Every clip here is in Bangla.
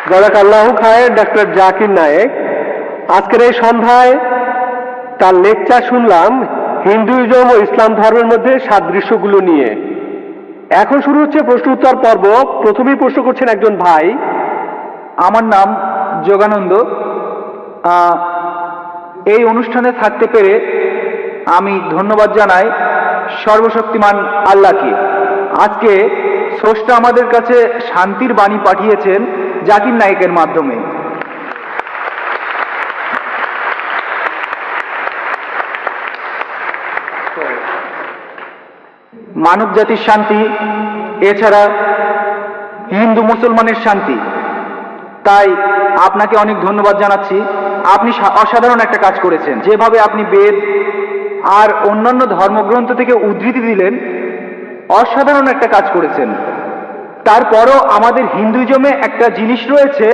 জাযাকাল্লাহু খায়ের ডক্টর জাকির নায়েক। আজকের এই সন্ধ্যায় তার লেকচার শুনলাম হিন্দুইজম ও ইসলাম ধর্মের মধ্যে সাদৃশ্যগুলো নিয়ে। এখন শুরু হচ্ছে প্রশ্ন উত্তর পর্ব। প্রথমেই প্রশ্ন করছেন একজন ভাই। আমার নাম যোগানন্দ। এই অনুষ্ঠানে থাকতে পেরে আমি ধন্যবাদ জানাই সর্বশক্তিমান আল্লাহকে। আজকে স্রষ্টা আমাদের কাছে শান্তির বাণী পাঠিয়েছেন জাকির নায়েকের মাধ্যমে। মানব জাতির শান্তি, এছাড়া হিন্দু মুসলমানের শান্তি। তাই আপনাকে অনেক ধন্যবাদ জানাচ্ছি। আপনি অসাধারণ একটা কাজ করেছেন। যেভাবে আপনি বেদ আর অন্যান্য ধর্মগ্রন্থ থেকে উদ্ধৃতি দিলেন, অসাধারণ একটা কাজ করেছেন। তারপরও আমাদের হিন্দুইজমে একটা জিনিস রয়েছে,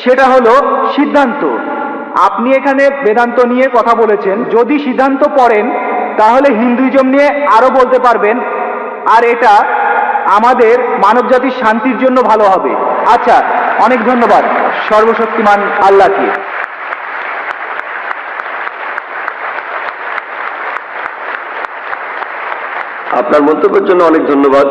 সেটা হলো সিদ্ধান্ত। আপনি এখানে বেদান্ত নিয়ে কথা বলেছেন। যদি সিদ্ধান্ত পড়েন তাহলে হিন্দুইজম নিয়ে আরো বলতে পারবেন, আর এটা আমাদের মানবজাতির শান্তির জন্য ভালো হবে। আচ্ছা, অনেক ধন্যবাদ সর্বশক্তিমান আল্লাহকে। আপনার মন্তব্যের জন্য অনেক ধন্যবাদ।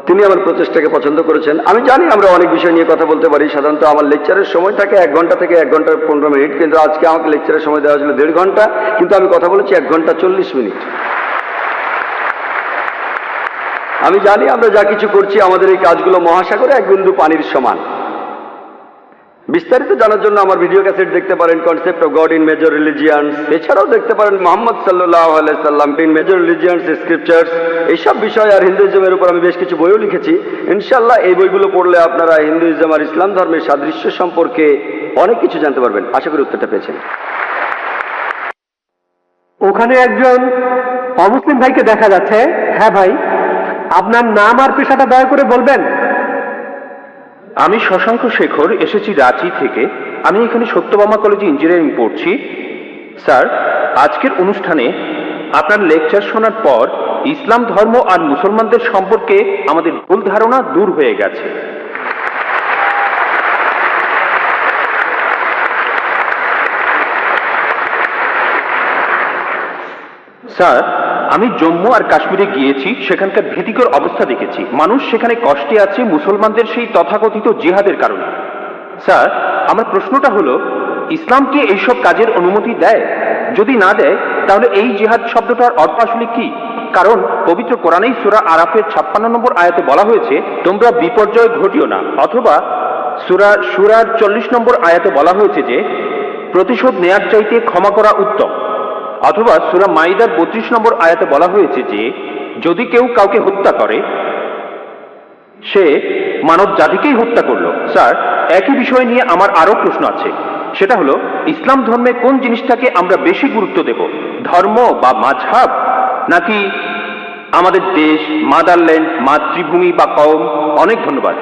তিনি আমার প্রচেষ্টাকে পছন্দ করেছেন। আমি জানি আমরা অনেক বিষয় নিয়ে কথা বলতে পারি। সাধারণত আমার লেকচারের সময় থাকে 1 ঘন্টা থেকে 1 ঘন্টা 15 মিনিট, কিন্তু আজকে আমাকে লেকচারের সময় দেওয়া হয়েছিল 1.5 ঘন্টা, কিন্তু আমি কথা বলেছি 1 ঘন্টা 40 মিনিট। আমি জানি আমরা যা কিছু করছি আমাদের এই কাজগুলো মহাসাগরে 1 বিন্দু পানির সমান। বিস্তারিত জানার জন্য আমার ভিডিও ক্যাসেট দেখতে পারেন, concept of god in major religions. এছাড়াও দেখতে পারেন মুহাম্মদ সাল্লাল্লাহু আলাইহি সাল্লাম ইন মেজর রিলিজিয়ান্স স্ক্রিপচার্স। এইসব বিষয় আর হিন্দুইজমের উপর আমি বেশ কিছু বইও লিখেছি। ইনশাআল্লাহ এই বইগুলো পড়লে আপনারা হিন্দুইজম আর ইসলাম ধর্মের সাদৃশ্য সম্পর্কে অনেক কিছু জানতে পারবেন। আশা করি উত্তরটা পেয়েছেন। ওখানে একজন অমুসলিম ভাইকে দেখা যাচ্ছে। হ্যাঁ ভাই, আপনার নাম আর পেশাটা দয়া করে বলবেন। আমি শশাঙ্ক শেখর, এসেছি রাঁচি থেকে। আমি এখানে সত্যভামা কলেজে ইঞ্জিনিয়ারিং পড়ছি। স্যার, আজকের অনুষ্ঠানে আপনার লেকচার শোনার পর ইসলাম ধর্ম আর মুসলমানদের সম্পর্কে আমাদের ভুল ধারণা দূর হয়ে গেছে। স্যার, আমি জম্মু আর কাশ্মীরে গিয়েছি, সেখানকার ভীতিকর অবস্থা দেখেছি। মানুষ সেখানে কষ্টে আছে মুসলমানদের সেই তথাকথিত জিহাদের কারণে। স্যার, আমার প্রশ্নটা হলো, ইসলাম কি এইসব কাজের অনুমতি দেয়? যদি না দেয় তাহলে এই জিহাদ শব্দটার অর্থ আসলে কি? কারণ পবিত্র কোরআনেই সূরা আরাফের 56 নম্বর আয়াতে বলা হয়েছে, তোমরা বিপর্যয় ঘটিও না। অথবা সূরা শুরার 40 নম্বর আয়াতে বলা হয়েছে যে প্রতিশোধ নেয়ার চাইতে ক্ষমা করা উত্তম। অথবা সূরা মাইদার 32 নম্বর আয়াতে বলা হয়েছে যে যদি কেউ কাউকে হত্যা করে সে মানব জাতিকেই হত্যা করলো। স্যার, একই বিষয় নিয়ে আমার আরো প্রশ্ন আছে। সেটা হলো, ইসলাম ধর্মে কোন জিনিসটাকে আমরা বেশি গুরুত্ব দেব, ধর্ম বা মাযহাব, নাকি আমাদের দেশ, মাদারল্যান্ড, মাতৃভূমি বা কওম? অনেক ধন্যবাদ।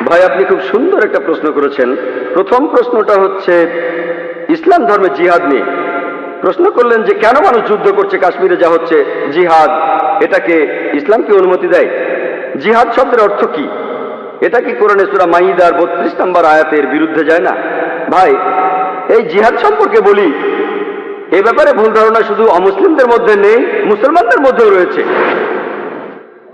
ভাই, আপনি খুব সুন্দর একটা প্রশ্ন করেছেন। প্রথম প্রশ্নটা হচ্ছে ইসলাম ধর্মে জিহাদ নিয়ে। প্রশ্ন করলেন যে কেন মানুষ যুদ্ধ করছে, কাশ্মীরে যা হচ্ছে জিহাদ, এটাকে ইসলাম কি অনুমতি দেয়? জিহাদ শব্দের অর্থ কি? এটা কি কোরআনে সূরা মাইদার 32 নম্বর আয়াতের বিরুদ্ধে যায় না? ভাই, এই জিহাদ সম্পর্কে বলি, এ ব্যাপারে ভুল ধারণা শুধু অমুসলিমদের মধ্যে নেই, মুসলমানদের মধ্যেও রয়েছে।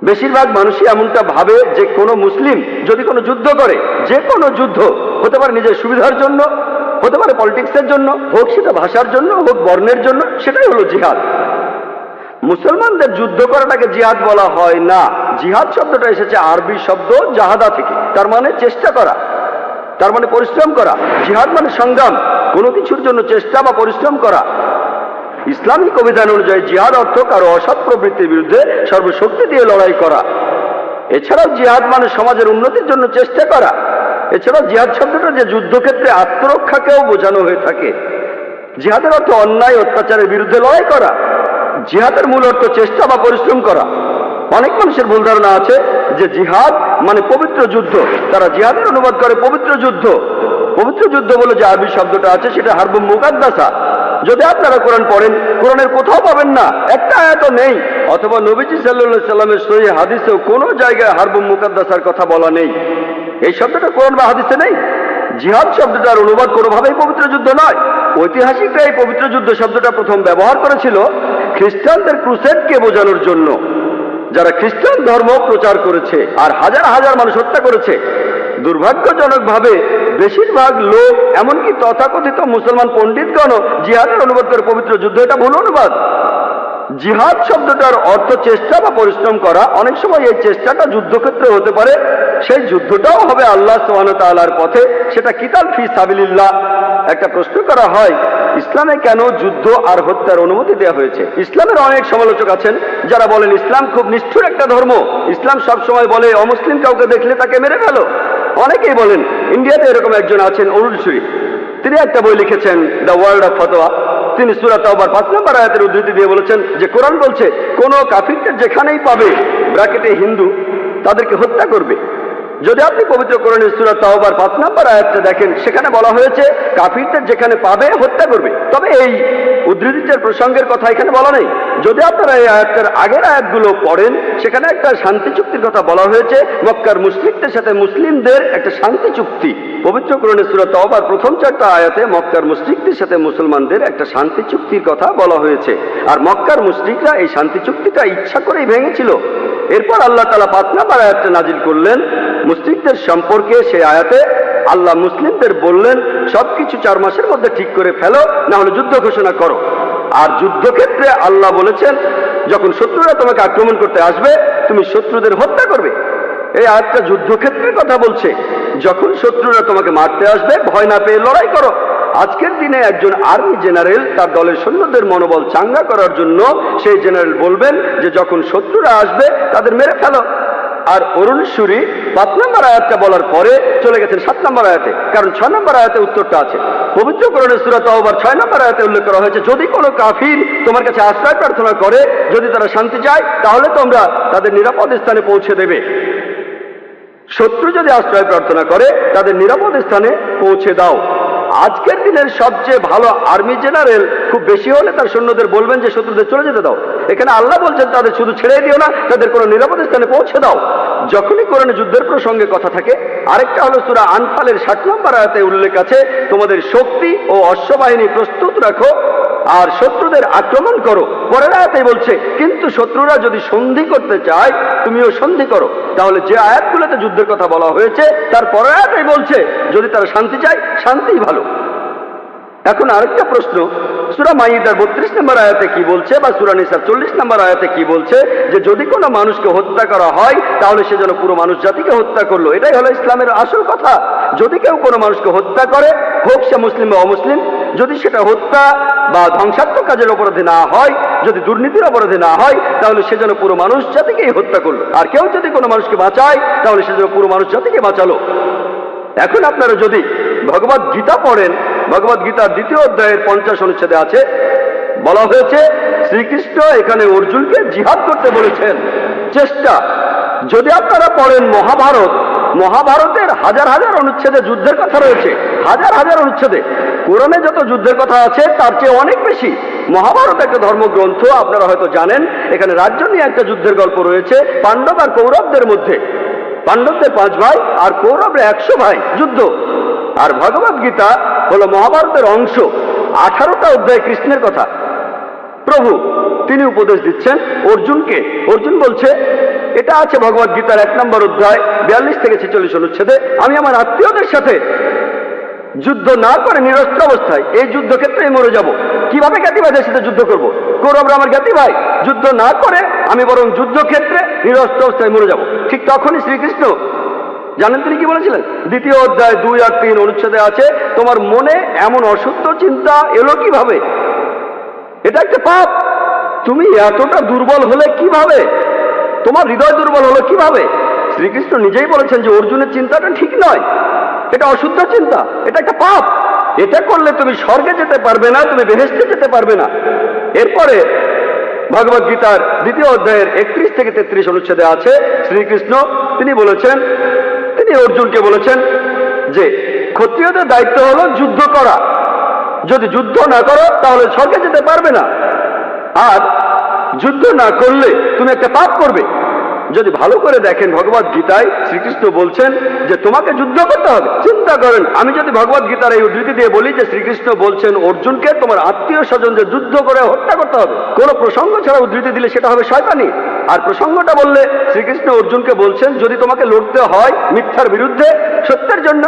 বেশিরভাগ মানুষই এমনটা ভাবে যে কোনো মুসলিম যদি কোনো যুদ্ধ করে, যে কোনো যুদ্ধ হতে পারে নিজের সুবিধার জন্য, হতে পারে পলিটিক্সের জন্য, হোক সেটা ভাষার জন্য, হোক বর্ণের জন্য, সেটাই হলো জিহাদ। মুসলমানদের যুদ্ধ করাটাকে জিহাদ বলা হয় না। জিহাদ শব্দটা এসেছে আরবি শব্দ জাহাদা থেকে, তার মানে চেষ্টা করা, তার মানে পরিশ্রম করা। জিহাদ মানে সংগ্রাম, কোনো কিছুর জন্য চেষ্টা বা পরিশ্রম করা। ইসলামিক অভিধান অনুযায়ী জিহাদ অর্থ কারো অসৎ প্রবৃত্তির বিরুদ্ধে সর্বশক্তি দিয়ে লড়াই করা। এছাড়াও জিহাদ মানে সমাজের উন্নতির জন্য চেষ্টা করা। এছাড়াও জিহাদ শব্দটা যে যুদ্ধক্ষেত্রে আত্মরক্ষাকেও বোঝানো হয়ে থাকে। জিহাদের অর্থ অন্যায় অত্যাচারের বিরুদ্ধে লড়াই করা। জিহাদের মূল অর্থ চেষ্টা বা পরিশ্রম করা। অনেক মানুষের ভুল ধারণা আছে যে জিহাদ মানে পবিত্র যুদ্ধ। তারা জিহাদের অনুবাদ করে পবিত্র যুদ্ধ। পবিত্র যুদ্ধ বলে যে আরবি শব্দটা আছে সেটা হারবুম মুকাদ্দাসা, যদি আপনারা কোরআন পড়েন, কোরআনের কোথাও পাবেন না, একটা আয়াতও নেই, অথবা নবীজি সাল্লাল্লাহু আলাইহি সাল্লামের সহিহ হাদিসেও কোনো জায়গায় হারবুম মুকাদ্দাসার কথা বলা নেই। এই শব্দটা কোরআন বা হাদিসে নেই। জিহাদ শব্দটার অনুবাদ কোনোভাবেই পবিত্র যুদ্ধ নয়। ঐতিহাসিকরা এই পবিত্র যুদ্ধ শব্দটা প্রথম ব্যবহার করেছিল খ্রিস্টানদের ক্রুসেডকে বোঝানোর জন্য, যারা খ্রিস্টান ধর্ম প্রচার করেছে আর হাজার হাজার মানুষ হত্যা করেছে। দুর্ভাগ্যজনকভাবে বেশিরভাগ লোক, এমনকি তথাকথিত মুসলমান পণ্ডিতগণও জিহাদের অনুবাদ করে পবিত্র যুদ্ধ, এটা ভুল অনুবাদ। জিহাদ শব্দটার অর্থ চেষ্টা বা পরিশ্রম করা। অনেক সময় এই চেষ্টাটা যুদ্ধক্ষেত্রে হতে পারে, সেই যুদ্ধটাও হবে আল্লাহ সুবহানাহু ওয়া তাআলার পথে, সেটা কিতাল ফি সাবিলিল্লাহ। একটা প্রশ্ন করা হয়, ইসলামে কেন যুদ্ধ আর হত্যার অনুমতি দেওয়া হয়েছে? ইসলামের অনেক সমালোচক আছেন যারা বলেন ইসলাম খুব নিষ্ঠুর একটা ধর্ম, ইসলাম সবসময় বলে অমুসলিম কাউকে দেখলে তাকে মেরে ফেলো। অনেকেই বলেন, ইন্ডিয়াতে এরকম একজন আছেন অরুণ সুরি, তিনি একটা বই লিখেছেন দ্য ওয়ার্ল্ড অফ ফতোয়া। তিনি সূরা তাওবার 5 নম্বর আয়াতের উদ্ধৃতি দিয়ে বলেছেন যে কোরআন বলছে কোন কাফিরদের যেখানেই পাবে, ব্র্যাকেটে হিন্দু, তাদেরকে হত্যা করবে। যদি আপনি পবিত্র কোরআনের সূরা তাওবার 5 নম্বর আয়াতটা দেখেন, সেখানে বলা হয়েছে কাফিরদের যেখানে পাবে হত্যা করবে। তবে এই উদ্ধৃতিটার প্রসঙ্গের কথা এখানে বলা নেই। যদি আপনারা এই আয়াতটার আগের আয়াতগুলো পড়েন, সেখানে একটা শান্তি চুক্তির কথা বলা হয়েছে, মক্কার মুশরিকদের সাথে মুসলিমদের একটা শান্তি চুক্তি। পবিত্র কোরআনের সূরা তাওবার প্রথম 4টা আয়াতে মক্কার মুশরিকদের সাথে মুসলমানদের একটা শান্তি চুক্তির কথা বলা হয়েছে, আর মক্কার মুশরিকরা এই শান্তি চুক্তিটা ইচ্ছা করেই ভেঙেছিল। এরপর আল্লাহ তাআলা 5 নম্বর আয়াতটা নাজিল করলেন মুশরিকদের সম্পর্কে। সেই আয়াতে আল্লাহ মুসলিমদের বললেন সবকিছু 4 মাসের মধ্যে ঠিক করে ফেলো, না হলে যুদ্ধ ঘোষণা করো। আর যুদ্ধক্ষেত্রে আল্লাহ বলেছেন যখন শত্রুরা তোমাকে আক্রমণ করতে আসবে, তুমি শত্রুদের হত্যা করবে। এই আয়াতটা যুদ্ধক্ষেত্রের কথা বলছে। যখন শত্রুরা তোমাকে মারতে আসবে, ভয় না পেয়ে লড়াই করো। আজকের দিনে একজন আর্মি জেনারেল তার দলের সৈন্যদের মনোবল চাঙ্গা করার জন্য সেই জেনারেল বলবেন যে যখন শত্রুরা আসবে তাদের মেরে ফেলো। আর অরুণ সুরি 5 নম্বর আয়াতটা বলার পরে চলে গেছেন 7 নম্বর আয়াতে, কারণ 6 নম্বর আয়াতে উত্তরটা আছে। পবিত্র কোরআনের সূরা তাওবার 6 নম্বর আয়াতে উল্লেখ করা হয়েছে, যদি কোনো কাফির তোমার কাছে আশ্রয় প্রার্থনা করে, যদি তারা শান্তি চায়, তাহলে তোমরা তাদের নিরাপদ স্থানে পৌঁছে দেবে। শত্রু যদি আশ্রয় প্রার্থনা করে, তাদের নিরাপদ স্থানে পৌঁছে দাও। আজকের দিনের সবচেয়ে ভালো আর্মি জেনারেল খুব বেশি হলে তার সৈন্যদের বলবেন যে শত্রুদের চলে যেতে দাও। এখানে আল্লাহ বলছেন তাদের শুধু ছেড়ে দিও না, তাদের কোনো নিরাপদ স্থানে পৌঁছে দাও। যখনই কোরআনে যুদ্ধের প্রসঙ্গে কথা থাকে, আরেকটা হলো সূরা আনফালের 60 নম্বর আয়াতে উল্লেখ আছে, তোমাদের শক্তি ও অশ্ববাহিনী প্রস্তুত রাখো আর শত্রুদের আক্রমণ করো। পরের আয়াতে বলছে কিন্তু শত্রুরা যদি সন্ধি করতে চায়, তুমিও সন্ধি করো। তাহলে যে আয়াতগুলোতে যুদ্ধের কথা বলা হয়েছে, তার পরের আয়াতে বলছে যদি তারা শান্তি চায়, শান্তিই ভালো। এখন আরেকটা প্রশ্ন, সূরা মাইদার 32 নম্বর আয়াতে কি বলছে, বা সূরা নিসার 40 নম্বর আয়াতে কি বলছে, যে যদি কোনো মানুষকে হত্যা করা হয় তাহলে সে যেন পুরো মানুষ জাতিকে হত্যা করলো। এটাই হলো ইসলামের আসল কথা। যদি কেউ কোনো মানুষকে হত্যা করে, হোক সে মুসলিম বা অমুসলিম, যদি সেটা হত্যা বা ধ্বংসাত্মক কাজের অপরাধে না হয়, যদি দুর্নীতির অপরাধে না হয়, তাহলে সে যেন পুরো মানুষ জাতিকেই হত্যা করলো। আর কেউ যদি কোনো মানুষকে বাঁচায়, তাহলে সে যেন পুরো মানুষ জাতিকে বাঁচালো। এখন আপনারা যদি ভগবত গীতা পড়েন, ভগবত গীতার 2য় অধ্যায়ের 50 অনুচ্ছেদে আছে, বলা হয়েছে শ্রীকৃষ্ণ এখানে অর্জুনকে জিহাদ করতে বলেছেন। চেষ্টা। যদি আপনারা পড়েন মহাভারত, মহাভারতের হাজার হাজার অনুচ্ছেদে যুদ্ধের কথা রয়েছে, হাজার হাজার অনুচ্ছেদে। কোরআনে যত যুদ্ধের কথা আছে তার চেয়ে অনেক বেশি। মহাভারত একটা ধর্মগ্রন্থ, আপনারা হয়তো জানেন। এখানে রাজ্য নিয়ে একটা যুদ্ধের গল্প রয়েছে পাণ্ডব আর কৌরবদের মধ্যে। পাণ্ডবদের 5 ভাই আর কৌরবরা 100 ভাই, যুদ্ধ। আর ভগবত গীতা হলো মহাভারতের অংশ। 18টা অধ্যায় কৃষ্ণের কথা। প্রভু তিনি উপদেশ দিচ্ছেন অর্জুনকে। অর্জুন বলছে, এটা আছে ভগবত গীতার 1 নম্বর অধ্যায় 42 থেকে 46 অনুচ্ছেদে, আমি আমার আত্মীয়দের সাথে যুদ্ধ না করে নিরস্ত্র অবস্থায় এই যুদ্ধক্ষেত্রে মরে যাব। কিভাবে জ্ঞাতি ভাইদের সাথে যুদ্ধ করব? কৌরবরা আমার জ্ঞাতি ভাই, যুদ্ধ না করে আমি বরং যুদ্ধক্ষেত্রে নিরস্ত্র অবস্থায় মরে যাব। ঠিক তখনই শ্রীকৃষ্ণ জানেন তিনি কি বলেছিলেন? 2য় অধ্যায় 2 আর 3 অনুচ্ছেদে আছে, তোমার মনে এমন অশুদ্ধ চিন্তা এলো কিভাবে? এটা একটা পাপ। তুমি এতটা দুর্বল হলে কিভাবে? তোমার হৃদয় দুর্বল হলো কিভাবে? শ্রীকৃষ্ণ নিজেই বলেছেন যে অর্জুনের চিন্তাটা ঠিক নয়, এটা অশুদ্ধ চিন্তা, এটা একটা পাপ। এটা করলে তুমি স্বর্গে যেতে পারবে না, তুমি বেহেশতে যেতে পারবে না। এরপরে ভগবত গীতার 2য় অধ্যায়ের 31 থেকে 33 অনুচ্ছেদে আছে, শ্রীকৃষ্ণ তিনি বলেছেন, তিনি অর্জুনকে বলেছেন যে ক্ষত্রিয়দের দায়িত্ব হলো যুদ্ধ করা। যদি যুদ্ধ না করো তাহলে স্বর্গে যেতে পারবে না, আর যুদ্ধ না করলে তুমি একটা পাপ করবে। যদি ভালো করে দেখেন ভগবত গীতায় শ্রীকৃষ্ণ বলছেন যে তোমাকে যুদ্ধ করতে হবে। চিন্তা করেন, আমি যদি ভগবত গীতার এই উদ্ধৃতি দিয়ে বলি যে শ্রীকৃষ্ণ বলছেন অর্জুনকে তোমার আত্মীয় স্বজনদের যুদ্ধ করে হত্যা করতে হবে, কোনো প্রসঙ্গ ছাড়া উদ্ধৃতি দিলে সেটা হবে শয়তানি। আর প্রসঙ্গটা বললে শ্রীকৃষ্ণ অর্জুনকে বলছেন যদি তোমাকে লড়তে হয় মিথ্যার বিরুদ্ধে, সত্যের জন্য,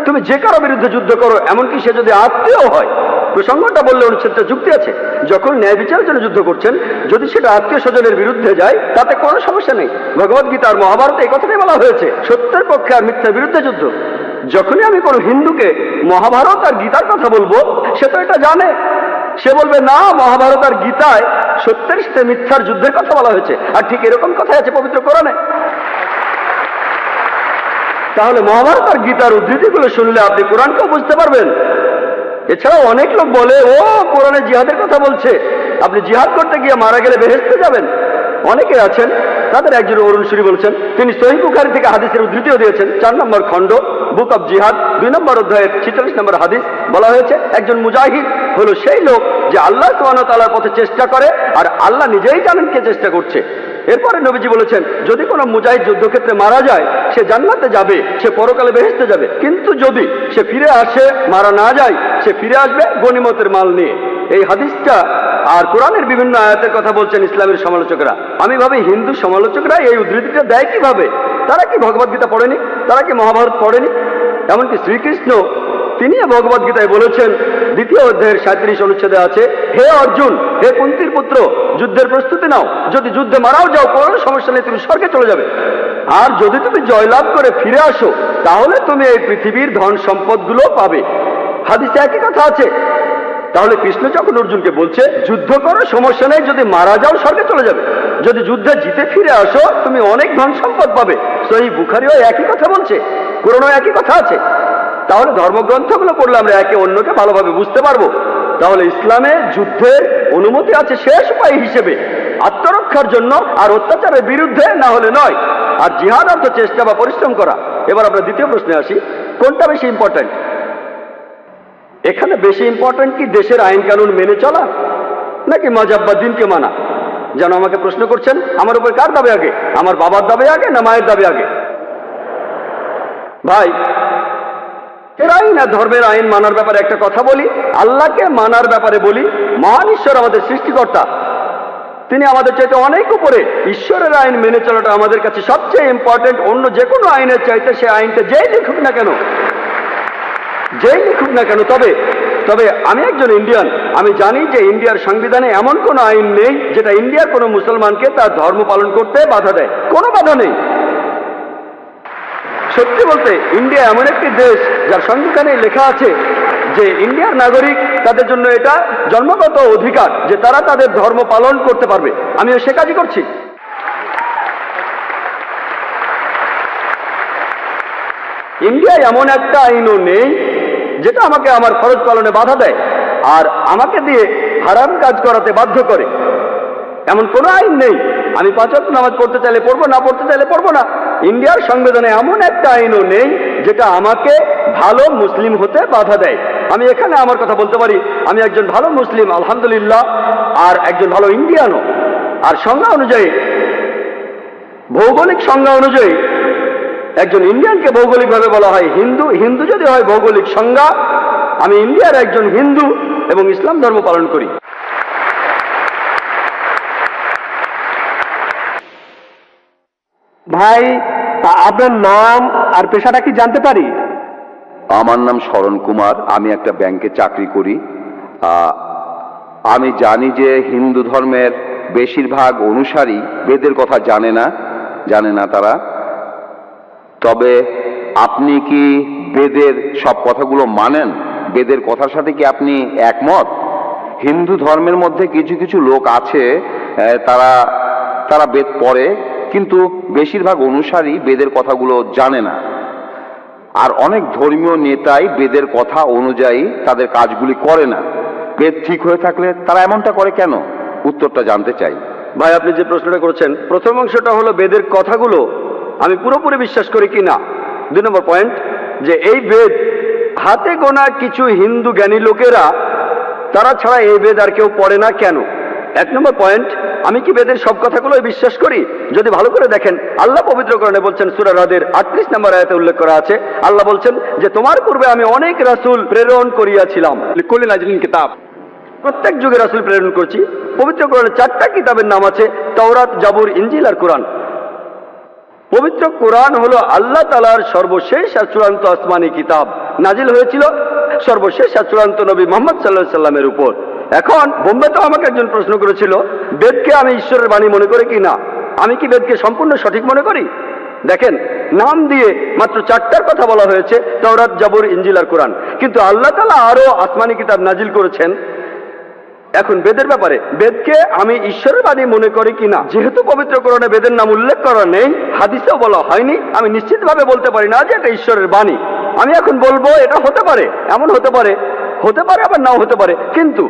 তুমি যে কারো বিরুদ্ধে যুদ্ধ করো, এমনকি সে যদি আত্মীয় হয়। প্রসঙ্গটা বললে অনুচ্ছেদটা যুক্তি আছে। যখন ন্যায় বিচারের জন্য যুদ্ধ করছেন, যদি সেটা আত্মীয় স্বজনের বিরুদ্ধে যায় তাতে কোনো সমস্যা নেই। ভগবত গীতা আর মহাভারতে এই কথাটাই বলা হয়েছে, সত্যের পক্ষে আর মিথ্যার বিরুদ্ধে যুদ্ধ। যখনই আমি কোনো হিন্দুকে মহাভারত আর গীতার কথা বলবো, সে তো এটা জানে, সে বলবে না মহাভারত আর গীতায় সত্যের সাথে মিথ্যার যুদ্ধের কথা বলা হয়েছে, আর ঠিক এরকম কথাই আছে পবিত্র কোরআনে। তাহলে মহাভারত আর গীতার উদ্ধৃতিগুলো শুনলে আপনি কোরআনকেও বুঝতে পারবেন। এছাড়াও অনেক লোক বলে ও কোরআনে জিহাদের কথা বলছে, আপনি জিহাদ করতে গিয়ে মারা গেলে বেহেশতে যাবেন। অনেকে আছেন, তাদের একজন অরুণ সুরি বলছেন, তিনি সহিহ বুখারী থেকে হাদিসের উদ্ধৃতিও দিয়েছেন। 4 নম্বর খণ্ড বুক অব জিহাদ 2 নম্বর অধ্যায়ের 46 নম্বর হাদিস বলা হয়েছে একজন মুজাহিদ হলো সেই লোক যে আল্লাহ সুবহানাহু ওয়া তাআলার পথে চেষ্টা করে, আর আল্লাহ নিজেই জানেন কে চেষ্টা করছে। এরপরে নবীজি বলেছেন যদি কোনো মুজাহিদ যুদ্ধক্ষেত্রে মারা যায় সে জান্নাতে যাবে, সে পরকালে বেহেশতে যাবে, কিন্তু যদি সে ফিরে আসে, মারা না যায়, সে ফিরে আসবে গনিমতের মাল নিয়ে। এই হাদিসটা আর কোরআনের বিভিন্ন আয়াতের কথা বলছেন ইসলামের সমালোচকরা। আমি ভাবি হিন্দু সমালোচকরা এই উদ্ধৃতিটা দেয় কিভাবে? তারা কি ভগবত গীতা পড়েনি? তারা কি মহাভারত পড়েনি? এমনকি শ্রীকৃষ্ণ তিনি ভগবত গীতায় বলেছেন 2য় অধ্যায়ের 37 অনুচ্ছেদে আছে, হে অর্জুন, হে কুন্তির পুত্র, যুদ্ধের প্রস্তুতি নাও, যদি যুদ্ধে মারাও যাও কোনো সমস্যা নেই, তুমি স্বর্গে চলে যাবে। আর যদি তুমি জয়লাভ করে ফিরে আসো তাহলে তুমি এই পৃথিবীর ধন সম্পদগুলো পাবে। হাদিসে একই কথা আছে। তাহলে কৃষ্ণ যখন অর্জুনকে বলছে যুদ্ধ করো সমস্যা নেই, যদি মারা যাও স্বর্গে চলে যাবে, যদি যুদ্ধে জিতে ফিরে আসো তুমি অনেক ধন সম্পদ পাবে। সহিহ বুখারীও একই কথা বলছে, কোরআনেও একই কথা আছে। তাহলে ধর্মগ্রন্থগুলো পড়লে আমরা একে অন্যকে ভালোভাবে বুঝতে পারবো। তাহলে ইসলামে যুদ্ধের অনুমতি আছে শেষ উপায় হিসেবে, আত্মরক্ষার জন্য, আর অত্যাচারের বিরুদ্ধে, না হলে নয়। আর জিহাদ অর্থ চেষ্টা বা পরিশ্রম করা। এবার আমরা দ্বিতীয় প্রশ্নে আসি, কোনটা বেশি ইম্পর্ট্যান্ট? এখানে বেশি ইম্পর্ট্যান্ট কি দেশের আইন কানুন মেনে চলা, নাকি মাযহাব বা দিনকে মানা? যেন আমাকে প্রশ্ন করছেন আমার উপর কার দাবি আগে, আমার বাবার দাবি আগে না মায়ের দাবি আগে? ভাই, এর আইন আর ধর্মের আইন মানার ব্যাপারে একটা কথা বলি, আল্লাহকে মানার ব্যাপারে বলি। মহান ঈশ্বর আমাদের সৃষ্টিকর্তা, তিনি আমাদের চাইতে অনেক উপরে। ঈশ্বরের আইন মেনে চলাটা আমাদের কাছে সবচেয়ে ইম্পর্টেন্ট, অন্য যে কোনো আইনের চাইতে। সে আইনটা যেই লিখুক না কেন, যেই লিখুক না কেন। তবে আমি একজন ইন্ডিয়ান, আমি জানি যে ইন্ডিয়ার সংবিধানে এমন কোনো আইন নেই যেটা ইন্ডিয়ার কোনো মুসলমানকে তার ধর্ম পালন করতে বাধা দেয়, কোনো বাধা নেই। সত্যি বলতে ইন্ডিয়া এমন একটি দেশ যার সংবিধানে লেখা আছে যে ইন্ডিয়ার নাগরিক, তাদের জন্য এটা জন্মগত অধিকার যে তারা তাদের ধর্ম পালন করতে পারবে। আমিও সে কাজই করছি। ইন্ডিয়ায় এমন একটা আইনও নেই যেটা আমাকে আমার ফরজ পালনে বাধা দেয় আর আমাকে দিয়ে হারাম কাজ করাতে বাধ্য করে, এমন কোনো আইন নেই। আমি 5 ওয়াক্ত নামাজ পড়তে চাইলে পড়বো, না পড়তে চাইলে পড়বো না। ইন্ডিয়ার সংবিধানে এমন একটা আইনও নেই যেটা আমাকে ভালো মুসলিম হতে বাধা দেয়। আমি এখানে আমার কথা বলতে পারি, আমি একজন ভালো মুসলিম আলহামদুলিল্লাহ, আর একজন ভালো ইন্ডিয়ানও। আর সংজ্ঞা অনুযায়ী, ভৌগোলিক সংজ্ঞা অনুযায়ী একজন ইন্ডিয়ানকে ভৌগোলিকভাবে বলা হয় হিন্দু। হিন্দু যদি হয় ভৌগোলিক সংজ্ঞা, আমি ইন্ডিয়ার একজন হিন্দু এবং ইসলাম ধর্ম পালন করি। ভাই, আপনার নাম আর পেশাটা কি জানতে পারি? আমার নাম শরণ কুমার, আমি একটা ব্যাংকে চাকরি করি। আমি জানি যে হিন্দু ধর্মের বেশিরভাগ অনুসারী বেদের কথা জানে না তারা। তবে আপনি কি বেদের সব কথাগুলো মানেন? বেদের কথার সাথে কি আপনি একমত? হিন্দু ধর্মের মধ্যে কিছু কিছু লোক আছে, তারা বেদ পড়ে, কিন্তু বেশিরভাগ অনুসারী বেদের কথাগুলো জানে না। আর অনেক ধর্মীয় নেতাই বেদের কথা অনুযায়ী তাদের কাজগুলি করে না। বেদ ঠিক হয়ে থাকলে তারা এমনটা করে কেন? উত্তরটা জানতে চাই। ভাই, আপনি যে প্রশ্নটা করেছেন, প্রথম অংশটা হলো বেদের কথাগুলো আমি পুরোপুরি বিশ্বাস করি কি না। 2 নম্বর পয়েন্ট, যে এই বেদ হাতে গোনা কিছু হিন্দু জ্ঞানী লোকেরা তারা ছাড়া এই বেদ আর কেউ পড়ে না কেন? 1 নম্বর পয়েন্ট, আমি কি বেদের সব কথাগুলোই বিশ্বাস করি? যদি ভালো করে দেখেন, আল্লাহ পবিত্র কোরআনে বলছেন, সূরা রাদের 38 নম্বর আয়াতে উল্লেখ করা আছে, আল্লাহ বলছেন যে তোমার পূর্বে আমি অনেক রাসূল প্রেরণ করিয়াছিলাম। লিকুল্লি নাজিলিন কিতাব, প্রত্যেক যুগে রাসূল প্রেরণ করছি। পবিত্র কোরআনে 4টা কিতাবের নাম আছে, তাওরাত, জাবুর, ইনজিল আর কোরআন। পবিত্র কোরআন হলো আল্লাহ তাআলার সর্বশেষ আর চূড়ান্ত আসমানি কিতাব, নাজিল হয়েছিল সর্বশেষ আর চূড়ান্ত নবী মুহাম্মদ সাল্লাল্লাহু আলাইহি সাল্লামের উপর। এখন বোম্বেতেও আমাকে একজন প্রশ্ন করেছিল, বেদকে আমি ঈশ্বরের বাণী মনে করি কি না, আমি কি বেদকে সম্পূর্ণ সঠিক মনে করি? দেখেন, নাম দিয়ে মাত্র 4টার কথা বলা হয়েছে, তাওরাত, জাবুর, ইনজিল আর কোরআন, কিন্তু আল্লাহ তাআলা আরো আসমানি কিতাব নাজিল করেছেন। এখন বেদের ব্যাপারে, বেদকে আমি ঈশ্বরের বাণী মনে করি কিনা, যেহেতু পবিত্র কোরআনে বেদের নাম উল্লেখ করা নেই, হাদিসেও বলা হয়নি, আমি নিশ্চিতভাবে বলতে পারি না যে এটা ঈশ্বরের বাণী। আমি এখন বলবো এটা হতে পারে, এমন হতে পারে, হতে পারে আবার নাও হতে পারে, কিন্তু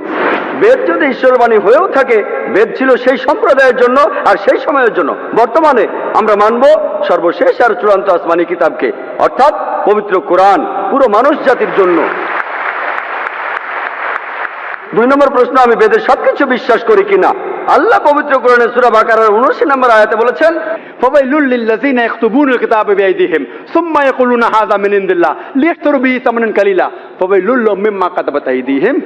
বেদ যদি ঈশ্বরের বাণী হয়েও থাকে, বেদ ছিল সেই সম্প্রদায়ের জন্য আর সেই সময়ের জন্য। বর্তমানে আমরা মানব সর্বশেষ আর চূড়ান্ত আসমানি কিতাবকে, অর্থাৎ পবিত্র কোরআন, পুরো মানুষ জাতির জন্য। 2 নম্বর প্রশ্ন, আমি বেদের সবকিছু বিশ্বাস করি কিনা। আল্লাহ পবিত্র কোরআনে সূরা বাকারার 79 নম্বর আয়াতে বলেছেন, ফাওয়াইলুল লিল্লাযিনা ইয়াকতুবুনাল কিতাবা বিআইদিহিম সুম্মা ইয়াকুলুনা হাযা মিন ইনদিল্লাহ লিয়াশতারু বিহি সামানান কালিলা ফাওয়াইলুল লাহুম মিম্মা কাতাবাত আইদিহিম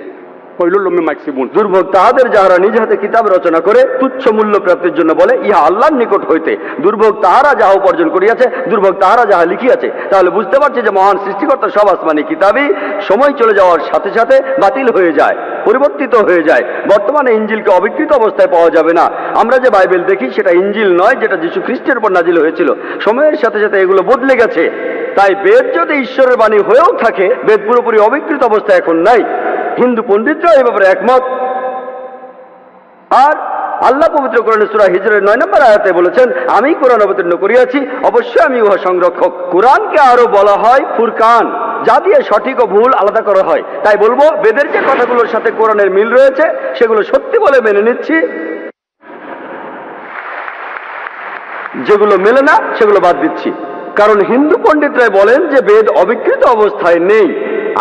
ওয়াইলুল লাহুম মিম্মা ইয়াকসিবুন। দুর্ভোগ তাহাদের যাহারা নিজ হাতে কিতাব রচনা করে তুচ্ছ মূল্য প্রাপ্তির জন্য বলে, ইহা আল্লাহর নিকট হইতে। দুর্ভোগ তাহারা যাহা উপার্জন করিয়াছে, দুর্ভোগ তাহারা যাহা লিখিয়াছে। তাহলে বুঝতে পারছি যে মহান সৃষ্টিকর্তা সব আসমানি কিতাবই সময় চলে যাওয়ার সাথে সাথে বাতিল হয়ে যায়, পরিবর্তিত হয়ে যায়। বর্তমানে ইনজিলকে অবিকৃত অবস্থায় পাওয়া যাবে না। আমরা যে বাইবেল দেখি সেটা ইনজিল নয়, যেটা যীশু খ্রিস্টের উপর নাজিল হয়েছিল। সময়ের সাথে সাথে এগুলো বদলে গেছে। তাই বেদ যদি ঈশ্বরের বাণী হয়েও থাকে, বেদ পুরোপুরি অবিকৃত অবস্থায় এখন নাই। হিন্দু পণ্ডিতরা এই ব্যাপারে একমত। আর আল্লাহ পবিত্র কোরআনে সূরা হিজরের 9 নম্বর আয়াতে বলেছেন, আমি কোরআন অবতীর্ণ করিয়াছি, অবশ্যই আমি উহা সংরক্ষক। কোরআনকে আরো বলা হয় ফুরকান, যা দিয়ে সঠিক ও ভুল আলাদা করা হয়। তাই বলবো, বেদের যে কথাগুলোর সাথে কোরআনের মিল রয়েছে সেগুলো সত্যি বলে মেনে নিচ্ছি, যেগুলো মেলে না সেগুলো বাদ দিচ্ছি। কারণ হিন্দু পণ্ডিতরা বলেন যে বেদ অবিকৃত অবস্থায় নেই।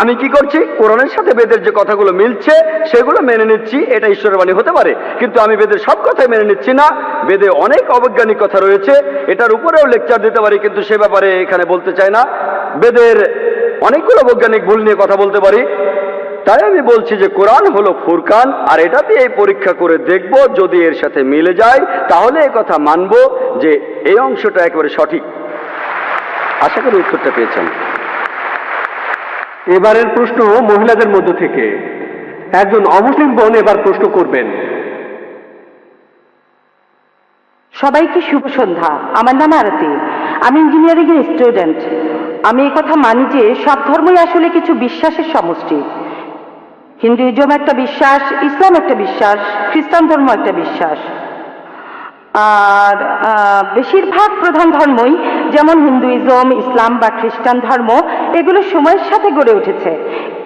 আমি কি করছি, কোরআনের সাথে বেদের যে কথাগুলো মিলছে সেগুলো মেনে নিচ্ছি, এটা ঈশ্বরের বাণী হতে পারে। কিন্তু আমি বেদের সব কথাই মেনে নিচ্ছি না। বেদে অনেক অবৈজ্ঞানিক কথা রয়েছে, এটার উপরেও লেকচার দিতে পারি, কিন্তু সে ব্যাপারে এখানে বলতে চাই না। বেদের অনেকগুলো বৈজ্ঞানিক ভুল নিয়ে কথা বলতে পারি। তাই আমি বলছি যে কোরআন হলো ফুরকান, আর এটাতে এই পরীক্ষা করে দেখব, যদি এর সাথে মিলে যায় তাহলে এই কথা মানব যে এই অংশটা একেবারে সঠিক। আশা করি উত্তরটা পেয়েছেন। এবারের প্রশ্ন মহিলাদের মধ্য থেকে একজন অমুসলিম বোন এবার প্রশ্ন করবেন। সবাইকে শুভ সন্ধ্যা। আমার নাম আরতি, আমি ইঞ্জিনিয়ারিং এর স্টুডেন্ট। আমি এই কথা মানি যে সব ধর্মই আসলে কিছু বিশ্বাসের সমষ্টি। হিন্দুইজম একটা বিশ্বাস, ইসলাম একটা বিশ্বাস, খ্রিস্টান ধর্ম একটা বিশ্বাস। আর বেশিরভাগ প্রধান ধর্মই, যেমন হিন্দুইজম, ইসলাম বা খ্রিস্টান ধর্ম, এগুলো সময়ের সাথে গড়ে উঠেছে।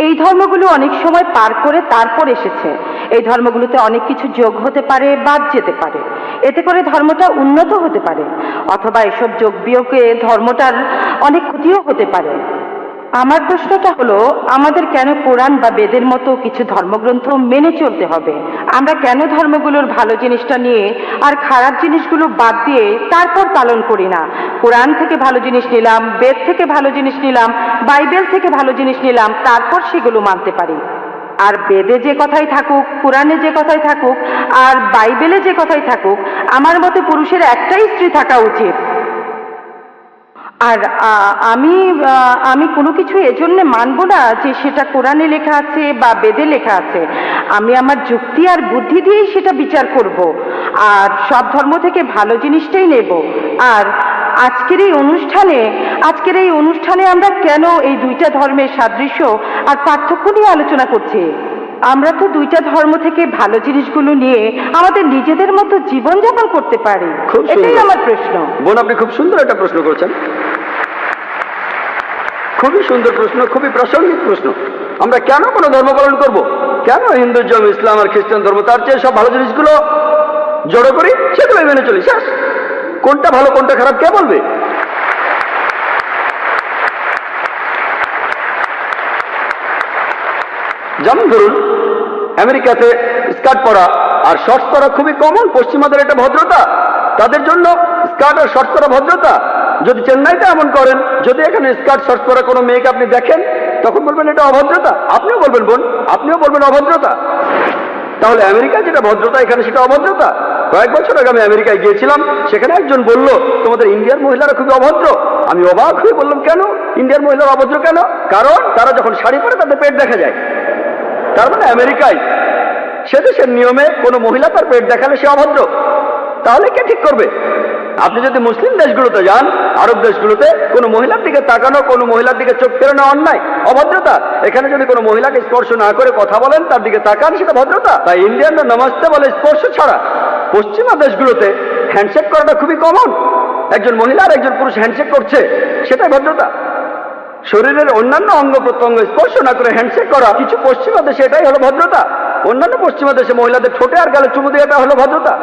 এই ধর্মগুলো অনেক সময় পার করে তারপর এসেছে। এই ধর্মগুলোতে অনেক কিছু যোগ হতে পারে, বাদ যেতে পারে। এতে করে ধর্মটা উন্নত হতে পারে, অথবা এসব যোগ বিয়োগে ধর্মটার অনেক ক্ষতিও হতে পারে। আমার প্রশ্নটা হলো, আমাদের কেন কোরআন বা বেদের মতো কিছু ধর্মগ্রন্থ মেনে চলতে হবে? আমরা কেন ধর্মগুলোর ভালো জিনিসটা নিয়ে আর খারাপ জিনিসগুলো বাদ দিয়ে তারপর পালন করি না? কোরআন থেকে ভালো জিনিস নিলাম, বেদ থেকে ভালো জিনিস নিলাম, বাইবেল থেকে ভালো জিনিস নিলাম, তারপর সেগুলো মানতে পারি। আর বেদে যে কথাই থাকুক, কোরআনে যে কথাই থাকুক, আর বাইবেলে যে কথাই থাকুক, আমার মতে পুরুষের একটাই স্ত্রী থাকা উচিত। আর আমি কোনো কিছু এজন্য মানব না যে সেটা কোরআনে লেখা আছে বা বেদে লেখা আছে। আমি আমার যুক্তি আর বুদ্ধি দিয়েই সেটা বিচার করব, আর সব ধর্ম থেকে ভালো জিনিসটাই নেব। আর আজকের এই অনুষ্ঠানে আমরা কেন এই দুইটা ধর্মের সাদৃশ্য আর পার্থক্য নিয়ে আলোচনা করছি? আমরা তো দুইটা ধর্ম থেকে ভালো জিনিসগুলো নিয়ে আমাদের নিজেদের মতো জীবনযাপন করতে পারি। এটাই আমার প্রশ্ন। বোন, আপনি খুব সুন্দর একটা প্রশ্ন করেছেন, খুবই সুন্দর প্রশ্ন, খুবই প্রাসঙ্গিক প্রশ্ন। আমরা কেন কোনো ধর্ম পালন করব? কেন হিন্দুইজম, ইসলাম আর খ্রিস্টান ধর্ম, তার চেয়ে সব ভালো জিনিসগুলো জড়ো করি, সেগুলোই মেনে চলি, শেষ। কোনটা ভালো কোনটা খারাপ কে বলবে? যেমন ধরুন, আমেরিকাতে স্কার্ট পরা আর শর্টস পরা খুবই কমন, পশ্চিমাদের এটা ভদ্রতা, তাদের জন্য স্কার্ট আর শর্টস পরা ভদ্রতা। যদি চেন্নাইতে এমন করেন, যদি এখানে স্কার্ট শর্টস পরা কোনো মেয়েকে আপনি দেখেন, তখন বলবেন এটা অভদ্রতা, আপনিও বলবেন বোন, আপনিও বলবেন অভদ্রতা। তাহলে আমেরিকায় যেটা ভদ্রতা এখানে সেটা অভদ্রতা। কয়েক বছর আগে আমি আমেরিকায় গিয়েছিলাম, সেখানে একজন বলল তোমাদের ইন্ডিয়ার মহিলারা খুবই অভদ্র। আমি অবাক হয়ে বললাম কেন ইন্ডিয়ার মহিলারা অভদ্র কেন? কারণ তারা যখন শাড়ি পরে তাদের পেট দেখা যায়। তার মানে আমেরিকায় সে দেশের নিয়মে কোনো মহিলা তার পেট দেখালে সে অভদ্র। তাহলে কে ঠিক করবে? আপনি যদি মুসলিম দেশগুলোতে যান, আরব দেশগুলোতে, কোনো মহিলার দিকে তাকানো, কোনো মহিলার দিকে চোখ ফেরানো অন্যায়, অভদ্রতা। এখানে যদি কোনো মহিলাকে স্পর্শ না করে কথা বলেন, তার দিকে তাকান, সেটা ভদ্রতা। তাই ইন্ডিয়ানরা নমস্তে বলে স্পর্শ ছাড়া। পশ্চিমা দেশগুলোতে হ্যান্ডশেক করাটা খুবই কমন। একজন মহিলা আর একজন পুরুষ হ্যান্ডশেক করছে, সেটাই ভদ্রতা। শরীরের অন্যান্য অঙ্গ প্রত্যঙ্গ স্পর্শ না করে হ্যান্ডশেক করা কিছু পশ্চিমা দেশে এটাই হলো ভদ্রতা। অন্যান্য পশ্চিমা দেশে মহিলাদের ঠোঁটে আর গালে চুমু দিয়ে এটা হলো ভদ্রতা।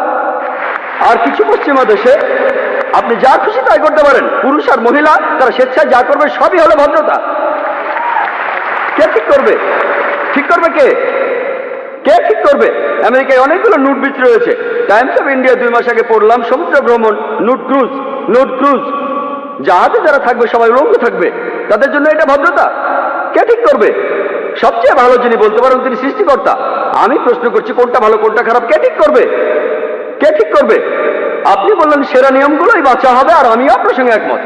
আর কিছু পশ্চিমা দেশে আপনি যা খুশি তাই করতে পারেন, পুরুষ আর মহিলা তারা স্বেচ্ছায় যা করবে সবই হলো ভদ্রতা। কে ঠিক করবে? ঠিক করবে কে? কে ঠিক করবে? আমেরিকায় অনেকগুলো নুট বিচ রয়েছে। টাইমস অফ ইন্ডিয়া 2 মাস আগে পড়লাম, সমুদ্র ভ্রমণ, নুট ক্রুজ, জাহাজে যারা থাকবে সবাই উলঙ্গ থাকবে, তাদের জন্য এটা ভদ্রতা। কে ঠিক করবে? সবচেয়ে ভালো যিনি বলতে পারেন তিনি সৃষ্টিকর্তা। আমি প্রশ্ন করছি কোনটা ভালো কোনটা খারাপ কে ঠিক করবে? কে ঠিক করবে? আপনি বললেন সেরা নিয়মগুলোই বাঁচা হবে, আর আমি আপনার সঙ্গে একমত।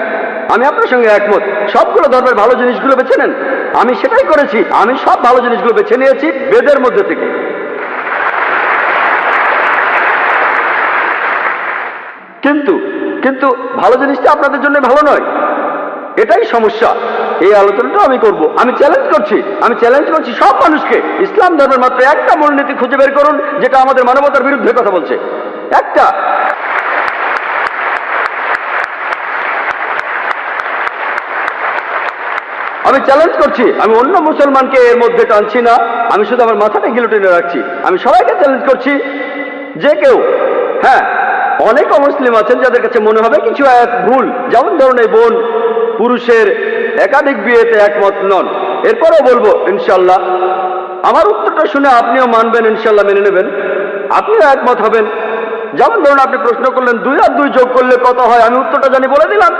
আমি আপনার সঙ্গে একমত, সবগুলো ধর্মের ভালো জিনিসগুলো বেছে নেন। আমি সেটাই করেছি, আমি সব ভালো জিনিসগুলো বেছে নিয়েছি বেদের মধ্যে থেকে। কিন্তু ভালো জিনিসটা আপনাদের জন্য ভালো নয়, এটাই সমস্যা। এই আলোচনাটা আমি করব। আমি চ্যালেঞ্জ করছি সব মানুষকে, ইসলাম ধর্মের মাত্র একটা মূলনীতি খুঁজে বের করুন যেটা আমাদের মানবতার বিরুদ্ধে কথা বলছে। একটা। আমি চ্যালেঞ্জ করছি, আমি অন্য মুসলমানকে এর মধ্যে টানছি না, আমি শুধু আমার মাথাটা গিলোটিনে রাখছি। আমি সবাইকে চ্যালেঞ্জ করছি, যে কেউ, হ্যাঁ অনেক অমুসলিম আছেন যাদের কাছে মনে হবে কিছু এক ভুল, যেমন ধরুন এই বোন পুরুষের একাধিক বিয়েতে একমত নন। এরপরেও বলবো ইনশাল্লাহ আমার উত্তরটা শুনে আপনিও মানবেন, ইনশাল্লাহ মেনে নেবেন, আপনিও একমত হবেন। যেমন ধরুন আপনি প্রশ্ন করলেন 2 আর 2 যোগ করলে কত হয়, আমি উত্তরটা জানি বলে দিলাম,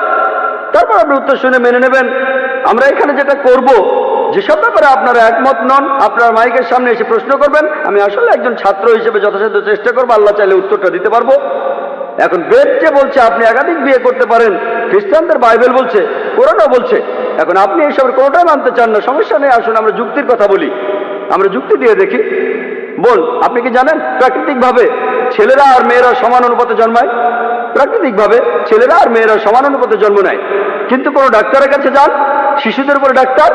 তারপর আপনি উত্তর শুনে মেনে নেবেন। আমরা এখানে যেটা করব, যেসব ব্যাপারে আপনারা একমত নন, আপনার মাইকের সামনে এসে প্রশ্ন করবেন। আমি আসলে একজন ছাত্র হিসেবে যথাসাধ্য চেষ্টা করবো, আল্লাহ চাইলে উত্তরটা দিতে পারবো। এখন বেদ যে বলছে আপনি একাধিক বিয়ে করতে পারেন, খ্রিস্টানদের বাইবেল বলছে, কোরআনও বলছে। এখন আপনি এইসবের কোনোটাই মানতে চান না, সমস্যা নেই, আসুন আমরা যুক্তির কথা বলি, আমরা যুক্তি দিয়ে দেখি। বল, আপনি কি জানেন প্রাকৃতিকভাবে ছেলেরা আর মেয়েরা সমান অনুপাতে জন্মায়? প্রাকৃতিকভাবে ছেলেরা আর মেয়েরা সমান অনুপাতে জন্ম নেয়। কিন্তু কোনো ডাক্তারের কাছে যান, শিশুদের উপরে ডাক্তার,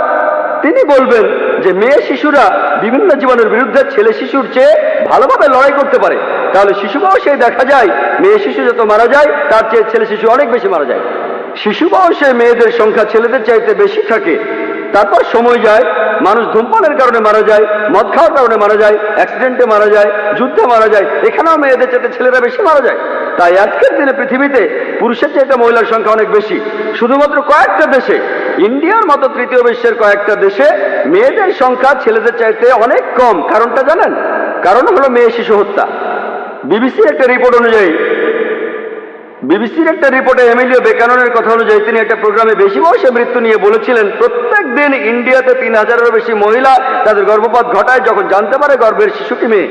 তিনি বলবেন যে মেয়ে শিশুরা বিভিন্ন জীবনের বিরুদ্ধে ছেলে শিশুর চেয়ে ভালোভাবে লড়াই করতে পারে। তাহলে শিশু বয়সে দেখা যায় মেয়ে শিশু যত মারা যায় তার চেয়ে ছেলে শিশু অনেক বেশি মারা যায়। শিশু বয়সে মেয়েদের সংখ্যা ছেলেদের চাইতে বেশি থাকে। তারপর সময় যায়, মানুষ ধূমপানের কারণে মারা যায়, মদ খাওয়ার কারণে মারা যায়, অ্যাক্সিডেন্টে মারা যায়, যুদ্ধে মারা যায়, এখানেও মেয়েদের চাইতে ছেলেরা বেশি মারা যায়। তাই আজকের দিনে পৃথিবীতে পুরুষের চাইতে মহিলার সংখ্যা অনেক বেশি। শুধুমাত্র কয়েকটা দেশে, ইন্ডিয়ার মতো তৃতীয় বিশ্বের কয়েকটা দেশে মেয়েদের সংখ্যা ছেলেদের চাইতে অনেক কম। কারণটা জানেন? কারণ হলো মেয়ে শিশু হত্যা। বিবিসির একটা রিপোর্টে এমিলিও বেকাননের কথা অনুযায়ী তিনি একটা প্রোগ্রামে বেশি বয়সে মৃত্যু নিয়ে বলেছিলেন প্রত্যেক দিন ইন্ডিয়াতে 3000-এরও বেশি মহিলা তাদের গর্ভপাত ঘটায় যখন জানতে পারে গর্ভের শিশুটি মেয়ে।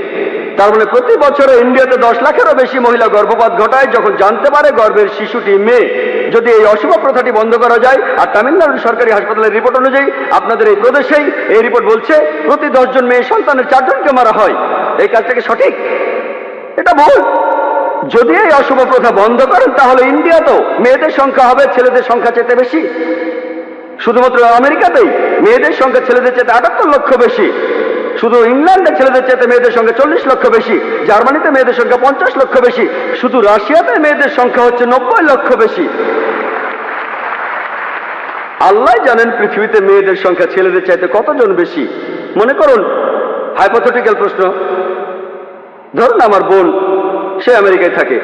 তার মানে প্রতি বছরে ইন্ডিয়াতে 10 লাখেরও বেশি মহিলা গর্ভপাত ঘটায় যখন জানতে পারে গর্ভের শিশুটি মেয়ে। যদি এই অশুভ প্রথাটি বন্ধ করা যায়, আর তামিলনাড়ুর সরকারি হাসপাতালের রিপোর্ট অনুযায়ী আপনাদের এই প্রদেশেই এই রিপোর্ট বলছে প্রতি 10 জন মেয়ে সন্তানের 4 জনকে মারা হয়, এই কাজটা কি সঠিক? এটা ভুল। যদি এই অশুভ প্রথা বন্ধ করেন তাহলে ইন্ডিয়াতেও মেয়েদের সংখ্যা হবে ছেলেদের সংখ্যা চেয়ে বেশি। শুধুমাত্র আমেরিকাতেই মেয়েদের সংখ্যা ছেলেদের চেয়ে 78 লক্ষ বেশি। শুধু ইংল্যান্ডে ছেলেদের চেয়ে মেয়েদের সংখ্যা 40 লক্ষ বেশি। জার্মানিতে মেয়েদের সংখ্যা 50 লক্ষ বেশি। শুধু রাশিয়াতে মেয়েদের সংখ্যা হচ্ছে 90 লক্ষ বেশি। আল্লাহ জানেন পৃথিবীতে মেয়েদের সংখ্যা ছেলেদের চাইতে কতজন বেশি। মনে করুন হাইপোথেটিক্যাল প্রশ্ন, ধরুন আমার বোন সে আমেরিকায় থাকে,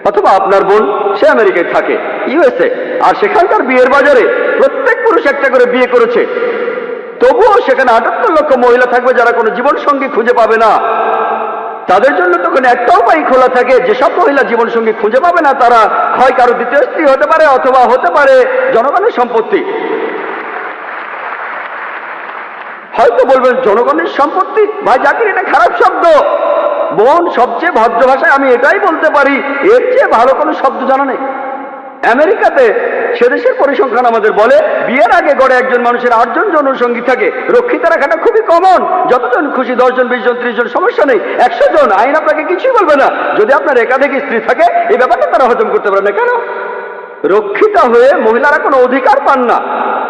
অথবা আপনার বোন সে আমেরিকায় থাকে, ইউএসএ, আর সেখানকার বিয়ের বাজারে প্রত্যেক পুরুষ একটা করে বিয়ে করেছে। তবুও সেখানে 78 লক্ষ মহিলা থাকবে যারা কোনো জীবন সঙ্গী খুঁজে পাবে না। তাদের জন্য তখন একটা উপায় খোলা থাকে, যেসব মহিলা জীবন সঙ্গী খুঁজে পাবে না তারা হয় কারো দ্বিতীয় স্ত্রী হতে পারে অথবা হতে পারে জনগণের সম্পত্তি। হয়তো বলবেন জনগণের সম্পত্তি, ভাই জাকির এটা খারাপ শব্দ। বোন, সবচেয়ে ভদ্র ভাষায় আমি এটাই বলতে পারি, এর চেয়ে ভালো কোনো শব্দ জানা নেই। আমেরিকাতে সে দেশের পরিসংখ্যান আমাদের বলে বিয়ের আগে গড়ে একজন মানুষের 8 জন যৌনসঙ্গী থাকে। রক্ষিতা রাখাটা খুবই কমন, যতজন খুশি 10 জন 20 জন 30 জন সমস্যা নেই। 100 জন আইন আপনাকে কিছুই বলবে না। যদি আপনার একাধিক স্ত্রী থাকে এই ব্যাপারটা তারা হজম করতে পারে না। কেন? রক্ষিতা হয়ে মহিলারা কোনো অধিকার পান না,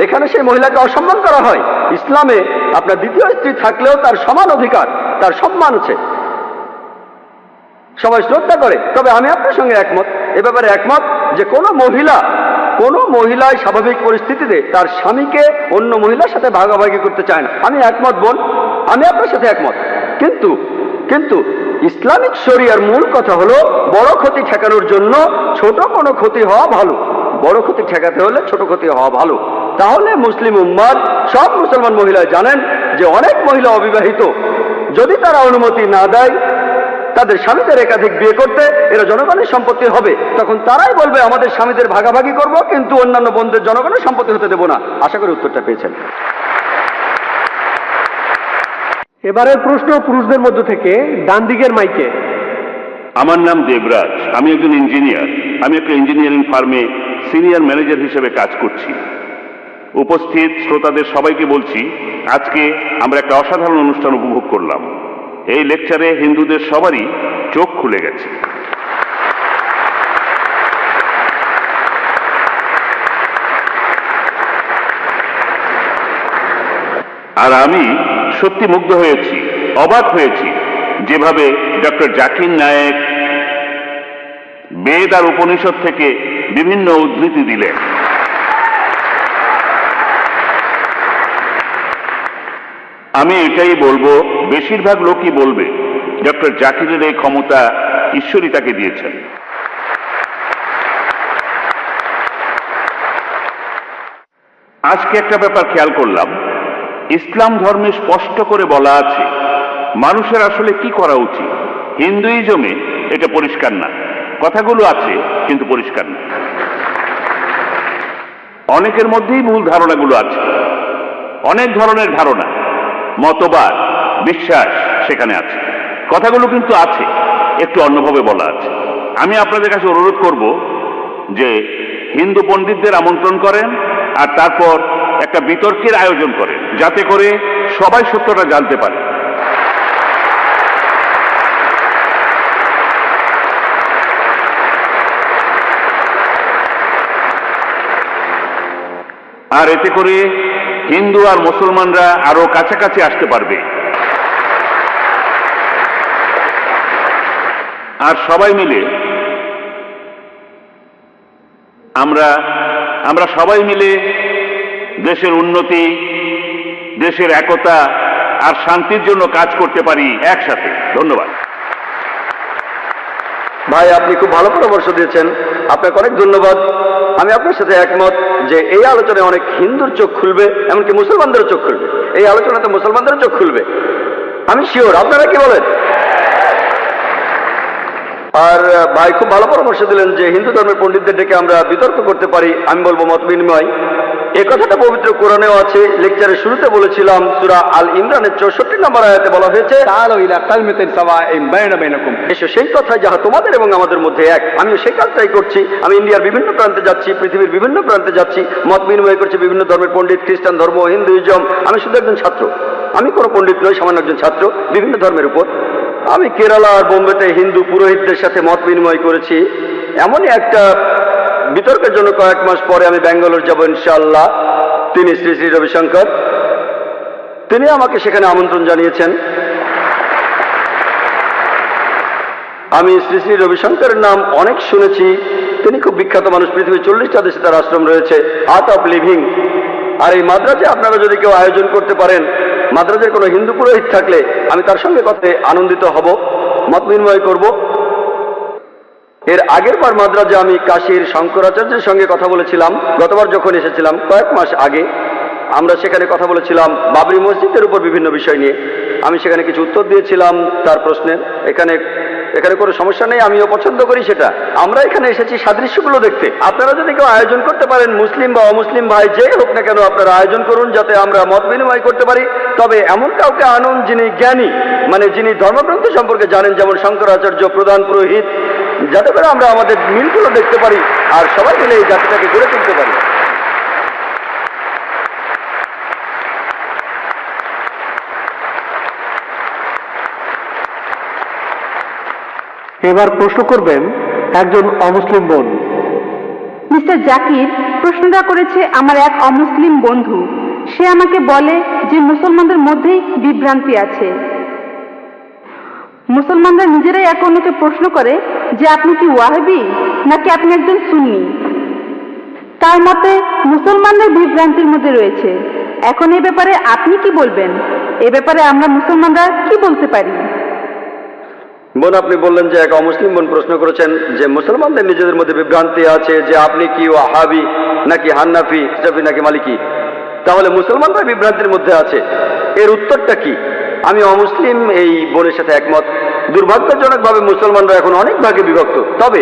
এখানে সেই মহিলাকে অসম্মান করা হয়। ইসলামে আপনার দ্বিতীয় স্ত্রী থাকলেও তার সমান অধিকার, তার সম্মান আছে, সবাই শ্রদ্ধা করে। তবে আমি আপনার সঙ্গে একমত, এ ব্যাপারে একমত যে কোনো মহিলাই স্বাভাবিক পরিস্থিতিতে তার স্বামীকে অন্য মহিলার সাথে ভাগাভাগি করতে চায় না। আমি একমত বোন, আমি আপনার সাথে একমত। কিন্তু ইসলামিক শরিয়ার মূল কথা হলো বড় ক্ষতি ঠেকানোর জন্য ছোট কোনো ক্ষতি হওয়া ভালো। বড় ক্ষতি ঠেকাতে হলে ছোট ক্ষতি হওয়া ভালো। তাহলে মুসলিম উম্মার সব মুসলমান মহিলা জানেন যে অনেক মহিলা অবিবাহিত, যদি তারা অনুমতি না দেয় তাদের স্বামীদের একাধিক বিয়ে করতে, এরা জনগণের সম্পত্তি হবে। তখন তারাই বলবে আমাদের স্বামীদের ভাগাভাগি করব, কিন্তু অন্যান্য বোনদের জনগণের সম্পত্তি হতে দেব না। আশা করি উত্তরটা পেয়েছেন। এবারের প্রশ্ন পুরুষদের মধ্য থেকে, ডান দিকের মাইকে। আমার নাম দেবরাজ, আমি একজন ইঞ্জিনিয়ার। আমি একটা ইঞ্জিনিয়ারিং ফার্মে সিনিয়র ম্যানেজার হিসেবে কাজ করছি। উপস্থিত শ্রোতাদের সবাইকে বলছি, আজকে আমরা একটা অসাধারণ অনুষ্ঠান উপভোগ করলাম। এই লেকচারে হিন্দুদের সবারই চোখ খুলে গেছে। আর আমি সত্যি মুগ্ধ হয়েছি, অবাক হয়েছি যেভাবে ডক্টর জাকির নায়েক বেদ আর উপনিষদ থেকে বিভিন্ন উদ্ধৃতি দিলেন। আমি এটাই বলবো, বেশিরভাগ লোকই বলবে ডক্টর জাকিরের এই ক্ষমতা ঈশ্বরই তাকে দিয়েছেন। আজকে একটা ব্যাপার খেয়াল করলাম, ইসলাম ধর্মে স্পষ্ট করে বলা আছে মানুষের আসলে কি করা উচিত। হিন্দুইজমে এটা পরিষ্কার না, কথাগুলো আছে কিন্তু পরিষ্কার না। অনেকের মধ্যেই ভুল ধারণাগুলো আছে, অনেক ধরনের ধারণা, মতবাদ, বিশ্বাস সেখানে আছে। কথাগুলো কিন্তু আছে, একটু অন্যভাবে বলা আছে। আমি আপনাদের কাছে অনুরোধ করব যে হিন্দু পণ্ডিতদের আমন্ত্রণ করেন আর তারপর একটা বিতর্কের আয়োজন করেন, যাতে করে সবাই সত্যটা জানতে পারে। আর এতে করে হিন্দু আর মুসলমানরা আরো কাছাকাছি আসতে পারবে। আর সবাই মিলে আমরা সবাই মিলে দেশের উন্নতি, দেশের একতা আর শান্তির জন্য কাজ করতে পারি একসাথে। ধন্যবাদ ভাই, আপনি খুব ভালো পরামর্শ দিয়েছেন, আপনাকে অনেক ধন্যবাদ। আমি আপনার সাথে একমত যে এই আলোচনায় অনেক হিন্দুর চোখ খুলবে, এমনকি মুসলমানদেরও চোখ খুলবে। এই আলোচনাতে মুসলমানদেরও চোখ খুলবে, আমি শিওর। আপনারা কি বলেন? আর ভাই খুব ভালো পরামর্শ দিলেন যে হিন্দু ধর্মের পণ্ডিতদের ডেকে আমরা বিতর্ক করতে পারি। আমি বলবো মত বিনিময়। এ কথাটা পবিত্র কোরআনেও আছে। লেকচারের শুরুতে বলেছিলাম সূরা আল ইমরানের 64 নম্বর আয়াতে বলা হয়েছে, তাআলু ইলা কালিমাতিন সাওয়াইন বাইনাকুম। এসো সেই কথায় যাহা তোমাদের এবং আমাদের মধ্যে এক। আমিও সেই কাজটাই করছি। আমি ইন্ডিয়ার বিভিন্ন প্রান্তে যাচ্ছি, পৃথিবীর বিভিন্ন প্রান্তে যাচ্ছি, মত বিনিময় করছি বিভিন্ন ধর্মের পণ্ডিত, খ্রিস্টান ধর্ম, হিন্দুইজম। আমি শুধু একজন ছাত্র, আমি কোনো পণ্ডিত নই, সামান্য একজন ছাত্র বিভিন্ন ধর্মের উপর। আমি কেরালা আর বোম্বেতে হিন্দু পুরোহিতদের সাথে মত বিনিময় করেছি। এমনই একটা বিতর্কের জন্য কয়েক মাস পরে আমি ব্যাঙ্গালোর যাব ইনশাআল্লাহ। তিনি শ্রী শ্রী রবিশঙ্কর, তিনি আমাকে সেখানে আমন্ত্রণ জানিয়েছেন। আমি শ্রী শ্রী রবিশঙ্করের নাম অনেক শুনেছি, তিনি খুব বিখ্যাত মানুষ। পৃথিবীর 40টা দেশে তার আশ্রম রয়েছে, আর্ট অফ লিভিং। আর এই মাদ্রাজে আপনারা যদি কেউ আয়োজন করতে পারেন, মাদ্রাজের কোনো হিন্দু পুরোহিত থাকলে আমি তার সঙ্গে কথায় আনন্দিত হব, মত বিনিময় করব। এর আগের বার মাদ্রাজে আমি কাশীর শঙ্করাচার্যের সঙ্গে কথা বলেছিলাম, গতবার যখন এসেছিলাম কয়েক মাস আগে। আমরা সেখানে কথা বলেছিলাম বাবরি মসজিদের উপর বিভিন্ন বিষয় নিয়ে। আমি সেখানে কিছু উত্তর দিয়েছিলাম তার প্রশ্নের। এখানে কোনো সমস্যা নেই, আমিও পছন্দ করি সেটা। আমরা এখানে এসেছি সাদৃশ্যগুলো দেখতে। আপনারা যদি কেউ আয়োজন করতে পারেন, মুসলিম বা অমুসলিম ভাই যেই হোক না কেন, আপনারা আয়োজন করুন যাতে আমরা মত বিনিময় করতে পারি। তবে এমন কাউকে আনুন যিনি জ্ঞানী, মানে যিনি ধর্মগ্রন্থ সম্পর্কে জানেন, যেমন শঙ্করাচার্য, প্রধান পুরোহিত, যাতে করে আমরা আমাদের মিলগুলো দেখতে পারি আর সবাই মিলে এই জাতিটাকে গড়ে তুলতে পারি। এবার প্রশ্ন করবেন একজন অমুসলিম বোন। মিস্টার জাকির, প্রশ্নটা করেছে আমার এক অমুসলিম বন্ধু। সে আমাকে বলে যে মুসলমানদের মধ্যেই বিভ্রান্তি আছে। মুসলমানরা নিজেরাই এক অন্যকে প্রশ্ন করে যে আপনি কি ওয়াহাবি নাকি আপনি একজন সুন্নি। তার মতে মুসলমানদের বিভ্রান্তির মধ্যে রয়েছে। এখন এ ব্যাপারে আপনি কি বলবেন? এ ব্যাপারে আমরা মুসলমানরা কি বলতে পারি? বোন, আপনি বললেন যে এক অমুসলিম বোন প্রশ্ন করেছেন যে মুসলমানদের নিজেদের মধ্যে বিভ্রান্তি আছে যে আপনি কি ওয়াহাবি নাকি হান্নাফি, শাফি নাকি মালিকি। তাহলে মুসলমানরা বিভ্রান্তির মধ্যে আছে, এর উত্তরটা কি? আমি অমুসলিম এই বোনের সাথে একমত। দুর্ভাগ্যজনকভাবে মুসলমানরা এখন অনেক ভাগে বিভক্ত। তবে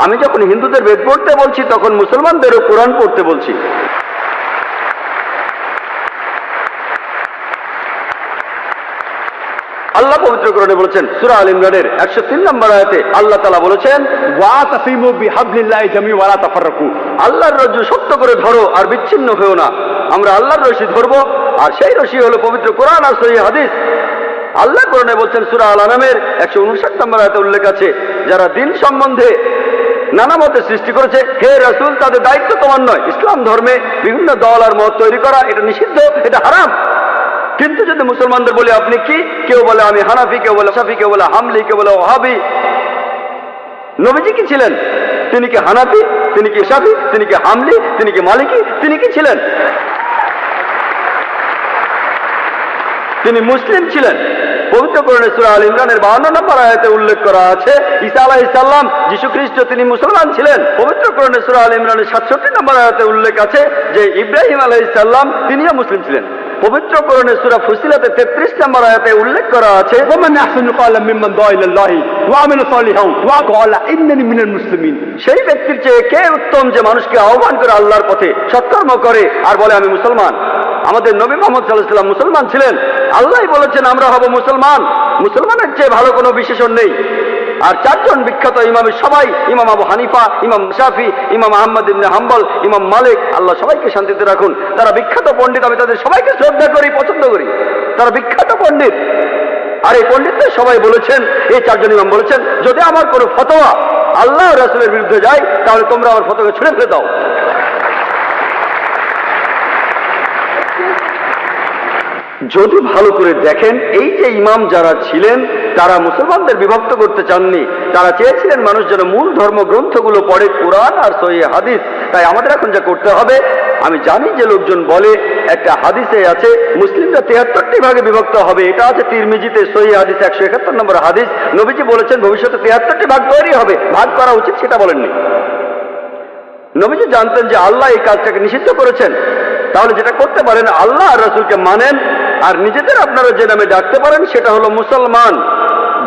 আমি যখন হিন্দুদের বেদ পড়তে বলছি তখন মুসলমানদেরও কোরআন পড়তে বলছি। আল্লাহ পবিত্র কোরআনে বলেছেন, সূরা আল ইমরানের 103 নম্বর আয়াতে আল্লাহ তাআলা বলেছেন, ওয়াতাসিমু বিহাবলিল্লাহি জামিআন ওয়া লা তাফাররাকু। আল্লাহর রজ্জু শক্ত করে ধরো আর বিচ্ছিন্ন হয়েও না। আমরা আল্লাহর রশি ধরবো, আর সেই রশি হলো পবিত্র কোরআন আর সহিহ হাদিস। আল্লাহ কোরআনে বলছেন, সূরা আল আনামের 159 নম্বর আয়াতে উল্লেখ আছে, যারা দিন সম্বন্ধে নানা মতে সৃষ্টি করেছে, হে রাসূল, তাদের দায়িত্ব তোমার নয়। ইসলাম ধর্মে বিভিন্ন দল আর মত তৈরি করা এটা নিষিদ্ধ, এটা হারাম। কিন্তু যদি মুসলমানদের বলি আপনি কি, কেউ বলে আমি হানাফি, কেউ বলে শাফি, কেউ বলে হামলি, কেউ বলে ওয়াহাবি। নবীজি কি ছিলেন? তিনি কি হানাফি? তিনি কি শাফি? তিনি কি হামলি? তিনি কি মালিকি? তিনি কি ছিলেন? তিনি মুসলিম ছিলেন। পবিত্র কোরআনে সূরা আল ইমরানের 52 নম্বর আয়াতে উল্লেখ করা আছে, ঈসা আলাইহিস সালাম, যীশু খ্রিস্ট, তিনি মুসলমান ছিলেন। পবিত্র কোরআনে সূরা আল ইমরানের 67 নম্বর আয়াতে উল্লেখ আছে যে ইব্রাহিম আলাইহিস সালাম, তিনিও মুসলিম ছিলেন। পবিত্র কোরআনে সূরা ফুসিলাতে 33 নম্বর আয়াতে উল্লেখ করা আছে, ওয়ামান আহসানু ক্বালাম মিম্মান দাআ ইলাল্লাহি ওয়া আমিলা সালিহান ওয়া ক্বালা ইন্নানি মিনাল মুসলিমিন। সেই ব্যক্তির চেয়ে কে উত্তম যে মানুষকে আহ্বান করে আল্লাহর পথে, সৎকর্ম করে আর বলে আমি মুসলমান। আমাদের নবী মুহাম্মদ সাল্লাল্লাহু আলাইহি ওয়াসাল্লাম মুসলমান ছিলেন। আল্লাহই বলেছেন আমরা হব মুসলমান। মুসলমানের চেয়ে ভালো কোনো বিশেষণ নেই। আর চারজন বিখ্যাত ইমামের সবাই, ইমাম আবু হানিফা, ইমাম শাফি, ইমাম আহমদ ইবনে হাম্বল, ইমাম মালিক, আল্লাহ সবাইকে শান্তিতে রাখুন, তারা বিখ্যাত পণ্ডিত। আমি তাদের সবাইকে শ্রদ্ধা করি, পছন্দ করি। তারা বিখ্যাত পণ্ডিত। আর এই পণ্ডিতদের সবাই বলেছেন, এই চারজন ইমাম বলেছেন, যদি আমার কোনো ফতোয়া আল্লাহ ও রাসূলের বিরুদ্ধে যায় তাহলে তোমরা আমার ফতোয়াকে ছুঁড়ে ফেলে দাও। যদি ভালো করে দেখেন, এই যে ইমাম যারা ছিলেন তারা মুসলমানদের বিভক্ত করতে চাননি। তারা চেয়েছিলেন মানুষ যেন মূল ধর্মগ্রন্থগুলো পড়ে, কোরআন আর সহিহ হাদিস। তাই আমাদের এখন যা করতে হবে, আমি জানি যে লোকজন বলে একটা হাদিসে আছে মুসলিমরা 73টি ভাগে বিভক্ত হবে, এটা আছে তিরমিজিতে সহিহ হাদিস 171 নম্বর হাদিস। নবীজি বলেছেন ভবিষ্যতে 73টি ভাগ তৈরি হবে, ভাগ করা উচিত সেটা বলেননি। নবীজি জানতেন যে আল্লাহ এই কাজটাকে নিষিদ্ধ করেছেন। তাহলে যেটা করতে পারেন, আল্লাহ আর রাসূলকে মানেন আর নিজেদের আপনারা যে নামে ডাকতে পারেন সেটা হলো মুসলমান।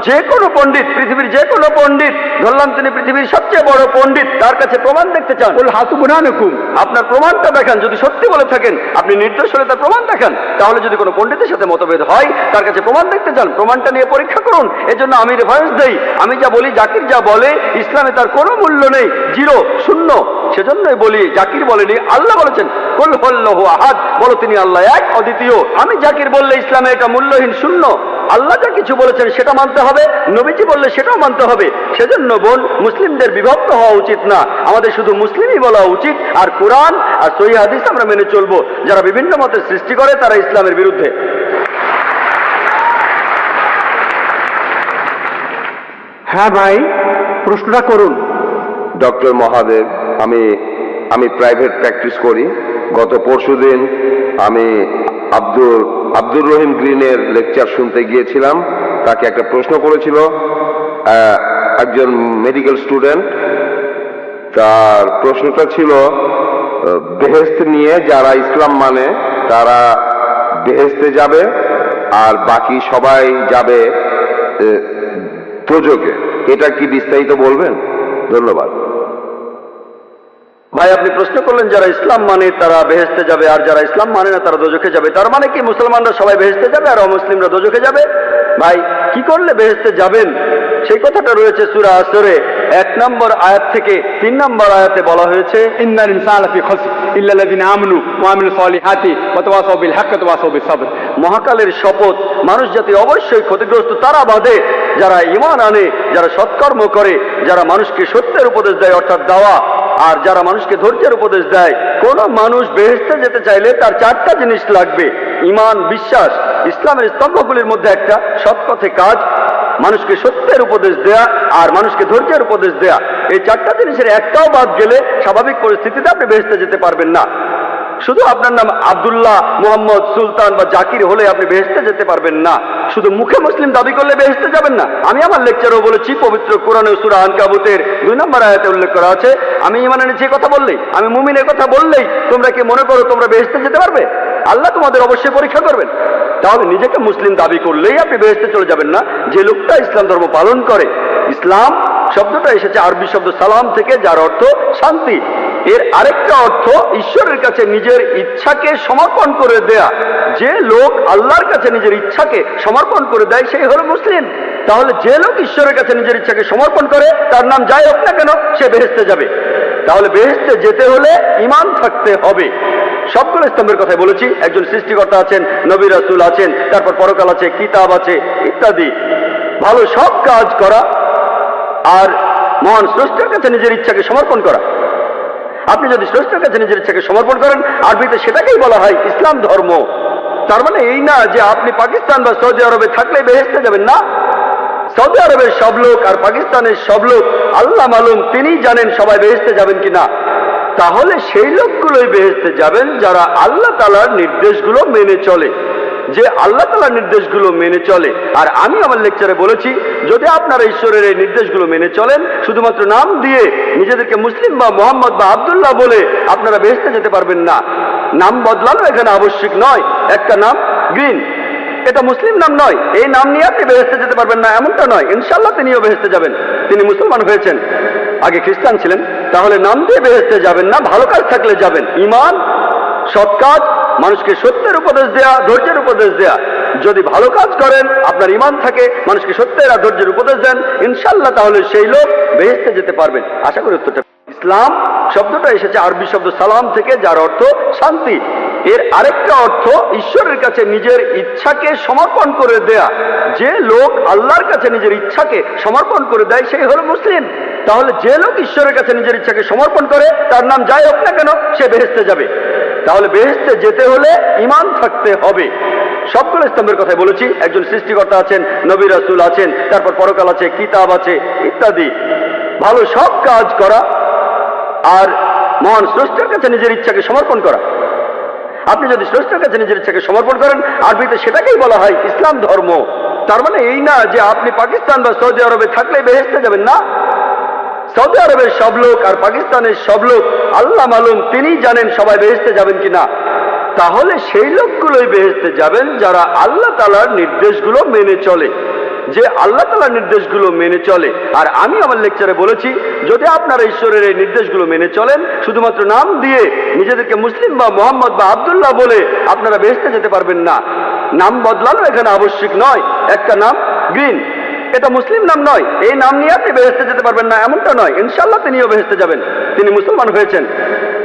যে কোনো পণ্ডিত, পৃথিবীর যে কোনো পণ্ডিত, ধরলাম তিনি পৃথিবীর সবচেয়ে বড় পণ্ডিত, তার কাছে প্রমাণ দেখতে চান, কুল হাতু বুরহানাকুম, আপনার প্রমাণটা দেখান। যদি সত্যি বলে থাকেন, আপনি নির্দোষ হলে তার প্রমাণ দেখান। তাহলে যদি কোনো পণ্ডিতের সাথে মতভেদ হয়, তার কাছে প্রমাণ দেখতে চান, প্রমাণটা নিয়ে পরীক্ষা করুন। এজন্য আমি রেফারেন্স দেই। আমি যা বলি, জাকির যা বলে, ইসলামে তার কোনো মূল্য নেই, জিরো, শূন্য। সেজন্যই বলি, জাকির বলেনি, আল্লাহ বলেছেন কুল হুয়াল্লাহু আহাদ, বলো তিনি আল্লাহ এক, অদ্বিতীয়। আমি জাকির বললে ইসলামে এটা মূল্যহীন, শূন্য। আল্লাহ যা কিছু বলেছেন সেটা মানতে হবে, নবীজি বললে সেটাও মানতে হবে। সেজন্য বোন, মুসলিমদের বিভক্ত হওয়া উচিত না, আমাদের শুধু মুসলিমই বলা উচিত। আর কোরআন আর সহিহ হাদিস আমরা মেনে চলবো। যারা বিভিন্ন মতের সৃষ্টি করে তারা ইসলামের বিরুদ্ধে। হ্যাঁ ভাই, প্রশ্নটা করুন। ডক্টর মহাদেব, আমি প্রাইভেট প্র্যাকটিস করি। গত পরশুদিন আমি আব্দুর রহিম গ্রিনের লেকচার শুনতে গিয়েছিলাম। তাকে একটা প্রশ্ন করেছিল একজন মেডিকেল স্টুডেন্ট। তার প্রশ্নটা ছিল বেহেশত নিয়ে যারা ইসলাম মানে তারা বেহেশতে যাবে আর বাকি সবাই যাবে দোজখে। এটা কি বিস্তারিত বলবেন? ধন্যবাদ। ভাই, আপনি প্রশ্ন করলেন যারা ইসলাম মানে তারা বেহেশতে যাবে আর যারা ইসলাম মানে না তারা দোজখে যাবে। তার মানে কি মুসলমানরা সবাই বেহেশতে যাবে আর অমুসলিমরা দোজখে যাবে? ভাই, কি করলে বেহেশতে যাবেন সেই কথাটা রয়েছে সূরা আসরে 1 নম্বর আয়াত থেকে 3 নম্বর আয়াতে বলা হয়েছে, ইন্নাল ইনসানা ফি খাসর ইল্লা আল্লাযিনা আমানু ওয়া আমিলুস সালিহাতি ওয়া তাওয়াসাউ বিল হাক্কি ওয়া তাওয়াসাউ বিস সাবর। মহাকালের শপথ, মানুষ জাতি অবশ্যই ক্ষতিগ্রস্ত তারা বাদে যারা ঈমান আনে, যারা সৎকর্ম করে, যারা মানুষকে সত্যের উপদেশ দেয় অর্থাৎ দাওয়া, আর যারা মানুষকে ধৈর্যের উপদেশ দেয়। কোন মানুষ বেহেশতে যেতে চাইলে তার 4টা জিনিস লাগবে: ঈমান, বিশ্বাস, ইসলামের স্তম্ভগুলির মধ্যে একটা সৎ পথে কাজ, মানুষকে সত্যের উপদেশ দেয়া আর মানুষকে ধৈর্যের উপদেশ দেয়া। এই 4টা জিনিসের একটাও বাদ গেলে স্বাভাবিক পরিস্থিতিতে আপনি বেহেশতে যেতে পারবেন না। শুধু আপনার নাম আব্দুল্লাহ, মোহাম্মদ, সুলতান বা জাকির হলে আপনি বেহেশতে যেতে পারবেন না। শুধু মুখে মুসলিম দাবি করলে বেহেশতে যাবেন না। আমি আমার লেকচারেও বলেছি, পবিত্র কোরআনে সূরা আনকাবুতের 2 নম্বর আয়াতে উল্লেখ করা আছে, আমি ঈমান এনেছি কথা বললেই, আমি মুমিনের কথা বললেই তোমরা কি মনে করো তোমরা বেহেশতে যেতে পারবে? আল্লাহ তোমাদের অবশ্যই পরীক্ষা করবেন। তাহলে নিজেকে মুসলিম দাবি করলেই আপনি বেহেশতে চলে যাবেন না। যে লোকটা ইসলাম ধর্ম পালন করে, ইসলাম শব্দটা এসেছে আরবি শব্দ সালাম থেকে, যার অর্থ শান্তি। এর আরেকটা অর্থ ঈশ্বরের কাছে নিজের ইচ্ছাকে সমর্পণ করে দেয়া। যে লোক আল্লাহর কাছে নিজের ইচ্ছাকে সমর্পণ করে দেয় সেই হলো মুসলিম। তাহলে যে লোক ঈশ্বরের কাছে নিজের ইচ্ছাকে সমর্পণ করে, তার নাম যাই হোক না কেন, সে বেহেশতে যাবে। তাহলে বেহেশতে যেতে হলে ঈমান থাকতে হবে। সবগুলো স্তম্ভের কথাই বলেছি। একজন সৃষ্টিকর্তা আছেন, নবী রাসূল আছেন, তারপর পরকাল আছে, কিতাব আছে ইত্যাদি। ভালো সব কাজ করা আর মহান স্রষ্টার কাছে নিজের ইচ্ছাকে সমর্পণ করা। আপনি যদি স্রষ্টার কাছে নিজের ইচ্ছাকে সমর্পণ করেন, আরবিতে সেটাকেই বলা হয় ইসলাম ধর্ম। তার মানে এই না যে আপনি পাকিস্তান বা সৌদি আরবে থাকলে বেহেশতে যাবেন না। সৌদি আরবের সব লোক আর পাকিস্তানের সব লোক আল্লাহ মালুম, তিনি জানেন সবাই বেহেশতে যাবেন কিনা। তাহলে সেই লোকগুলোই বেহেশতে যাবেন যারা আল্লাহ তাআলার নির্দেশগুলো মেনে চলে, যে আল্লাহ তাআলার নির্দেশগুলো মেনে চলে। আর আমি আমার লেকচারে বলেছি, যদি আপনারা ঈশ্বরের এই নির্দেশগুলো মেনে চলেন, শুধুমাত্র নাম দিয়ে নিজেদেরকে মুসলিম বা মোহাম্মদ বা আব্দুল্লাহ বলে আপনারা বেহেশতে যেতে পারবেন না। নাম বদলানো এখানে আবশ্যক নয়। একটা নাম গ্রিন, এটা মুসলিম নাম নয়, এই নাম নিয়ে আপনি বেহেশতে যেতে পারবেন না এমনটা নয়। ইনশাআল্লাহ তিনিও বেহেশতে যাবেন, তিনি মুসলমান হয়েছেন, আগে খ্রিস্টান ছিলেন। তাহলে নাম দিয়ে বেহেশতে যাবেন না, ভালো কাজ থাকলে যাবেন। ঈমান, সৎ কাজ, মানুষকে সত্যের উপদেশ দেয়া, ধৈর্যের উপদেশ দেয়া। যদি ভালো কাজ করেন, আপনার ঈমান থাকে, মানুষকে সত্যের আর ধৈর্যের উপদেশ দেন, ইনশাআল্লাহ তাহলে সেই লোক বেহেশতে যেতে পারবেন। আশা করি উত্তরটা। ইসলাম শব্দটা এসেছে আরবি শব্দ সালাম থেকে, যার অর্থ শান্তি। এর আরেকটা অর্থ ঈশ্বরের কাছে নিজের ইচ্ছাকে সমর্পণ করে দেয়া। যে লোক আল্লাহর কাছে নিজের ইচ্ছাকে সমর্পণ করে দেয় সেই হলো মুসলিম। তাহলে যে লোক ঈশ্বরের কাছে নিজের ইচ্ছাকে সমর্পণ করে, তার নাম যাই হোক না কেন, সে বেহেশতে যাবে। তাহলে বেহেশতে যেতে হলে ঈমান থাকতে হবে। সবগুলো স্তম্ভের কথাই বলেছি। একজন সৃষ্টিকর্তা আছেন, নবী রাসূল আছেন, তারপর পরকাল আছে, কিতাব আছে ইত্যাদি। ভালো সব কাজ করা আর মহান স্রষ্টার কাছে নিজের ইচ্ছাকে সমর্পণ করা। আপনি যদি স্রষ্টার কাছে নিজের ইচ্ছাকে সমর্পণ করেন, আরবিতে সেটাকেই বলা হয় ইসলাম ধর্ম। তার মানে এই না যে আপনি পাকিস্তান বা সৌদি আরবে থাকলে বেহেশতে যাবেন না। সৌদি আরবের সব লোক আর পাকিস্তানের সব লোক আল্লাহ মালুম, তিনি জানেন সবাই বেহেশতে যাবেন কিনা। তাহলে সেই লোকগুলোই বেহেশতে যাবেন যারা আল্লাহ তাআলার নির্দেশগুলো মেনে চলে, যে আল্লাহ তাআলার নির্দেশগুলো মেনে চলে। আর আমি আমার লেকচারে বলেছি, যদি আপনারা ঈশ্বরের এই নির্দেশগুলো মেনে চলেন, শুধুমাত্র নাম দিয়ে নিজেদেরকে মুসলিম বা মোহাম্মদ বা আব্দুল্লাহ বলে আপনারা বেহেশতে যেতে পারবেন না। নাম বদলানো এখানে আবশ্যক নয়। একটা নাম গ্রিন, এটা মুসলিম নাম নয়, এই নাম নিয়ে আপনি বেহেশতে যেতে পারবেন না এমনটা নয়। ইনশাআল্লাহ তিনিও বেহেশতে যাবেন, তিনি মুসলমান হয়েছেন,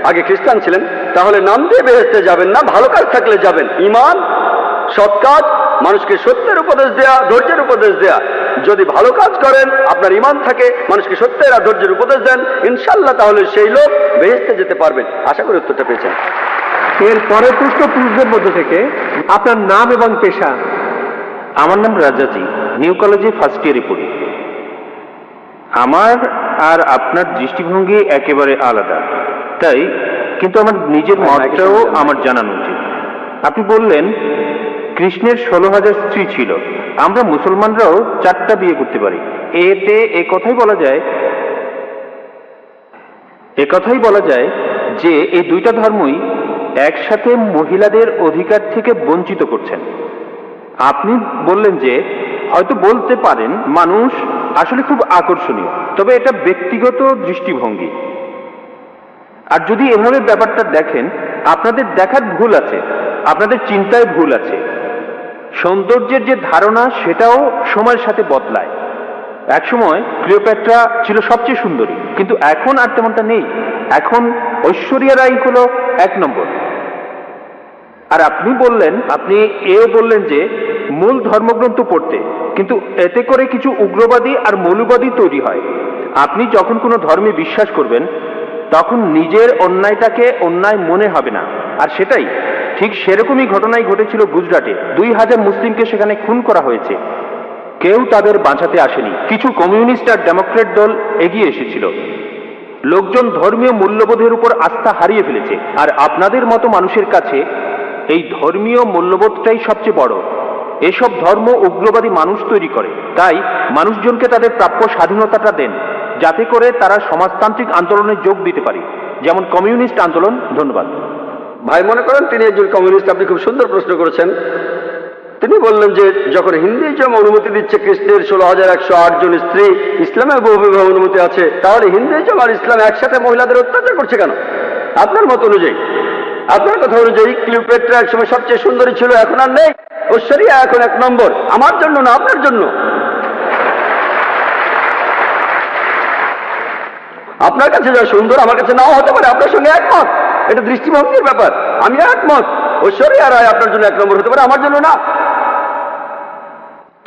আগে খ্রিস্টান ছিলেন। তাহলে নাম দিয়ে বেহেশতে যাবেন না, ভালো কাজ থাকলে যাবেন। ঈমান, সৎ কাজ, মানুষকে সত্যের উপদেশ দেয়া, ধৈর্যের উপদেশ দেয়া। যদি ভালো কাজ করেন, আপনার ঈমান থাকে, মানুষকে সত্যের আর ধৈর্যের উপদেশ দেন, ইনশাআল্লাহ তাহলে সেই লোক বেহেশতে যেতে পারবেন। আশা করি উত্তরটা পেয়েছেন। এর পরের প্রশ্ন পুরুষদের মধ্য থেকে, আপনার নাম এবং পেশা। আমার নাম রাজাজি, নিউ কলেজে ফার্স্ট ইয়ারে পড়ি। আমার আর আপনার দৃষ্টিভঙ্গি একেবারে আলাদা, তাই কিন্তু আমার নিজের মতটাও আমার জানানো উচিত। আপনি বললেন কৃষ্ণের 16,000 স্ত্রী ছিল, আমরা মুসলমানরাও 4টা বিয়ে করতে পারি। এতে একথাই বলা যায় যে এই 2টা ধর্মই একসাথে মহিলাদের অধিকার থেকে বঞ্চিত করছেন। আপনি বললেন যে হয়তো বলতে পারেন মানুষ আসলে খুব আকর্ষণীয়, তবে এটা ব্যক্তিগত দৃষ্টিভঙ্গি। আর যদি এভাবে ব্যাপারটা দেখেন, আপনাদের দেখার ভুল আছে, আপনাদের চিন্তায় ভুল আছে। সৌন্দর্যের যে ধারণা সেটাও সময়ের সাথে বদলায়। একসময় ক্লিওপেট্রা ছিল সবচেয়ে সুন্দরী, কিন্তু এখন আর তেমনটা নেই। এখন ঐশ্বরিয়া রাই হলো 1 নম্বর। আর আপনি এও বললেন যে মূল ধর্মগ্রন্থ পড়তে, কিন্তু এতে করে কিছু উগ্রবাদী আর মৌলবাদী তৈরি হয়। আপনি যখন কোনো ধর্মে বিশ্বাস করবেন তখন নিজের অন্যায়টাকে অন্যায় মনে হবে না। আর সেটাই ঠিক সেরকমই ঘটনাই ঘটেছিল গুজরাটে। 2000 মুসলিমকে সেখানে খুন করা হয়েছে, কেউ তাদের বাঁচাতে আসেনি। কিছু কমিউনিস্ট আর ডেমোক্রেট দল এগিয়ে এসেছিল। লোকজন ধর্মীয় মূল্যবোধের উপর আস্থা হারিয়ে ফেলেছে। আর আপনাদের মতো মানুষের কাছে এই ধর্মীয় মূল্যবোধটাই সবচেয়ে বড়। এসব ধর্ম উগ্রবাদী মানুষ তৈরি করে। তাই মানুষজনকে তাদের প্রাপ্য স্বাধীনতাটা দেন, যাতে করে তারা সমাজতান্ত্রিক আন্দোলনে যোগ দিতে পারে, যেমন কমিউনিস্ট আন্দোলন। ধন্যবাদ। ভাই মনে করেন তিনি একজন কমিউনিস্ট। আপনি খুব সুন্দর প্রশ্ন করেছেন। তিনি বললেন যে যখন হিন্দুইজম অনুমতি দিচ্ছে খ্রিস্টের 16,108 জন স্ত্রী, ইসলামে বহু বিবাহ অনুমতি আছে, তাহলে হিন্দুইজম আর ইসলাম একসাথে মহিলাদের অত্যাচার করছে কেন? আপনার মত অনুযায়ী, আপনার কথা অনুযায়ী ক্লিওপেট্রা একসময় সবচেয়ে সুন্দরী ছিল, এখন আর নেই। ঐশ্বরিয়া এখন 1 নম্বর। আমার জন্য না, আপনার জন্য। আপনার কাছে যা সুন্দর আমার কাছে নাও হতে পারে, আপনার সঙ্গে একমত। এটা দৃষ্টিভঙ্গির ব্যাপার। আমি একমত, ঐশ্বরিয়া রায় আপনার জন্য 1 নম্বর হতে পারে, আমার জন্য না।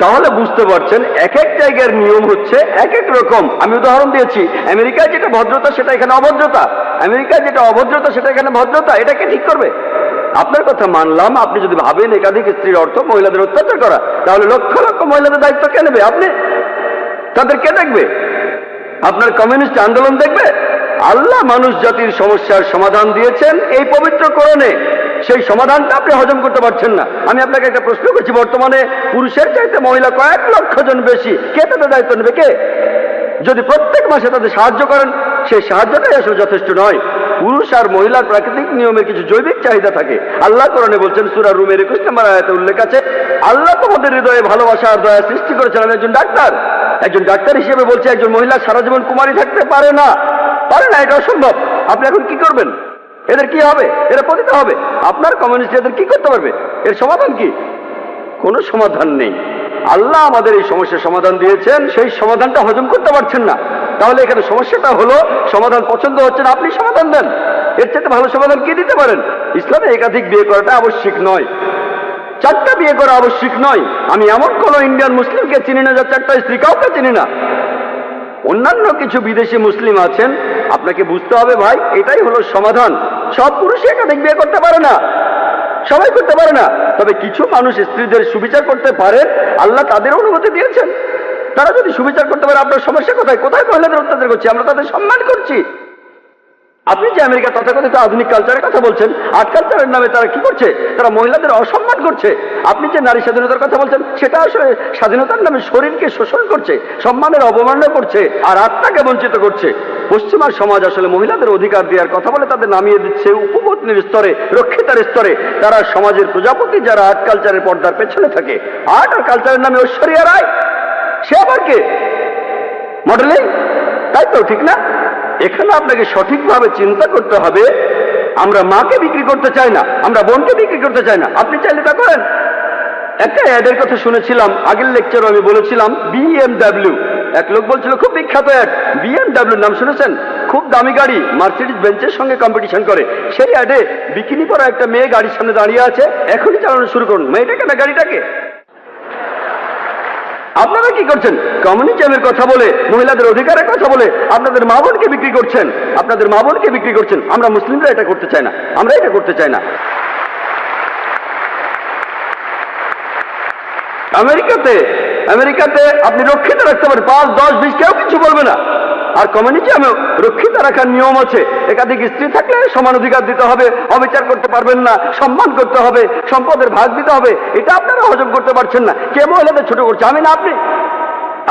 তাহলে বুঝতে পারছেন এক এক জায়গার নিয়ম হচ্ছে এক এক রকম। আমি উদাহরণ দিয়েছি, আমেরিকায় যেটা ভদ্রতা সেটা এখানে অভদ্রতা, আমেরিকায় যেটা অভদ্রতা সেটা এখানে ভদ্রতা। এটাকে ঠিক করবে? আপনার কথা মানলাম। আপনি যদি ভাবেন একাধিক স্ত্রীর অর্থ মহিলাদের অত্যাচার করা, তাহলে লক্ষ লক্ষ মহিলাদের দায়িত্ব কে নেবে? আপনি। তাদের কে দেখবে? আপনার কমিউনিস্ট আন্দোলন দেখবে? আল্লাহ মানুষ জাতির সমস্যার সমাধান দিয়েছেন এই পবিত্র কোরআনে। সেই সমাধানটা আপনি হজম করতে পারছেন না। আমি আপনাকে একটা প্রশ্ন করছি, বর্তমানে পুরুষের চাইতে মহিলা কয়েক লক্ষ জন বেশি। কে তাদের দায়িত্ব নেবে? কে? যদি প্রত্যেক মাসে তাদের সাহায্য করেন, সেই সাহায্যটাই আসলে যথেষ্ট নয়। পুরুষ আর মহিলার প্রাকৃতিক নিয়মের কিছু জৈবিক চাহিদা থাকে। আল্লাহ কোরআনে বলছেন, সূরা রুমের 21 নম্বর আয়াতে উল্লেখ আছে, আল্লাহ তোমাদের হৃদয়ে ভালোবাসা আর দয়া সৃষ্টি করেছেন। আমি একজন ডাক্তার, একজন ডাক্তার হিসেবে বলছি, একজন মহিলা সারা জীবন কুমারী থাকতে পারে না, পারে না। এটা অসম্ভব। আপনি এখন কি করবেন? এদের কি হবে? এরা পতিত হবে। আপনার কমিউনিস্ট এদের কি করতে পারবে? এর সমাধান কি? কোনো সমাধান নেই। আল্লাহ আমাদের এই সমস্যার সমাধান দিয়েছেন, সেই সমাধানটা হজম করতে পারছেন না। তাহলে এখানে সমস্যাটা হলো সমাধান পছন্দ হচ্ছে না, আপনি সমাধান দেন। এর চাইতে ভালো সমাধান কি দিতে পারেন? ইসলামে একাধিক বিয়ে করাটা আবশ্যিক নয়, 4টা বিয়ে করা আবশ্যিক নয়। আমি এমন কোন ইন্ডিয়ান মুসলিমকে চিনি না যার 4টা স্ত্রী, কাউকে চিনি না। অন্যান্য কিছু বিদেশি মুসলিম আছেন। আপনাকে বুঝতে হবে ভাই, এটাই হলো সমাধান। সব পুরুষই একাধিক বিয়ে করতে পারে না, সবাই করতে পারে না। তবে কিছু মানুষ স্ত্রীদের সুবিচার করতে পারে, আল্লাহ তাদের অনুমতি দিয়েছেন। তারা যদি সুবিচার করতে পারে, আপনার সমস্যা কোথায়? কোথায় মহিলাদের অত্যাচার করছি? আমরা তাদের সম্মান করছি। আপনি যে আমেরিকা তথাকথিত আধুনিক কালচারের কথা বলছেন, আর্ট কালচারের নামে তারা কি করছে? তারা মহিলাদের অসম্মান করছে। আপনি যে নারী স্বাধীনতার কথা বলছেন, সেটা আসলে স্বাধীনতার নামে শরীরকে শোষণ করছে, সম্মানের অবমাননা করছে, আর আত্মাকে বঞ্চিত করছে। পশ্চিমা সমাজ আসলে মহিলাদের অধিকার দেওয়ার কথা বলে তাদের নামিয়ে দিচ্ছে উপপত্নীর স্তরে, রক্ষিতার স্তরে। তারা সমাজের প্রজাপতি, যারা আর্ট কালচারের পর্দার পেছনে থাকে। আর্ট আর কালচারের নামে ঐশ্বরিয়া রায়, সে আবার কে? মডেলিং, তাই তো? ঠিক না? এখানে আপনাকে সঠিকভাবে চিন্তা করতে হবে। আমরা মাকে বিক্রি করতে চাই না, আমরা বোনকে বিক্রি করতে চাই না। আপনি চাইলে তা করেন। একটা অ্যাডের কথা শুনেছিলাম, আগের লেকচারে আমি বলেছিলাম, BMW। এক লোক বলছিল, খুব বিখ্যাত অ্যাড, BMW নাম শুনেছেন? খুব দামি গাড়ি, মার্সিডিজ বেঞ্চের সঙ্গে কম্পিটিশন করে। সেই অ্যাডে বিকিনি পরা একটা মেয়ে গাড়ির সামনে দাঁড়িয়ে আছে, এখনই চালানো শুরু করুন। মেয়েটাকে না গাড়িটাকে? আপনারা কি করছেন? কমিউনিজমের কথা বলে, মহিলাদের অধিকারের কথা বলে আপনাদের মা বোনকে বিক্রি করছেন, আপনাদের মা বোনকে বিক্রি করছেন। আমরা মুসলিমরা এটা করতে চাই না, আমরা এটা করতে চাই না। আমেরিকাতে আপনি রক্ষিত রাখতে পারেন 5, 10, 20, কেউ কিছু বলবে না। আর কমিউনিজমে রক্ষিত রাখার নিয়ম আছে, একাধিক স্ত্রী থাকলে সমান অধিকার দিতে হবে, অবিচার করতে পারবেন না, সম্মান করতে হবে, সম্পদের ভাগ দিতে হবে। এটা আপনারা হজম করতে পারছেন না। কে মহিলাদের ছোট করছে? আমি না আপনি?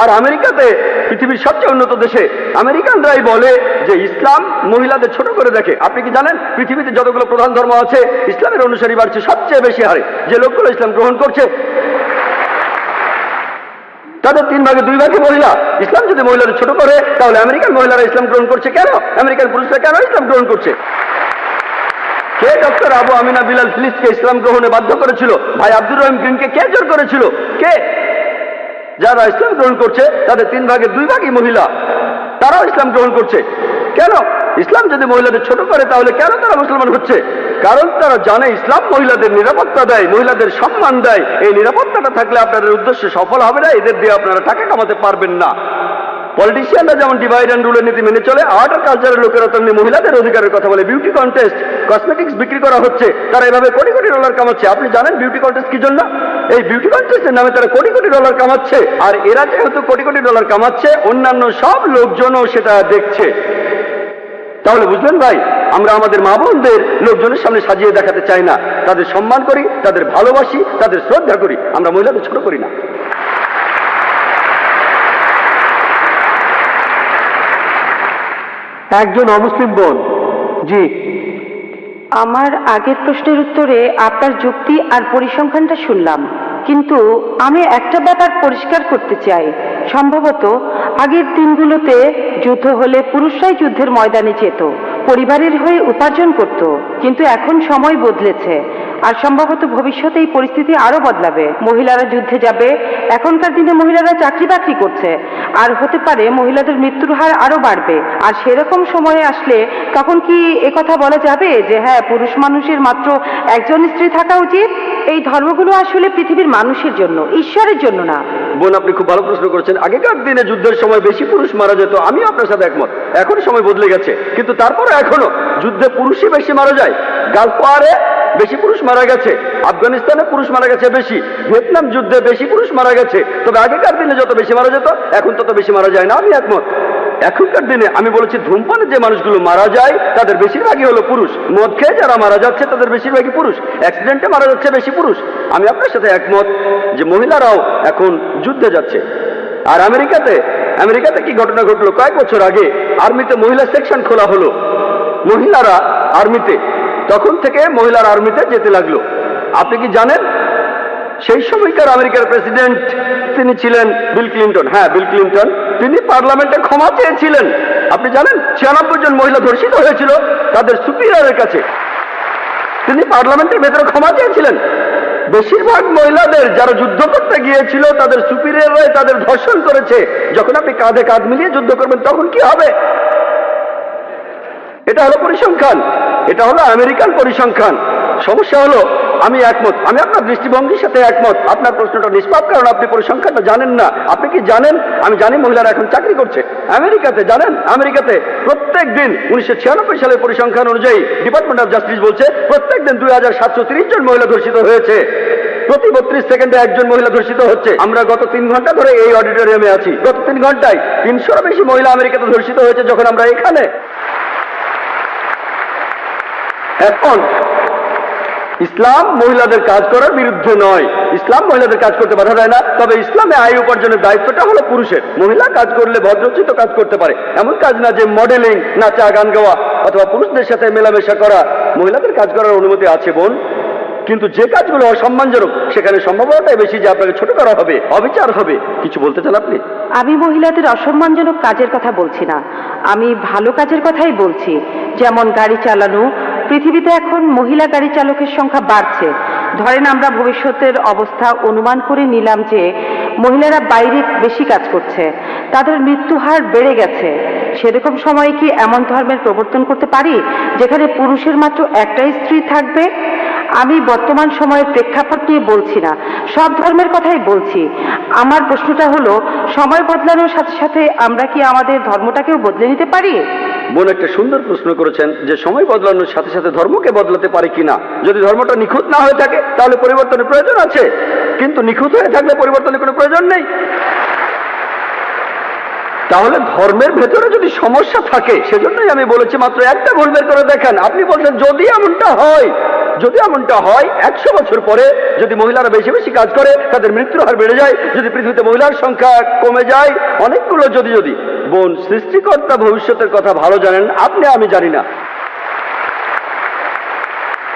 আর আমেরিকাতে, পৃথিবীর সবচেয়ে উন্নত দেশে, আমেরিকানরাই বলে যে ইসলাম মহিলাদের ছোট করে দেখে। আপনি কি জানেন পৃথিবীতে যতগুলো প্রধান ধর্ম আছে, ইসলামের অনুসারী বাড়ছে সবচেয়ে বেশি হারে। যে লোকগুলো ইসলাম গ্রহণ করছে তাদের 3 ভাগে 2 ভাগে মহিলা। ইসলাম যদি মহিলাদের ছোট করে, তাহলে আমেরিকান মহিলারা ইসলাম গ্রহণ করছে কেন? আমেরিকান পুরুষরা কেন ইসলাম গ্রহণ করছে? কে ডক্টর আবু আমিনা বিলাল ফিলিসকে ইসলাম গ্রহণে বাধ্য করেছিল? ভাই আব্দুর রহিম গ্রিনকে কে জোর করেছিল? কে? যারা ইসলাম গ্রহণ করছে তাদের 3 ভাগে 2 ভাগই মহিলা, তারাও ইসলাম গ্রহণ করছে। কেন? ইসলাম যদি মহিলাদের ছোট করে, তাহলে কেন তারা মুসলমান হচ্ছে? কারণ তারা জানে ইসলাম মহিলাদের নিরাপত্তা দেয়, মহিলাদের সম্মান দেয়। এই নিরাপত্তাটা থাকলে আপনাদের উদ্দেশ্য সফল হবে না, এদের দিয়ে আপনারা টাকা কামাতে পারবেন না। পলিটিশিয়ানরা যেমন ডিভাইড অ্যান্ড রুলের নীতি মেনে চলে, আর্ট আর কালচারের লোকেরা তেমনি মহিলাদের অধিকারের কথা বলে। বিউটি কন্টেস্ট, কসমেটিক্স বিক্রি করা হচ্ছে, তারা এভাবে কোটি কোটি ডলার কামাচ্ছে। আপনি জানেন বিউটি কন্টেস্ট কি জন্য? এই বিউটি কন্টেস্টের নামে তারা কোটি কোটি ডলার কামাচ্ছে। আর এরা যেহেতু কোটি কোটি ডলার কামাচ্ছে, অন্যান্য সব লোকজনও সেটা দেখছে। তাহলে বুঝলেন ভাই, আমরা আমাদের মা বোনদের লোকজনের সামনে সাজিয়ে দেখাতে চাই না। তাদের সম্মান করি, তাদের ভালোবাসি, তাদের শ্রদ্ধা করি। আমরা মহিলাদের ছোট করি না। একজন অমুসলিম বোন। জি, আমার আগের প্রশ্নের উত্তরে আপনার যুক্তি আর পরিসংখ্যানটা শুনলাম, কিন্তু আমি একটা ব্যাপার পরিষ্কার করতে চাই। সম্ভবত আগের দিনগুলোতে যুদ্ধ হলে পুরুষরাই যুদ্ধের ময়দানে যেত, পরিবারের হয়ে উপার্জন করত, কিন্তু এখন সময় বদলেছে আর সম্ভবত ভবিষ্যতে এই পরিস্থিতি আরো বদলাবে। মহিলারা যুদ্ধে যাবে, এখনকার দিনে মহিলারা চাকরি বাকরি করছে, আর হতে পারে মহিলাদের মৃত্যুর হার আরো বাড়বে। আর সেরকম সময়ে আসলে তখন কি একথা বলা যাবে যে হ্যাঁ, পুরুষ মানুষের মাত্র একজন স্ত্রী থাকা উচিত? এই ধর্মগুলো আসলে পৃথিবীর মানুষের জন্য, ঈশ্বরের জন্য না। বোন, আপনি খুব ভালো প্রশ্ন করেছেন। আগেকার দিনে যুদ্ধের সময় বেশি পুরুষ মারা যেত, আমিও আপনার সাথে একমত। এখন সময় বদলে গেছে, কিন্তু তারপরে এখনো যুদ্ধে পুরুষই বেশি মারা যায়। গালফ ওয়ারে বেশি পুরুষ মারা গেছে, আফগানিস্তানে পুরুষ মারা গেছে বেশি, ভিয়েতনাম যুদ্ধে বেশি পুরুষ মারা গেছে। তবে আগেকার দিনে যত বেশি মারা যেত, এখন তত বেশি মারা যায় না, আমি একমত। এখনকার দিনে আমি বলেছি, ধূমপানে যে মানুষগুলো মারা যায় তাদের বেশিরভাগই হলো পুরুষ। মদ খেয়ে যারা মারা যাচ্ছে তাদের বেশিরভাগই পুরুষ। অ্যাক্সিডেন্টে মারা যাচ্ছে বেশি পুরুষ। আমি আপনার সাথে একমত যে মহিলারাও এখন যুদ্ধে যাচ্ছে। আর আমেরিকাতে কি ঘটনা ঘটলো? কয়েক বছর আগে আর্মিতে মহিলা সেকশন খোলা হলো, মহিলারা আর্মিতে, তখন থেকে মহিলার আর্মিতে যেতে লাগলো। আপনি কি জানেন সেই সময়কার আমেরিকার প্রেসিডেন্ট তিনি ছিলেন বিল ক্লিন্টন। হ্যাঁ, বিল ক্লিন্টন। তিনি পার্লামেন্টে ক্ষমা চেয়েছিলেন। আপনি জানেন 96 জন মহিলা ধর্ষিত হয়েছিল তাদের সুপিরিয়রের কাছে। তিনি পার্লামেন্টের ভেতরে ক্ষমা চেয়েছিলেন। বেশিরভাগ মহিলাদের যারা যুদ্ধ করতে গিয়েছিল তাদের সুপিরিয়ররাই তাদের ধর্ষণ করেছে। যখন আপনি কাঁধে কাঁধ মিলিয়ে যুদ্ধ করবেন তখন কি হবে? এটা হলো পরিসংখ্যান, এটা হলো আমেরিকান পরিসংখ্যান। সমস্যা হলো আমি একমত, আমি আপনার দৃষ্টিভঙ্গির সাথে একমত। আপনার প্রশ্নটা নিষ্পাপ, কারণ আপনি পরিসংখ্যানটা জানেন না। আপনি কি জানেন? আমি জানি মহিলারা এখন চাকরি করছে আমেরিকাতে। জানেন আমেরিকাতে প্রত্যেক দিন 1996 সালের পরিসংখ্যান অনুযায়ী ডিপার্টমেন্ট অফ জাস্টিস বলছে প্রত্যেক দিন 2730 জন মহিলা ধর্ষিত হয়েছে। প্রতি 32 সেকেন্ডে একজন মহিলা ধর্ষিত হচ্ছে। আমরা গত 3 ঘন্টা ধরে এই অডিটোরিয়ামে আছি, গত 3 ঘন্টায় 300-এরও বেশি মহিলা আমেরিকাতে ধর্ষিত হয়েছে যখন আমরা এখানে। এখন ইসলাম মহিলাদের কাজ করার বিরুদ্ধে নয়, ইসলাম মহিলাদের কাজ করতে বাধা দেয় না। তবে ইসলামে আয় উপার্জনের দায়িত্বটা হলো পুরুষের। মহিলা কাজ করলে ভদ্রোচিত কাজ করতে পারে, এমন কাজ না যে মডেলিং, নাচা, গান গাওয়া অথবা পুরুষদের সাথে মেলামেশা করা। মহিলাদের কাজ করার অনুমতি আছে বোন, কিন্তু যে কাজগুলো অসম্মানজনক সেখানে সম্ভাবনাটাই বেশি যে আপনাকে ছোট করা হবে, অবিচার হবে। কিছু বলতে চান আপনি? আমি মহিলাদের অসম্মানজনক কাজের কথা বলছি না, আমি ভালো কাজের কথাই বলছি। যেমন গাড়ি চালানো। পৃথিবীতে এখন মহিলা গাড়ি চালকের সংখ্যা বাড়ছে। ধরেন আমরা ভবিষ্যতের অবস্থা অনুমান করে নিলাম যে মহিলারা বাইরে বেশি কাজ করছে, তাদের মৃত্যু হার বেড়ে গেছে। সেরকম সময়ে কি এমন ধর্মের প্রবর্তন করতে পারি যেখানে পুরুষের মাত্র একটাই স্ত্রী থাকবে? আমি বর্তমান সময়ের প্রেক্ষাপট নিয়ে বলছি না, সব ধর্মের কথাই বলছি। আমার প্রশ্নটা হলো, সময় বদলানোর সাথে সাথে আমরা কি আমাদের ধর্মটাকেও বদলে নিতে পারি? বোন একটা সুন্দর প্রশ্ন করেছেন যে সময় বদলানোর সাথে সাথে ধর্মকে বদলাতে পারে কিনা। যদি ধর্মটা নিখুঁত না হয়ে থাকে তাহলে পরিবর্তনের প্রয়োজন আছে, কিন্তু নিখুঁত হয়ে থাকলে পরিবর্তনের কোনো প্রয়োজন নেই। তাহলে ধর্মের ভেতরে যদি সমস্যা থাকে, সেজন্যই আমি বলেছি মাত্র একটা ভুল বের করে দেখেন। আপনি বলছেন যদি এমনটা হয়, যদি এমনটা হয় 100 বছর পরে যদি মহিলারা বেশি বেশি কাজ করে তাদের মৃত্যুর হার বেড়ে যায়, যদি পৃথিবীতে মহিলার সংখ্যা কমে যায়, অনেকগুলো যদি বোন, সৃষ্টিকর্তা ভবিষ্যতের কথা ভালো জানেন, আপনি আমি জানি না।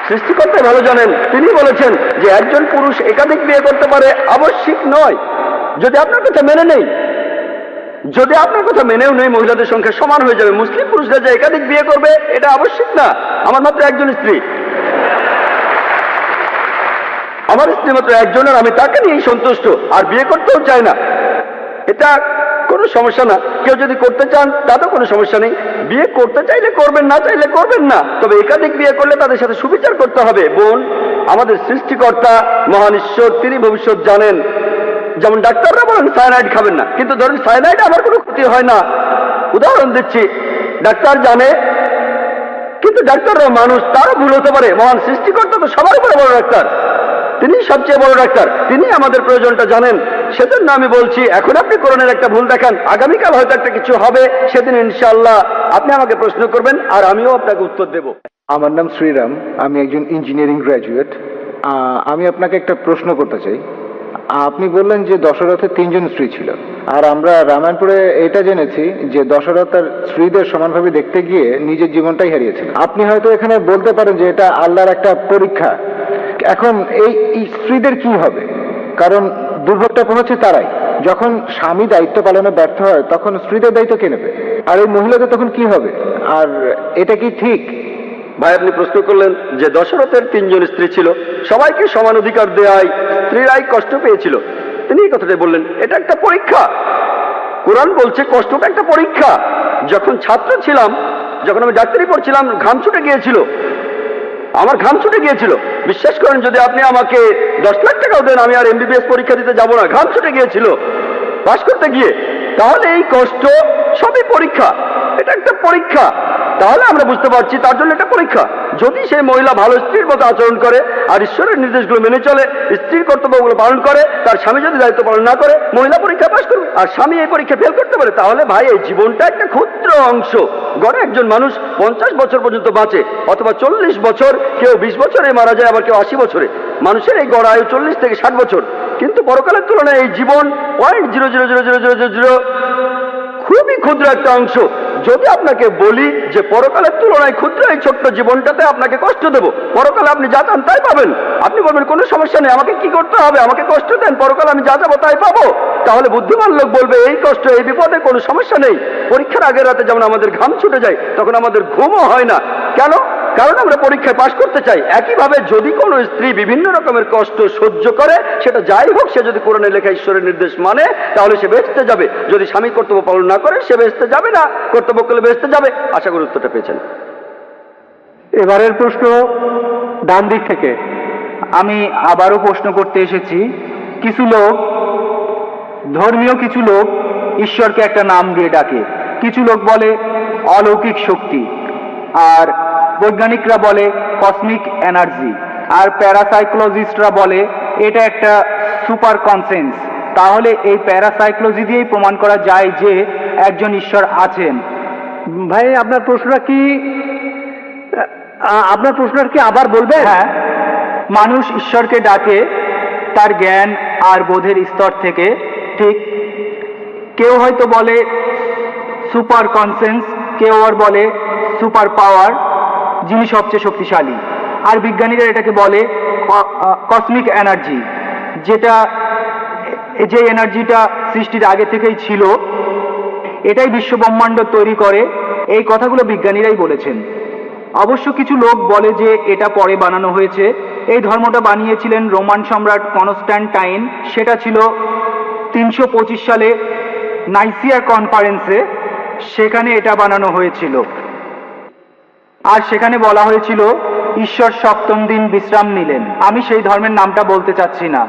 সৃষ্টিকর্তা ভালো জানেন। তিনি বলেছেন যে একজন পুরুষ একাধিক বিয়ে করতে পারে, আবশ্যিক নয়। যদি আপনার কথা মেনে নেই, যদি আপনার কথা মেনেও নেই, মহিলাদের সংখ্যা সমান হয়ে যাবে। মুসলিম পুরুষরা যে একাধিক বিয়ে করবে এটা আবশ্যিক না। আমার মাত্র একজন স্ত্রী, আমার স্ত্রী মাত্র একজন, আর আমি তাকে নিয়েই সন্তুষ্ট, আর বিয়ে করতেও চাই না। এটা কোনো সমস্যা না। কেউ যদি করতে চান তাতেও কোনো সমস্যা নেই। বিয়ে করতে চাইলে করবেন, না চাইলে করবেন না। তবে একাধিক বিয়ে করলে তাদের সাথে সুবিচার করতে হবে। বোন, আমাদের সৃষ্টিকর্তা মহান ঈশ্বর, তিনি ভবিষ্যৎ জানেন। যেমন ডাক্তাররা বলেন সায়ানাইড খাবেন না, কিন্তু ধরেন সায়ানাইড আমার কোনো ক্ষতি হয় না। উদাহরণ দিচ্ছি, ডাক্তার জানে, কিন্তু ডাক্তাররা মানুষ, তারও ভুল হতে পারে। মহান সৃষ্টিকর্তা তো সবার উপরে বড় ডাক্তার, তিনি সবচেয়ে বড় ডাক্তার, তিনি আমাদের প্রয়োজনটা জানেন। সেজন্য আমি বলছি, এখন আপনি কোরআনের একটা ভুল দেখান, আগামীকাল হয়তো একটা কিছু হবে, সেদিন ইনশাআল্লাহ আপনি আমাকে প্রশ্ন করবেন আর আমিও আপনাকে উত্তর দেব। আমার নাম শ্রীরাম, আমি একজন ইঞ্জিনিয়ারিং গ্র্যাজুয়েট। আমি আপনাকে একটা প্রশ্ন করতে চাই। আপনি বললেন যে দশরথের 3 জন স্ত্রী ছিল, আর আমরা রামায়ণপুরে এটা জেনেছি যে দশরথ তার স্ত্রীদের সমানভাবে দেখতে গিয়ে নিজের জীবনটাই হারিয়েছিল। আপনি হয়তো এখানে বলতে পারেন যে এটা আল্লাহর একটা পরীক্ষা। এখন এই স্ত্রীদের কি হবে? কারণ দুর্ভোগটা পৌঁছে তারাই, যখন স্বামী দায়িত্ব পালনে ব্যর্থ হয় তখন স্ত্রীদের দায়িত্ব কে নেবে? আর এই মহিলাদের তখন কি হবে? আর এটা কি ঠিক? ভাই, আপনি প্রশ্ন করলেন যে দশরথের 3 জন স্ত্রী ছিল, সবাইকে সমান অধিকার দেয়ায় স্ত্রীরাই কষ্ট পেয়েছিল। তিনি এই কথাটাই বললেন, এটা একটা পরীক্ষা। কোরআন বলছে কষ্টটা একটা পরীক্ষা। যখন ছাত্র ছিলাম, যখন আমি ডাক্তারি পড়ছিলাম, ঘাম ছুটে গিয়েছিল, আমার ঘাম ছুটে গিয়েছিল। বিশ্বাস করেন, যদি আপনি আমাকে 10 লাখ টাকাও দেন, আমি আর MBBS পরীক্ষা দিতে যাব না। ঘাম ছুটে গিয়েছিল পাশ করতে গিয়ে। তাহলে এই কষ্ট সবই পরীক্ষা, এটা একটা পরীক্ষা। তাহলে আমরা বুঝতে পারছি তার জন্য একটা পরীক্ষা। যদি সেই মহিলা ভালো স্ত্রীর মতো আচরণ করে আর ঈশ্বরের নির্দেশগুলো মেনে চলে, স্ত্রীর কর্তব্যগুলো পালন করে, তার স্বামী যদি দায়িত্ব পালন না করে, মহিলা পরীক্ষা পাশ করবে আর স্বামী এই পরীক্ষা ফেল করতে পারে, তাহলে ভাই এই জীবনটা একটা ক্ষুদ্র অংশ। গড়ে একজন মানুষ 50 বছর পর্যন্ত বাঁচে, অথবা 40 বছর, কেউ 20 বছরে মারা যায়, আবার কেউ 80 বছরে। মানুষের এই গড় আয়ু 40 থেকে 60 বছর, কিন্তু পরকালের তুলনায় এই জীবন 0.00000 খুবই ক্ষুদ্র একটা অংশ। যদি আপনাকে বলি যে পরকালের তুলনায় ক্ষুদ্র এই ছোট্ট জীবনটাতে আপনাকে কষ্ট দেব, পরকালে আপনি যা চান তাই পাবেন, আপনি বলবেন কোনো সমস্যা নেই, আমাকে কি করতে হবে? আমাকে কষ্ট দেন, পরকালে আমি যা যাবো তাই পাবো। তাহলে বুদ্ধিমান লোক বলবে এই কষ্ট, এই বিপদে কোনো সমস্যা নেই। পরীক্ষার আগের রাতে যেমন আমাদের ঘাম ছুটে যায়, তখন আমাদের ঘুমও হয় না। কেন? কারণ আমরা পরীক্ষায় পাশ করতে চাই। একইভাবে যদি কোনো স্ত্রী বিভিন্ন রকমের কষ্ট সহ্য করে, সেটা যাই হোক, সে যদি কোরআনে লেখা ঈশ্বরের নির্দেশ মানে, তাহলে সে বেহেশতে যাবে। যদি স্বামী কর্তব্য পালন না করে, সে বেহেশতে যাবে না, কর্তব্য করলে বেহেশতে যাবে। আশা করি উত্তরটা পেয়েছেন। এবারের প্রশ্ন ডান দিক থেকে। আমি আবারও প্রশ্ন করতে এসেছি। কিছু লোক, ধর্মীয় কিছু লোক ঈশ্বরকে একটা নাম দিয়ে ডাকে। কিছু লোক বলে অলৌকিক শক্তি, আর বৈজ্ঞানিকরা বলে কসমিক এনার্জি, আর প্যারাসাইকোলজিস্টরা বলে এটা একটা সুপার কনসেন্স। তাহলে এই প্যারাসাইকোলজি দিয়েই প্রমাণ করা যায় যে একজন ঈশ্বর আছেন। ভাই, আপনার প্রশ্নটা কি, আপনার প্রশ্নটা কি আবার বলবেন? হ্যাঁ, মানুষ ঈশ্বরকে ডাকে তার জ্ঞান আর বোধের স্তর থেকে। ঠিক, কেউ হয়তো বলে সুপার কনসেন্স, কেউ আর বলে সুপার পাওয়ার, যিনি সবচেয়ে শক্তিশালী। আর বিজ্ঞানীরা এটাকে বলে কসমিক এনার্জি, যেটা যে এনার্জিটা সৃষ্টির আগে থেকেই ছিল, এটাই বিশ্ব ব্রহ্মাণ্ড তৈরি করে। এই কথাগুলো বিজ্ঞানীরাই বলেছেন। অবশ্য কিছু লোক বলে যে এটা পরে বানানো হয়েছে। এই ধর্মটা বানিয়েছিলেন রোমান সম্রাট কনস্ট্যান্টাইন। সেটা ছিল 325 সালে নাইসিয়া কনফারেন্সে, সেখানে এটা বানানো হয়েছিল। আর সেখানে বলা হয়েছিল ঈশ্বর 7ম দিন বিশ্রাম নিলেন। আমি সেই ধর্মের নামটা বলতে চাচ্ছি না।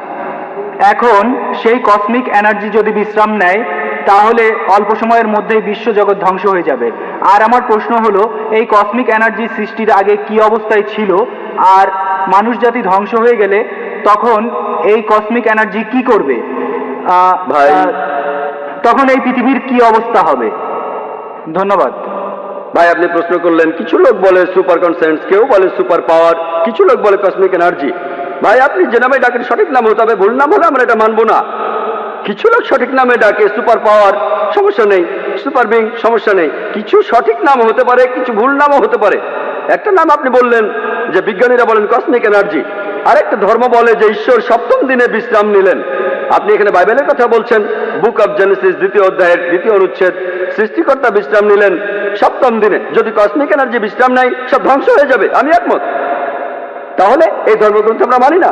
এখন সেই কসমিক এনার্জি যদি বিশ্রাম নেয়, তাহলে অল্প সময়ের মধ্যেই বিশ্বজগৎ ধ্বংস হয়ে যাবে। আর আমার প্রশ্ন হলো, এই কসমিক এনার্জি সৃষ্টির আগে কি অবস্থায় ছিল, আর মানুষ জাতি ধ্বংস হয়ে গেলে তখন এই কসমিক এনার্জি কি করবে? তখন এই পৃথিবীর কি অবস্থা হবে? ধন্যবাদ। ভাই আপনি প্রশ্ন করলেন কিছু লোক বলে সুপার কনসেন্স, কেউ বলে সুপার পাওয়ার, কিছু লোক বলে কসমিক এনার্জি। ভাই আপনি যে নামে ডাকেন সঠিক নাম হতে হবে, ভুল নাম হলে আমরা এটা মানবো না। কিছু লোক সঠিক নামে ডাকে সুপার পাওয়ার, সমস্যা নেই, সুপার বিং, সমস্যা নেই। কিছু সঠিক নাম হতে পারে, কিছু ভুল নামও হতে পারে। একটা নাম আপনি বললেন যে বিজ্ঞানীরা বলেন কসমিক এনার্জি, আরেকটা ধর্ম বলে যে ঈশ্বর সপ্তম দিনে বিশ্রাম নিলেন। আপনি এখানে বাইবেলের কথা বলছেন, বুক অফ জেনেসিস 2য় অধ্যায়ের 2য় অনুচ্ছেদ, সৃষ্টিকর্তা বিশ্রাম নিলেন সপ্তম দিনে। যদি কসমিক এনার্জি বিশ্রাম নেয় সব ধ্বংস হয়ে যাবে, আমি একমত। তাহলে এই ধর্মগ্রন্থ আমরা মানি না।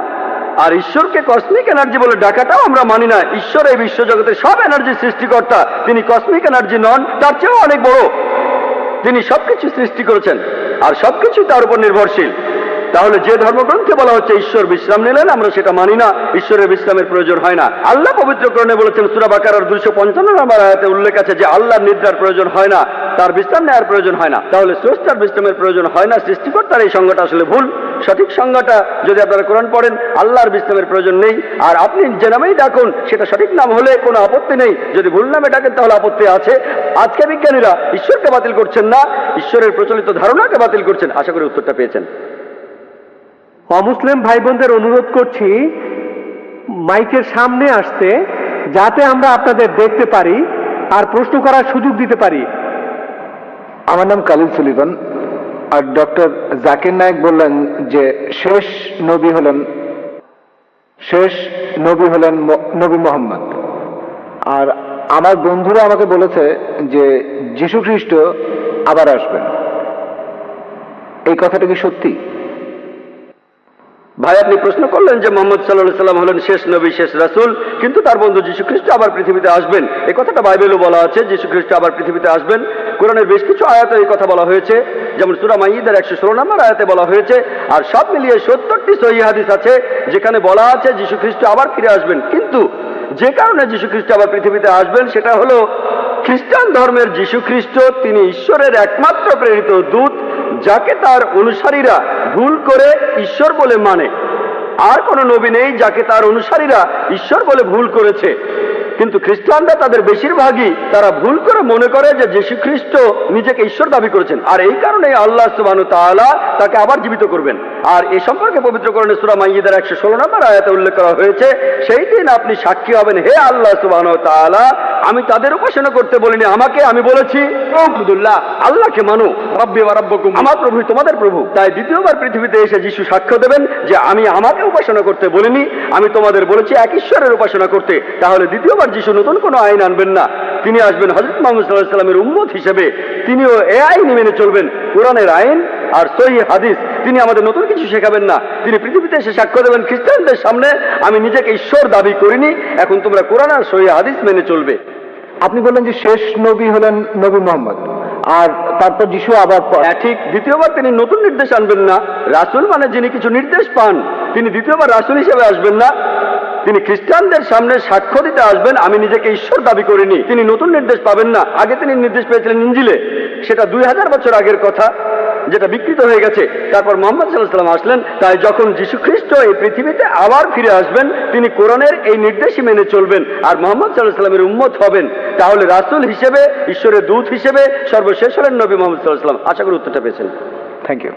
আর ঈশ্বরকে কসমিক এনার্জি বলে ডাকাটাও আমরা মানি না। ঈশ্বর এই বিশ্বজগতের সব এনার্জি সৃষ্টিকর্তা, তিনি কসমিক এনার্জি নন, তার চেয়েও অনেক বড়। তিনি সবকিছু সৃষ্টি করেছেন আর সবকিছু তার উপর নির্ভরশীল। তাহলে যে ধর্মগ্রন্থে বলা হচ্ছে ঈশ্বর বিশ্রাম নিলেন, আমরা সেটা মানি না। ঈশ্বরের বিশ্রামের প্রয়োজন হয় না। আল্লাহ পবিত্রকরণে বলেছেন, সূরা বাকারার 255 নম্বর আয়াতে উল্লেখ আছে যে আল্লাহর নিদ্রার প্রয়োজন হয় না, তার বিশ্রাম নেওয়ার প্রয়োজন হয় না। তাহলে স্রষ্টার বিশ্রামের প্রয়োজন হয় না, সৃষ্টিকর্তার এই সংজ্ঞাটা আসলে ভুল। সঠিক সংজ্ঞাটা যদি আপনারা কোরআন পড়েন, আল্লাহর বিশ্রামের প্রয়োজন নেই। আর আপনি যে নামেই ডাকুন সেটা সঠিক নাম হলে কোনো আপত্তি নেই, যদি ভুল নামে ডাকেন তাহলে আপত্তি আছে। আজকে বিজ্ঞানীরা ঈশ্বরকে বাতিল করছেন না, ঈশ্বরের প্রচলিত ধারণাকে বাতিল করছেন। আশা করি উত্তরটা পেয়েছেন। অমুসলিম ভাই বোনদের অনুরোধ করছি মাইকের সামনে আসতে, যাতে আমরা আপনাদের দেখতে পারি আর প্রশ্ন করার সুযোগ দিতে পারি। আমার নাম কালিল সুলিভান। আর ডক্টর জাকির নায়েক বললেন যে শেষ নবী হলেন নবী মোহাম্মদ। আর আমার বন্ধুরা আমাকে বলেছে যে যীশু খ্রিস্ট আবার আসবেন। এই কথাটা কি সত্যি? ভাই আপনি প্রশ্ন করলেন যে মোহাম্মদ সাল্লাল্লাহু আলাইহি সাল্লাম হলেন শেষ নবী, শেষ রাসূল, কিন্তু তার বন্ধু যীশু খ্রিস্ট আবার পৃথিবীতে আসবেন। এই কথাটা বাইবেলও বলা আছে, যীশু খ্রিস্ট আবার পৃথিবীতে আসবেন। কোরআনের বেশ কিছু আয়াতে এই কথা বলা হয়েছে, যেমন সূরা মাইদার 116 নম্বর আয়াতে বলা হয়েছে। আর সব মিলিয়ে 70টি সহিহ হাদিস আছে যেখানে বলা আছে যীশু খ্রিস্ট আবার ফিরে আসবেন। কিন্তু যে কারণে যীশু খ্রিস্ট আবার পৃথিবীতে আসবেন সেটা হলো খ্রিস্টান ধর্মের যীশু খ্রিস্ট তিনি ঈশ্বরের একমাত্র প্রেরিত দূত, যাকে তার অনুসারীরা ভুল করে ঈশ্বর বলে মানে। আর কোন নবী নেই যাকে তার অনুসারীরা ঈশ্বর বলে ভুল করেছে। কিন্তু খ্রিস্টানরা তাদের বেশিরভাগই তারা ভুল করে মনে করে যে যীশু খ্রিস্ট নিজেকে ঈশ্বর দাবি করেছেন, আর এই কারণে আল্লাহ সুবহানাহু ওয়া তাআলা তাকে আবার জীবিত করবেন। আর এই সম্পর্কে পবিত্র কোরআনে সূরা মাইদার 116 নম্বর আয়াতে উল্লেখ করা হয়েছে, সেই দিন আপনি সাক্ষী হবেন, হে আল্লাহ সুবহানাহু ওয়া তাআলা, আমি তাদের উপাসনা করতে বলিনি, আমাকে আমি বলেছি আব্দুল্লাহ, আল্লাহকে মানো, রব্বি ওয়া রাব্বুকুম, আমার প্রভু তোমাদের প্রভু। তাই দ্বিতীয়বার পৃথিবীতে এসে যিশু সাক্ষ্য দেবেন যে আমি আমাকে উপাসনা করতে বলিনি, আমি তোমাদের বলেছি এক ঈশ্বরের উপাসনা করতে। তাহলে দ্বিতীয়বার যিশু নতুন কোনো আইন আনবেন না, তিনি আসবেন হযরত মুহাম্মদ সাল্লাল্লাহু আলাইহি ওয়াসাল্লামের উম্মত হিসেবে। তিনিও এই আইন মেনে চলবেন, কোরআনের আইন আর সহিহ হাদিস। তিনি আমাদের নতুন কিছু শেখাবেন না, তিনি পৃথিবীতে এসে সাক্ষ্য দেবেন খ্রিস্টানদের সামনে, আমি নিজেকে ঈশ্বর দাবি করিনি, এখন তোমরা কোরআন আর সহিহ হাদিস মেনে চলবে। আপনি বললেন যে শেষ নবী হলেন নবী মোহাম্মদ, আর তারপর যিশু আবার হ্যাঁ ঠিক, দ্বিতীয়বার তিনি নতুন নির্দেশ আনবেন না। রাসূল মানে যিনি কিছু নির্দেশ পান, তিনি দ্বিতীয়বার রাসূল হিসেবে আসবেন না। তিনি খ্রিস্টানদের সামনে সাক্ষ্য দিতে আসবেন আমি নিজেকে ঈশ্বর দাবি করিনি। তিনি নতুন নির্দেশ পাবেন না। আগে তিনি নির্দেশ পেয়েছিলেন ইনজিলে, সেটা 2000 বছর আগের কথা, যেটা বিকৃত হয়ে গেছে। তারপর মুহাম্মদ সাল্লাল্লাহু আলাইহি ওয়াসাল্লাম আসলেন। তাই যখন যীশু খ্রিস্ট এই পৃথিবীতে আবার ফিরে আসবেন, তিনি কোরআনের এই নির্দেশই মেনে চলবেন আর মুহাম্মদ সাল্লাল্লাহু আলাইহি ওয়াসাল্লামের উম্মত হবেন। তাহলে রাসূল হিসেবে, ঈশ্বরের দূত হিসেবে সর্বশেষ হলেন নবী মুহাম্মদ সাল্লাল্লাহু আলাইহি ওয়াসাল্লাম। আশা করি উত্তরটা পেয়েছেন। Thank you.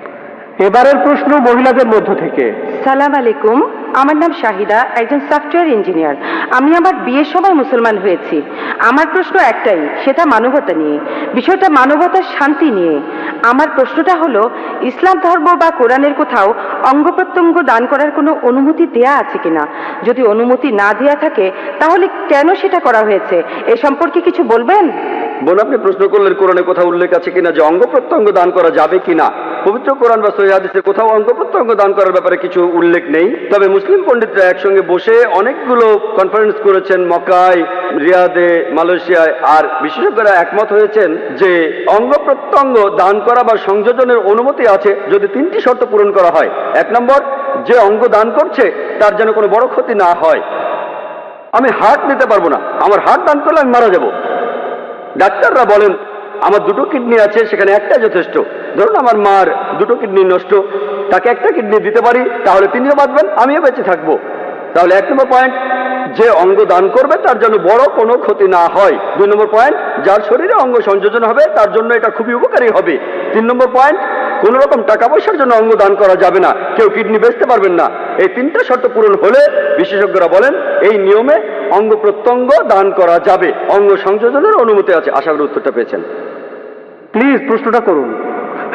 এবারের প্রশ্ন মহিলাদের মধ্য থেকে। সালাম আলাইকুম, আমার নাম শাহিদা, একজন সফটওয়্যার ইঞ্জিনিয়ার। আমি আমার বিয়ের সময় মুসলমান হয়েছি। আমার প্রশ্ন একটাই, সেটা মানবতা নিয়ে, বিষয়টা মানবতার শান্তি নিয়ে। আমার প্রশ্নটা হলো, ইসলাম ধর্ম বা কোরআনের কোথাও অঙ্গ প্রত্যঙ্গ দান করার কোনো অনুমতি দেয়া আছে কিনা? যদি অনুমতি না দেয়া থাকে তাহলে কেন সেটা করা হয়েছে, এ সম্পর্কে কিছু বলবেন? বোন আপনি প্রশ্ন করলেন কোরআনে কোথাও উল্লেখ আছে কিনা যে অঙ্গ প্রত্যঙ্গ দান করা যাবে কিনা। পবিত্র কোরআন বা সহিহ হাদিসে কোথাও অঙ্গ প্রত্যঙ্গ দান করার ব্যাপারে কিছু উল্লেখ নেই। তবে মুসলিম পণ্ডিতরা একসঙ্গে বসে অনেকগুলো কনফারেন্স করেছেন মক্কায়, রিয়াদে, মালয়েশিয়ায়। আর বিশেষজ্ঞরা একমত হয়েছেন যে অঙ্গ প্রত্যঙ্গ দান করা বা সংযোজনের অনুমতি আছে যদি 3টি শর্ত পূরণ করা হয়। 1 নম্বর, যে অঙ্গ দান করছে তার যেন কোনো বড় ক্ষতি না হয়। আমি হার্ট নিতে পারবো না, আমার হার্ট দান করলে আমি মারা যাব। ডাক্তাররা বলেন আমার 2টো কিডনি আছে, সেখানে একটা যথেষ্ট। ধরুন আমার মার 2টো কিডনি নষ্ট, তাকে একটা কিডনি দিতে পারি, তাহলে তিনিও বাঁচবেন, আমিও বেঁচে থাকবো। তাহলে 1 নম্বর পয়েন্ট, যে অঙ্গ দান করবে তার যেন বড় কোনো ক্ষতি না হয়। 2 নম্বর পয়েন্ট, যার শরীরে অঙ্গ সংযোজন হবে তার জন্য এটা খুবই উপকারী হবে। 3 নম্বর পয়েন্ট, কোন রকম টাকা পয়সার জন্য অঙ্গ দান করা যাবে না, কেউ কিডনি বেচতে পারবেন না। এই 3টা শর্ত পূরণ হলে বিশেষজ্ঞরা বলেন এই নিয়মে অঙ্গ প্রত্যঙ্গ দান করা যাবে, অঙ্গ সংযোজনের অনুমতি আছে। আশা করি উত্তরটা পেয়েছেন। প্লিজ প্রশ্নটা করুন।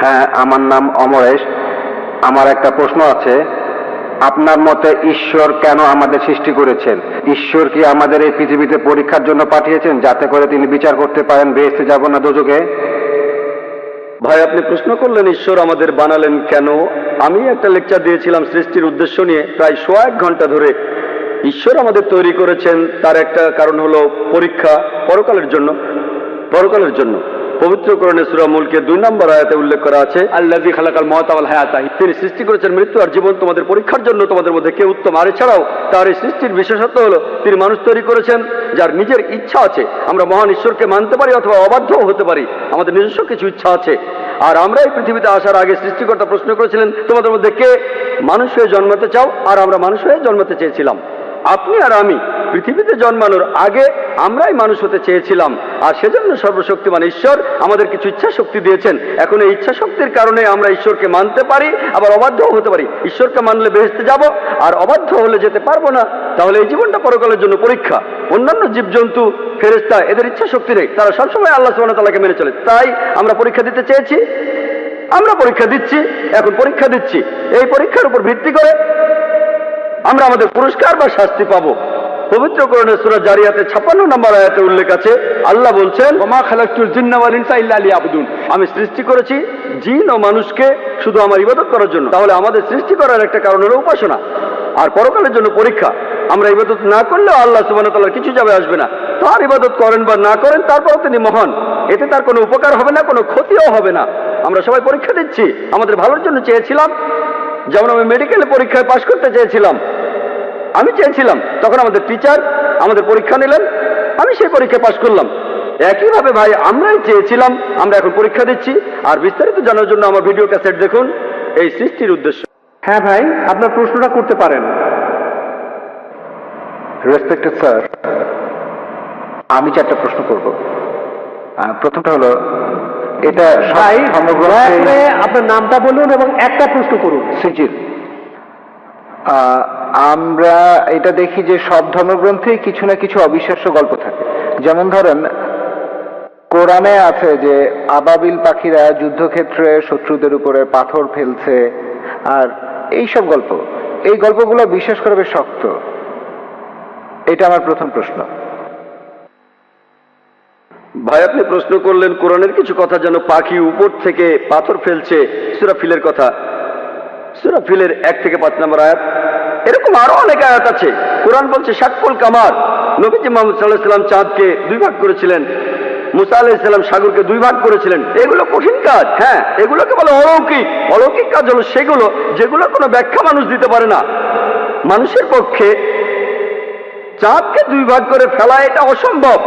হ্যাঁ, আমার নাম অমরেশ। আমার একটা প্রশ্ন আছে। আপনার মতে ঈশ্বর কেন আমাদের সৃষ্টি করেছেন? ঈশ্বর কি আমাদের এই পৃথিবীতে পরীক্ষার জন্য পাঠিয়েছেন, যাতে করে তিনি বিচার করতে পারেন বেহেশতে যাব না দোজখে? ভাই, আপনি প্রশ্ন করলেন ঈশ্বর আমাদের বানালেন কেন। আমি একটা লেকচার দিয়েছিলাম সৃষ্টির উদ্দেশ্য নিয়ে, প্রায় 1 ঘন্টা ধরে। ঈশ্বর আমাদের তৈরি করেছেন, তার একটা কারণ হলো পরীক্ষা, পরকালের জন্য। পবিত্র কোরআনে সূরা মুলকে 2 নম্বর আয়াতে উল্লেখ করা আছে, আল্লাযী খালাকাল মাউতা ওয়াল হায়াতা, তিনি সৃষ্টি করেছেন মৃত্যু আর জীবন তোমাদের পরীক্ষার জন্য। তোমাদের মধ্যে কে উত্তম? আর এছাড়াও তার এই সৃষ্টির বিশেষত্ব হলো তিনি মানুষ তৈরি করেছেন যার নিজের ইচ্ছা আছে। আমরা মহান ঈশ্বরকে মানতে পারি অথবা অবাধ্যও হতে পারি, আমাদের নিজস্ব কিছু ইচ্ছা আছে। আর আমরা এই পৃথিবীতে আসার আগে সৃষ্টিকর্তা প্রশ্ন করেছিলেন, তোমাদের মধ্যে কে মানুষ হয়ে জন্মাতে চাও? আর আমরা মানুষ হয়ে জন্মাতে চেয়েছিলাম। আপনি আর আমি পৃথিবীতে জন্মানোর আগে আমরাই মানুষ হতে চেয়েছিলাম। আর সেজন্য সর্বশক্তিমান ঈশ্বর আমাদের কিছু ইচ্ছা শক্তি দিয়েছেন। এখন এই ইচ্ছা শক্তির কারণে আমরা ঈশ্বরকে মানতে পারি, আবার অবাধ্যও হতে পারি। ঈশ্বরকে মানলে বেহেশতে যাব, আর অবাধ্য হলে যেতে পারবো না। তাহলে এই জীবনটা পরকালের জন্য পরীক্ষা। অন্যান্য জীবজন্তু, ফেরেশতা, এদের ইচ্ছা শক্তি নেই, তারা সবসময় আল্লাহ সুবহানাহু ওয়া তাআলাকে মেনে চলে। তাই আমরা পরীক্ষা দিতে চেয়েছি, আমরা পরীক্ষা দিচ্ছি, এখন পরীক্ষা দিচ্ছি। এই পরীক্ষার উপর ভিত্তি করে আমরা আমাদের পুরস্কার বা শাস্তি পাবো। পবিত্র কোরআনের সূরা জারিয়াতে 56 নম্বর আয়াতে উল্লেখ আছে, আল্লাহ বলছেন, ওমা খালাকতুল জিন্না ওয়াল ইনসা ইল্লা লিয়াবুদুন, আমি সৃষ্টি করেছি জিন ও মানুষকে শুধু আমার ইবাদত করার জন্য। তাহলে আমাদের সৃষ্টি করার একটা কারণ হলো উপাসনা, আর পরকালের জন্য পরীক্ষা। আমরা ইবাদত না করলেও আল্লাহ সুবহানাহু ওয়া তাআলার কিছু যাবে আসবে না। তার ইবাদত করেন বা না করেন, তারপরও তিনি মহান, এতে তার কোনো উপকার হবে না, কোনো ক্ষতিও হবে না। আমরা সবাই পরীক্ষা দিচ্ছি, আমাদের ভালোর জন্য চেয়েছিলাম। যেমন আমি মেডিকেলে পরীক্ষায় পাশ করতে চেয়েছিলাম, আমি চেয়েছিলাম, তখন আমাদের টিচার আমাদের পরীক্ষা নিলেন, আমি সেই পরীক্ষায় পাশ করলাম। একইভাবে ভাই, আমরাই চেয়েছিলাম, আমরা এখন পরীক্ষা দিচ্ছি। আর বিস্তারিত জানার জন্য আমার ভিডিও ক্যাসেট দেখুন, এই সৃষ্টির উদ্দেশ্য। হ্যাঁ ভাই, আপনার প্রশ্নটা করতে পারেন। রেসপেক্টেড স্যার, আমি 4টা প্রশ্ন করব। প্রথমটা হলো, এটা ভাই দয়া করে আপনার নামটা বলুন এবং একটা প্রশ্ন করুন। সিজিল। আমরা এটা দেখি যে সব ধর্মগ্রন্থেই কিছু না কিছু অবিশ্বাস্য গল্প থাকে। যেমন ধরেন, কোরআনে আছে যে আবাবিল পাখিরা যুদ্ধক্ষেত্রে শত্রুদের উপরে পাথর ফেলছে, আর এইসব গল্প, এই গল্পগুলো বিশ্বাস করা বেশ শক্ত। এটা আমার প্রথম প্রশ্ন। ভাই, আপনি প্রশ্ন করলেন কোরআনের কিছু কথা, যেন পাখি উপর থেকে পাথর ফেলছে, সূরা ফিলের কথা। সূরা ফিলের 1 থেকে 5 নম্বর আয়াত। এরকম আরো অনেক আয়াত আছে। কোরআন বলছে শাক্কুল কামার, নবীজি মুহাম্মদ সাল্লাল্লাহু আলাইহি ওয়াসাল্লাম চাঁদকে 2 ভাগ করেছিলেন, মুসা আলাইহিস সালাম সাগরকে 2 ভাগ করেছিলেন। এগুলো কঠিন কাজ, হ্যাঁ, এগুলোকে বলে অলৌকিক। অলৌকিক কাজ হলো সেগুলো যেগুলোর কোনো ব্যাখ্যা মানুষ দিতে পারে না। মানুষের পক্ষে চাঁদকে 2 ভাগ করে ফেলা এটা অসম্ভব।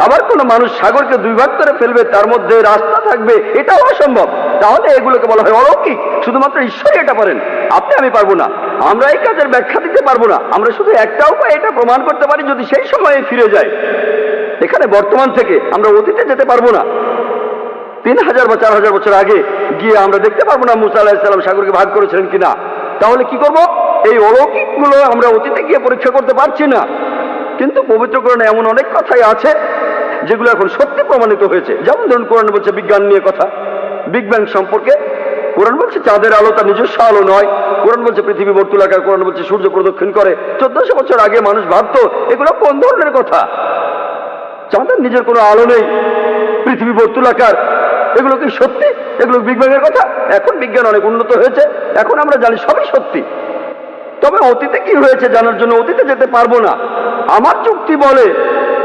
আবার কোন মানুষ সাগরকে 2 ভাগ করে ফেলবে, তার মধ্যে রাস্তা থাকবে, এটাও অসম্ভব। তাহলে এগুলোকে বলা হয় অলৌকিক। শুধুমাত্র ঈশ্বরই এটা পারেন, আপনি আমি পারবো না। আমরা এই কাজের ব্যাখ্যা দিতে পারবো না। আমরা শুধু একটা উপায় এটা প্রমাণ করতে পারি, যদি সেই সময়ে ফিরে যায়। এখানে বর্তমান থেকে আমরা অতীতে যেতে পারবো না। 3000 বা 4000 বছর আগে গিয়ে আমরা দেখতে পারবো না মুসা আলাইহিস সালাম সাগরকে ভাগ করেছিলেন কিনা। তাহলে কি করব? এই অলৌকিকগুলো আমরা অতীতে গিয়ে পরীক্ষা করতে পারছি না। কিন্তু পবিত্র কোরআনে এমন অনেক কথাই আছে যেগুলো এখন সত্যি প্রমাণিত হয়েছে। যেমন ধরুন, কোরআন বলছে বিজ্ঞান নিয়ে কথা, বিগ ব্যাং সম্পর্কে। কোরআন বলছে চাঁদের আলো তার নিজস্ব আলো নয়। কোরআন বলছে পৃথিবী বর্তুলাকার। কোরআন বলছে সূর্য প্রদক্ষিণ করে। 1400 বছর আগে মানুষ ভাবতো এগুলো কোন ধরনের কথা? চাঁদের নিজের কোনো আলো নেই, পৃথিবী বর্তুলাকার, এগুলো কি সত্যি? এগুলো বিগ ব্যাং এর কথা? এখন বিজ্ঞান অনেক উন্নত হয়েছে, এখন আমরা জানি সবই সত্যি। তবে অতীতে কি হয়েছে জানার জন্য অতীতে যেতে পারবো না। আমার যুক্তি বলে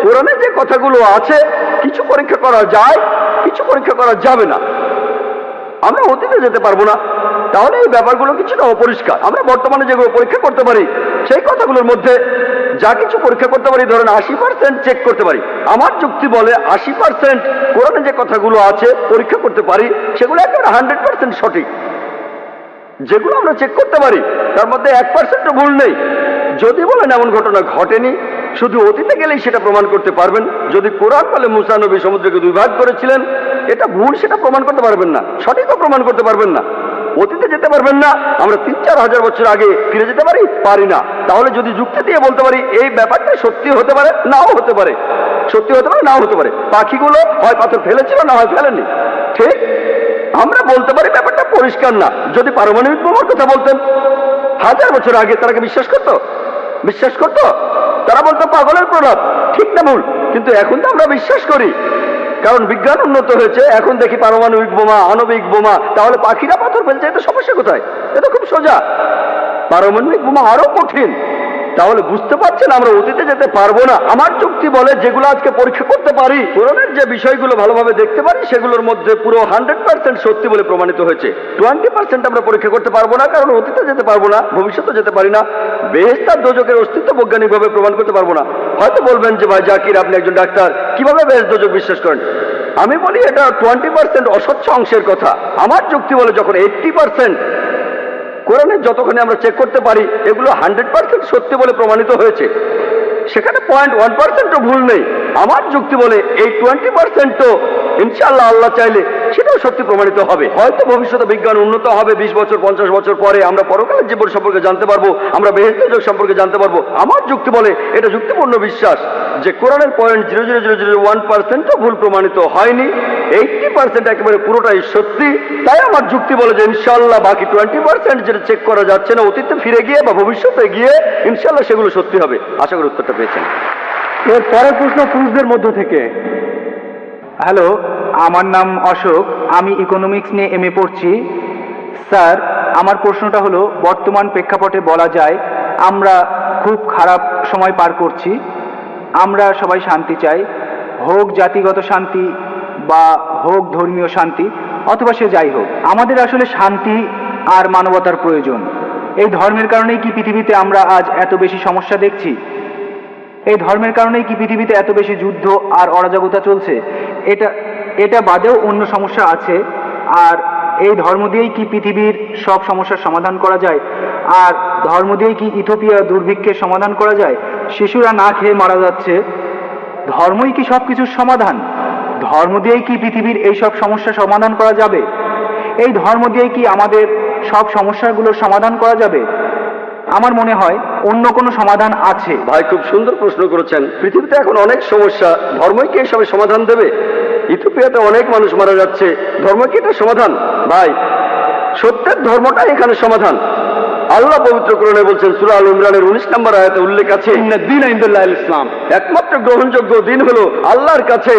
কোরআনে যে কথাগুলো আছে, কিছু পরীক্ষা করা যায়, কিছু পরীক্ষা করা যাবে না। আমরা অতীতে যেতে পারবো না, তাহলে এই ব্যাপারগুলো কিছুটা অপরিষ্কার। আমরা বর্তমানে যেগুলো পরীক্ষা করতে পারি, সেই কথাগুলোর মধ্যে যা কিছু পরীক্ষা করতে পারি, ধরেন 80% চেক করতে পারি। আমার যুক্তি বলে 80% কোরআনে যে কথাগুলো আছে পরীক্ষা করতে পারি, সেগুলো একেবারে 100% সঠিক। যেগুলো আমরা চেক করতে পারি তার মধ্যে 1% ভুল নেই। যদি বলেন এমন ঘটনা ঘটেনি, শুধু অতীতে গেলেই সেটা প্রমাণ করতে পারবেন। যদি কোরআন বলে মুসা নবী সমুদ্রকে দুই ভাগ করেছিলেন, এটা ভুল, সেটা প্রমাণ করতে পারবেন না, সঠিকও প্রমাণ করতে পারবেন না। অতীতে যেতে পারবেন না। আমরা 3-4 হাজার বছর আগে ফিরে যেতে পারি না। তাহলে যদি যুক্তি দিয়ে বলতে পারি এই ব্যাপারটা সত্যি হতে পারে, নাও হতে পারে, সত্যি হতে পারে, নাও হতে পারে। পাখিগুলো হয় পাথর ফেলেছিল, না হয় ফেলেনি, ঠিক? আমরা বলতে পারি ব্যাপারটা পরিষ্কার না। যদি পারমাণবিক বোমার কথা বলতেন 1000 বছর আগে, তারা কি বিশ্বাস করতো? বিশ্বাস করতো? তারা বলতো পাগলের প্রলাপ, ঠিক না ভুল? কিন্তু এখন তো আমরা বিশ্বাস করি, কারণ বিজ্ঞান উন্নত হয়েছে। এখন দেখি পারমাণবিক বোমা, আণবিক বোমা। তাহলে পাখিরা পাথর ফেলছে, এতে সমস্যা কোথায়? এটা খুব সোজা। পারমাণবিক বোমা আরো কঠিন। তাহলে বুঝতে পারছেন আমরা অতীতে যেতে পারবো না। আমার যুক্তি বলে যেগুলো আজকে পরীক্ষা করতে পারি, কোরআনের যে বিষয়গুলো ভালোভাবে দেখতে পারি, সেগুলোর মধ্যে পুরো 100% সত্যি বলে প্রমাণিত হয়েছে। 20% আমরা পরীক্ষা করতে পারবো না, কারণ অতীতে যেতে পারবো না, ভবিষ্যতে যেতে পারি না। বেহেশত আর দোজখের অস্তিত্ব বৈজ্ঞানিকভাবে প্রমাণ করতে পারবো না। হয়তো বলবেন যে ভাই জাকির, আপনি একজন ডাক্তার, কিভাবে বেহেশত দোজখ বিশ্বাস করেন? আমি বলি এটা 20% অস্বচ্ছ অংশের কথা। আমার যুক্তি বলে যখন 80% কোরআনের যতখানি আমরা চেক করতে পারি, এগুলো 100% সত্যি বলে প্রমাণিত হয়েছে, সেখানে 0.1%ও ভুল নেই। আমার যুক্তি বলে এই 20%ও ইনশাআল্লাহ আল্লাহ চাইলে সেটাও সত্যি প্রমাণিত হবে। হয়তো ভবিষ্যতে বিজ্ঞান উন্নত হবে, 20 বছর 50 বছর পরে আমরা পরকালের জীবন সম্পর্কে জানতে পারবো, আমরা বেহেশত দোজখ সম্পর্কে জানতে পারবো। আমার যুক্তি বলে এটা যুক্তিপূর্ণ বিশ্বাস যে কোরআনের 0.00001%ও ভুল প্রমাণিত হয়নি, 80% একেবারে পুরোটাই সত্যি। তাই আমার যুক্তি বলে যে ইনশাআল্লাহ বাকি 20% যেটা চেক করা যাচ্ছে না, অতীতে ফিরে গিয়ে বা ভবিষ্যতে গিয়ে ইনশাআল্লাহ সেগুলো সত্যি হবে। আশা করি উত্তরটা পেয়েছেন। এর পরের প্রশ্ন পুরুষদের মধ্য থেকে। হ্যালো, আমার নাম অশোক, আমি ইকোনমিক্স নিয়ে এমএ পড়ছি। স্যার, আমার প্রশ্নটা হলো, বর্তমান প্রেক্ষাপটে বলা যায় আমরা খুব খারাপ সময় পার করছি। আমরা সবাই শান্তি চাই, হোক জাতিগত শান্তি বা হোক ধর্মীয় শান্তি, অথবা সে যাই হোক, আমাদের আসলে শান্তি আর মানবতার প্রয়োজন। এই ধর্মের কারণেই কি পৃথিবীতে আমরা আজ এত বেশি সমস্যা দেখছি? এই ধর্মের কারণেই কি পৃথিবীতে এত বেশি যুদ্ধ আর অরাজকতা চলছে? এটা বাদেও অন্য সমস্যা আছে। আর এই ধর্ম দিয়েই কি পৃথিবীর সব সমস্যার সমাধান করা যায়? আর ধর্ম দিয়েই কি ইথিওপিয়া দুর্ভিক্ষের সমাধান করা যায়? শিশুরা না খেয়ে মারা যাচ্ছে, ধর্মই কি সব কিছুর সমাধান? ধর্ম দিয়েই কি পৃথিবীর এই সব সমস্যা সমাধান করা যাবে? এই ধর্ম দিয়েই কি আমাদের সব সমস্যাগুলোর সমাধান করা যাবে? আমার মনে হয় অন্য কোনো সমাধান আছে। ভাই খুব সুন্দর প্রশ্ন করেছেন। পৃথিবীতে এখন অনেক সমস্যা, ধর্মই কি এসবের সমাধান দেবে? ইথিওপিয়াতে অনেক মানুষ মারা যাচ্ছে, ধর্ম কি এটা সমাধান? ভাই, সত্যের ধর্মটাই এখানে সমাধান। আল্লাহ পবিত্র কোরআনে বলছেন, সূরা আল ইমরানের 19 নম্বর আয়াতে উল্লেখ আছে, ইন্নাদ-দীনা ইনদাল্লাহিল ইসলাম। একমাত্র গ্রহণযোগ্য দিন হলো আল্লাহর কাছে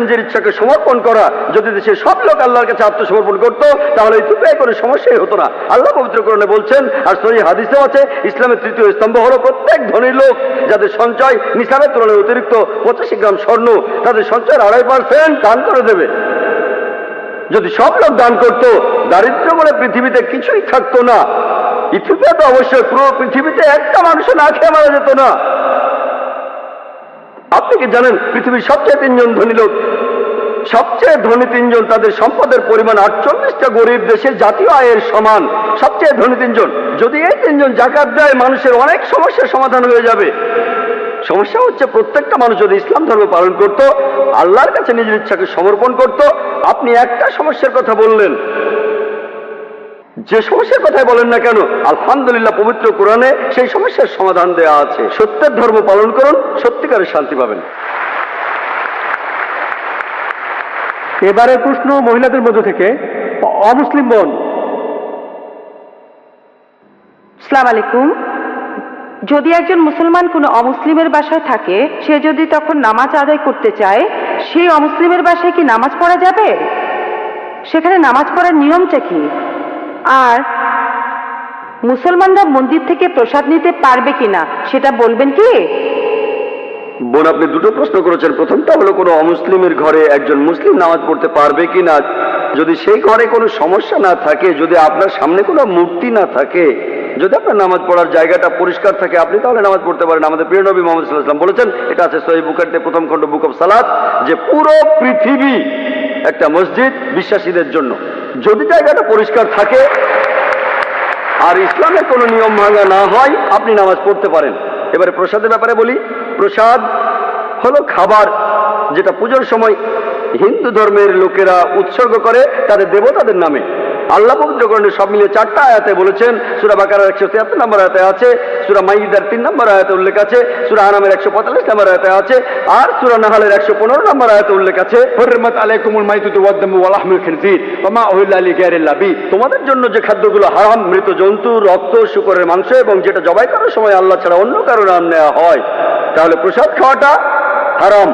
নিজের ইচ্ছাকে সমর্পণ করা। যদি দেশের সব লোক আল্লাহর কাছে আত্মসমর্পণ করত, তাহলে ইথিওপিয়ায় কোনো সমস্যাই হতো না। আল্লাহ পবিত্র কোরআনে বলছেন, আর সহিহ হাদিসেও আছে, ইসলামের তৃতীয় স্তম্ভ হলো প্রত্যেক ধনী লোক যাদের সঞ্চয় নিসাবের তুলনায় অতিরিক্ত 85 গ্রাম স্বর্ণ, তাদের সঞ্চয়ের 2.5% দান করে দেবে। যদি সব লোক দান করত, দারিদ্র্য বলে পৃথিবীতে কিছুই থাকতো না। ইথিওপিয়াতে অবশ্যই পুরো পৃথিবীতে একটা মানুষ না খেয়ে মারা যেত না। আপনি কি জানেন পৃথিবীর সবচেয়ে 3 জন ধনী লোক, সবচেয়ে ধনী 3 জন, তাদের সম্পদের পরিমাণ 48টা গরিব দেশের জাতীয় আয়ের সমান। সবচেয়ে ধনী 3 জন, যদি এই 3 জন যাকাত দেয়, মানুষের অনেক সমস্যার সমাধান হয়ে যাবে। সমস্যা হচ্ছে প্রত্যেকটা মানুষ যদি ইসলাম ধর্ম পালন করত, আল্লাহর কাছে নিজের ইচ্ছাকে সমর্পণ করত। আপনি একটা সমস্যার কথা বললেন, যে সমস্যার কথাই বলেন না কেন, আলহামদুলিল্লাহ পবিত্র কোরআনে সেই সমস্যার সমাধান দেওয়া আছে। সত্যের ধর্ম পালন করুন, সত্যিকারের শান্তি পাবেন। এবারের প্রশ্ন মহিলাদের মধ্য থেকে, অমুসলিম বোন। আসসালামু আলাইকুম। যদি একজন মুসলমান কোনো অমুসলিমের বাসায় থাকে, সে যদি তখন নামাজ আদায় করতে চায়, সেই অমুসলিমের বাসায় কি নামাজ পড়া যাবে? সেখানে নামাজ পড়ার নিয়মটা কি? আর মুসলমানরা মন্দির থেকে প্রসাদ নিতে পারবে কিনা সেটা বলবেন কি? বোন, আপনি দুটো প্রশ্ন করেছেন। প্রথমটা হলো কোনো অমুসলিমের ঘরে একজন মুসলিম নামাজ পড়তে পারবে কিনা। যদি সেই ঘরে কোনো সমস্যা না থাকে, যদি আপনার সামনে কোনো মূর্তি না থাকে, যদি আপনার নামাজ পড়ার জায়গাটা পরিষ্কার থাকে, আপনি তাহলে নামাজ পড়তে পারেন। আমাদের প্রিয় নবী মুহাম্মদ সাল্লাল্লাহু আলাইহি ওয়াসাল্লাম বলেছেন, এটা আছে সহিহ বুখারীতে 1ম খণ্ড বুক অফ সালাত, যে পুরো পৃথিবী একটা মসজিদ বিশ্বাসীদের জন্য। যদি জায়গাটা পরিষ্কার থাকে, আর ইসলামের কোনো নিয়ম ভাঙা না হয় আপনি নামাজ পড়তে পারেন। এবারে প্রসাদের ব্যাপারে বলি। প্রসাদ হলো খাবার যেটা পুজোর সময় হিন্দু ধর্মের লোকেরা উৎসর্গ করে তাদের দেবতাদের নামে। আল্লাহ পবিত্র কোরআনে সব মিলিয়ে 4টা আয়াতে বলেছেন। সূরা বাকারার 173 নম্বর আয়াতে আছে, সূরা মাইদার 3 নম্বর আয়াতে উল্লেখ আছে, সূরা আনামের 145 নম্বর আয়াতে আছে, আর সূরা নাহলের 115 নম্বর আয়াতে উল্লেখ আছে, حرمت عليكم الميتة والدم ولحم الخنزير وما أهل لغير الله به। তোমাদের জন্য যে খাদ্যগুলো হারাম, মৃত জন্তু, রক্ত, শূকরের মাংস এবং যেটা জবাই করার সময় আল্লাহ ছাড়া অন্য কারো নাম নেওয়া হয়। তাহলে প্রসাদ খাওয়াটা হারাম,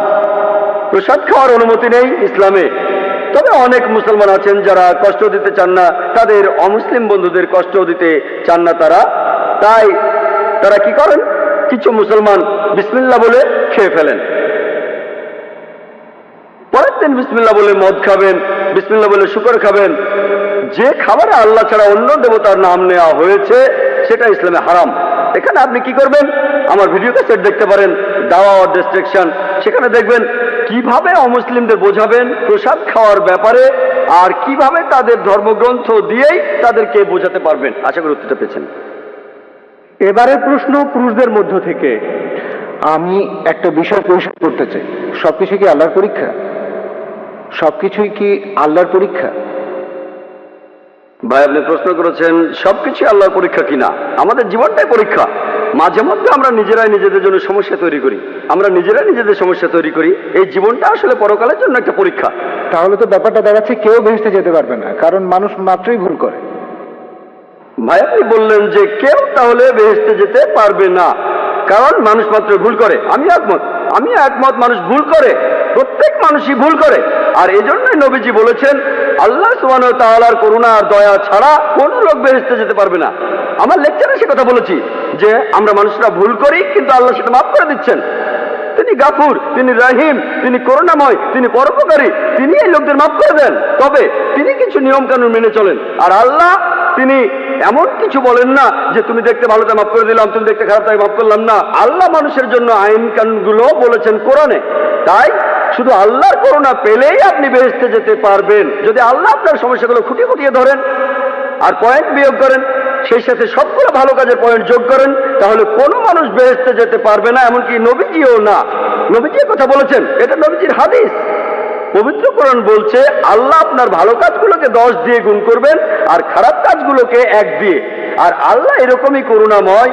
প্রসাদ খাওয়ার অনুমতি নেই ইসলামে। তবে অনেক মুসলমান আছেন যারা কষ্ট দিতে চান না, তাদের অমুসলিম বন্ধুদের কষ্ট দিতে চান না তাই তারা কি করেন, কিছু মুসলমান বিসমিল্লাহ বলে খেয়ে ফেলেন। পরের দিন বিসমিল্লাহ বলে মদ খাবেন, বিসমিল্লাহ বলে শুকর খাবেন। যে খাবারে আল্লাহ ছাড়া অন্য দেবতার নাম নেওয়া হয়েছে সেটা ইসলামে হারাম। এখানে আপনি কি করবেন, আমার ভিডিও ক্যাসেট দেখতে পারেন, দাওয়া ও ডিস্ট্রাকশন, সেখানে দেখবেন কিভাবে অমুসলিমদের বোঝাবেন প্রসাদ খাওয়ার ব্যাপারে আর কিভাবে তাদের ধর্মগ্রন্থ দিয়েই তাদেরকে বোঝাতে পারবেন। আশা করি উত্তরটা পেয়েছেন। এবারের প্রশ্ন পুরুষদের মধ্য থেকে। আমি একটা বিষয় পরিষ্কার করতে চাই, সবকিছু কি আল্লাহর পরীক্ষা? সবকিছুই কি আল্লাহর পরীক্ষা? ভাই আপনি প্রশ্ন করেছেন সবকিছু আল্লাহর পরীক্ষা কিনা। আমাদের জীবনটাই পরীক্ষা। মাঝে মধ্যে আমরা নিজেরাই নিজেদের জন্য সমস্যা তৈরি করি, আমরা নিজেরাই নিজেদের সমস্যা তৈরি করি। এই জীবনটা আসলে পরকালের জন্য একটা পরীক্ষা। তাহলে তো ব্যাপারটা দাঁড়াচ্ছে কেউ বেহেশতে যেতে পারবে না, কারণ মানুষ মাত্রই ভুল করে। ভাই আপনি বললেন যে কেউ তাহলে বেহেশতে যেতে পারবে না কারণ মানুষ মাত্র ভুল করে। আমি একমত, মানুষ ভুল করে, প্রত্যেক মানুষই ভুল করে। আর এজন্যই নবীজি বলেছেন আল্লাহ সুবহানাহু ওয়া তাআলার করুণা আর দয়া ছাড়া কোনো লোক বেহেশতে যেতে পারবে না। আমার লেকচারে সে কথা বলেছি যে আমরা মানুষরা ভুল করি কিন্তু আল্লাহ সেটা মাফ করে দিচ্ছেন। তিনি গাফুর, তিনি রাহিম, তিনি করুণাময়, তিনি পরোপকারী, তিনি এই লোকদের মাফ করে দেন। তবে তিনি কিছু নিয়ম কানুন মেনে চলেন। আর আল্লাহ তিনি এমন কিছু বলেন না যে তুমি দেখতে ভালো তাই মাফ করে দিলাম, তুমি দেখতে খারাপ তাই মাফ করলাম না। আল্লাহ মানুষের জন্য আইন কানুনগুলো বলেছেন কোরআনে। তাই শুধু আল্লাহর করুণা পেলেই আপনি বেহেশতে যেতে পারবেন। যদি আল্লাহ আপনার সমস্যাগুলো খুঁটিয়ে খুঁটিয়ে ধরেন আর পয়েন্ট বিয়োগ করেন, সেই সাথে সবগুলো ভালো কাজের পয়েন্ট যোগ করেন, তাহলে কোনো মানুষ বেহেশতে যেতে পারবে না, এমনকি নবীজিও না। নবীজি কথা বলেছেন, এটা নবীজির হাদিস। পবিত্র কোরআন বলছে আল্লাহ আপনার ভালো কাজগুলোকে 10 দিয়ে গুণ করবেন আর খারাপ কাজগুলোকে 1 দিয়ে। আর আল্লাহ এরকমই করুণাময়,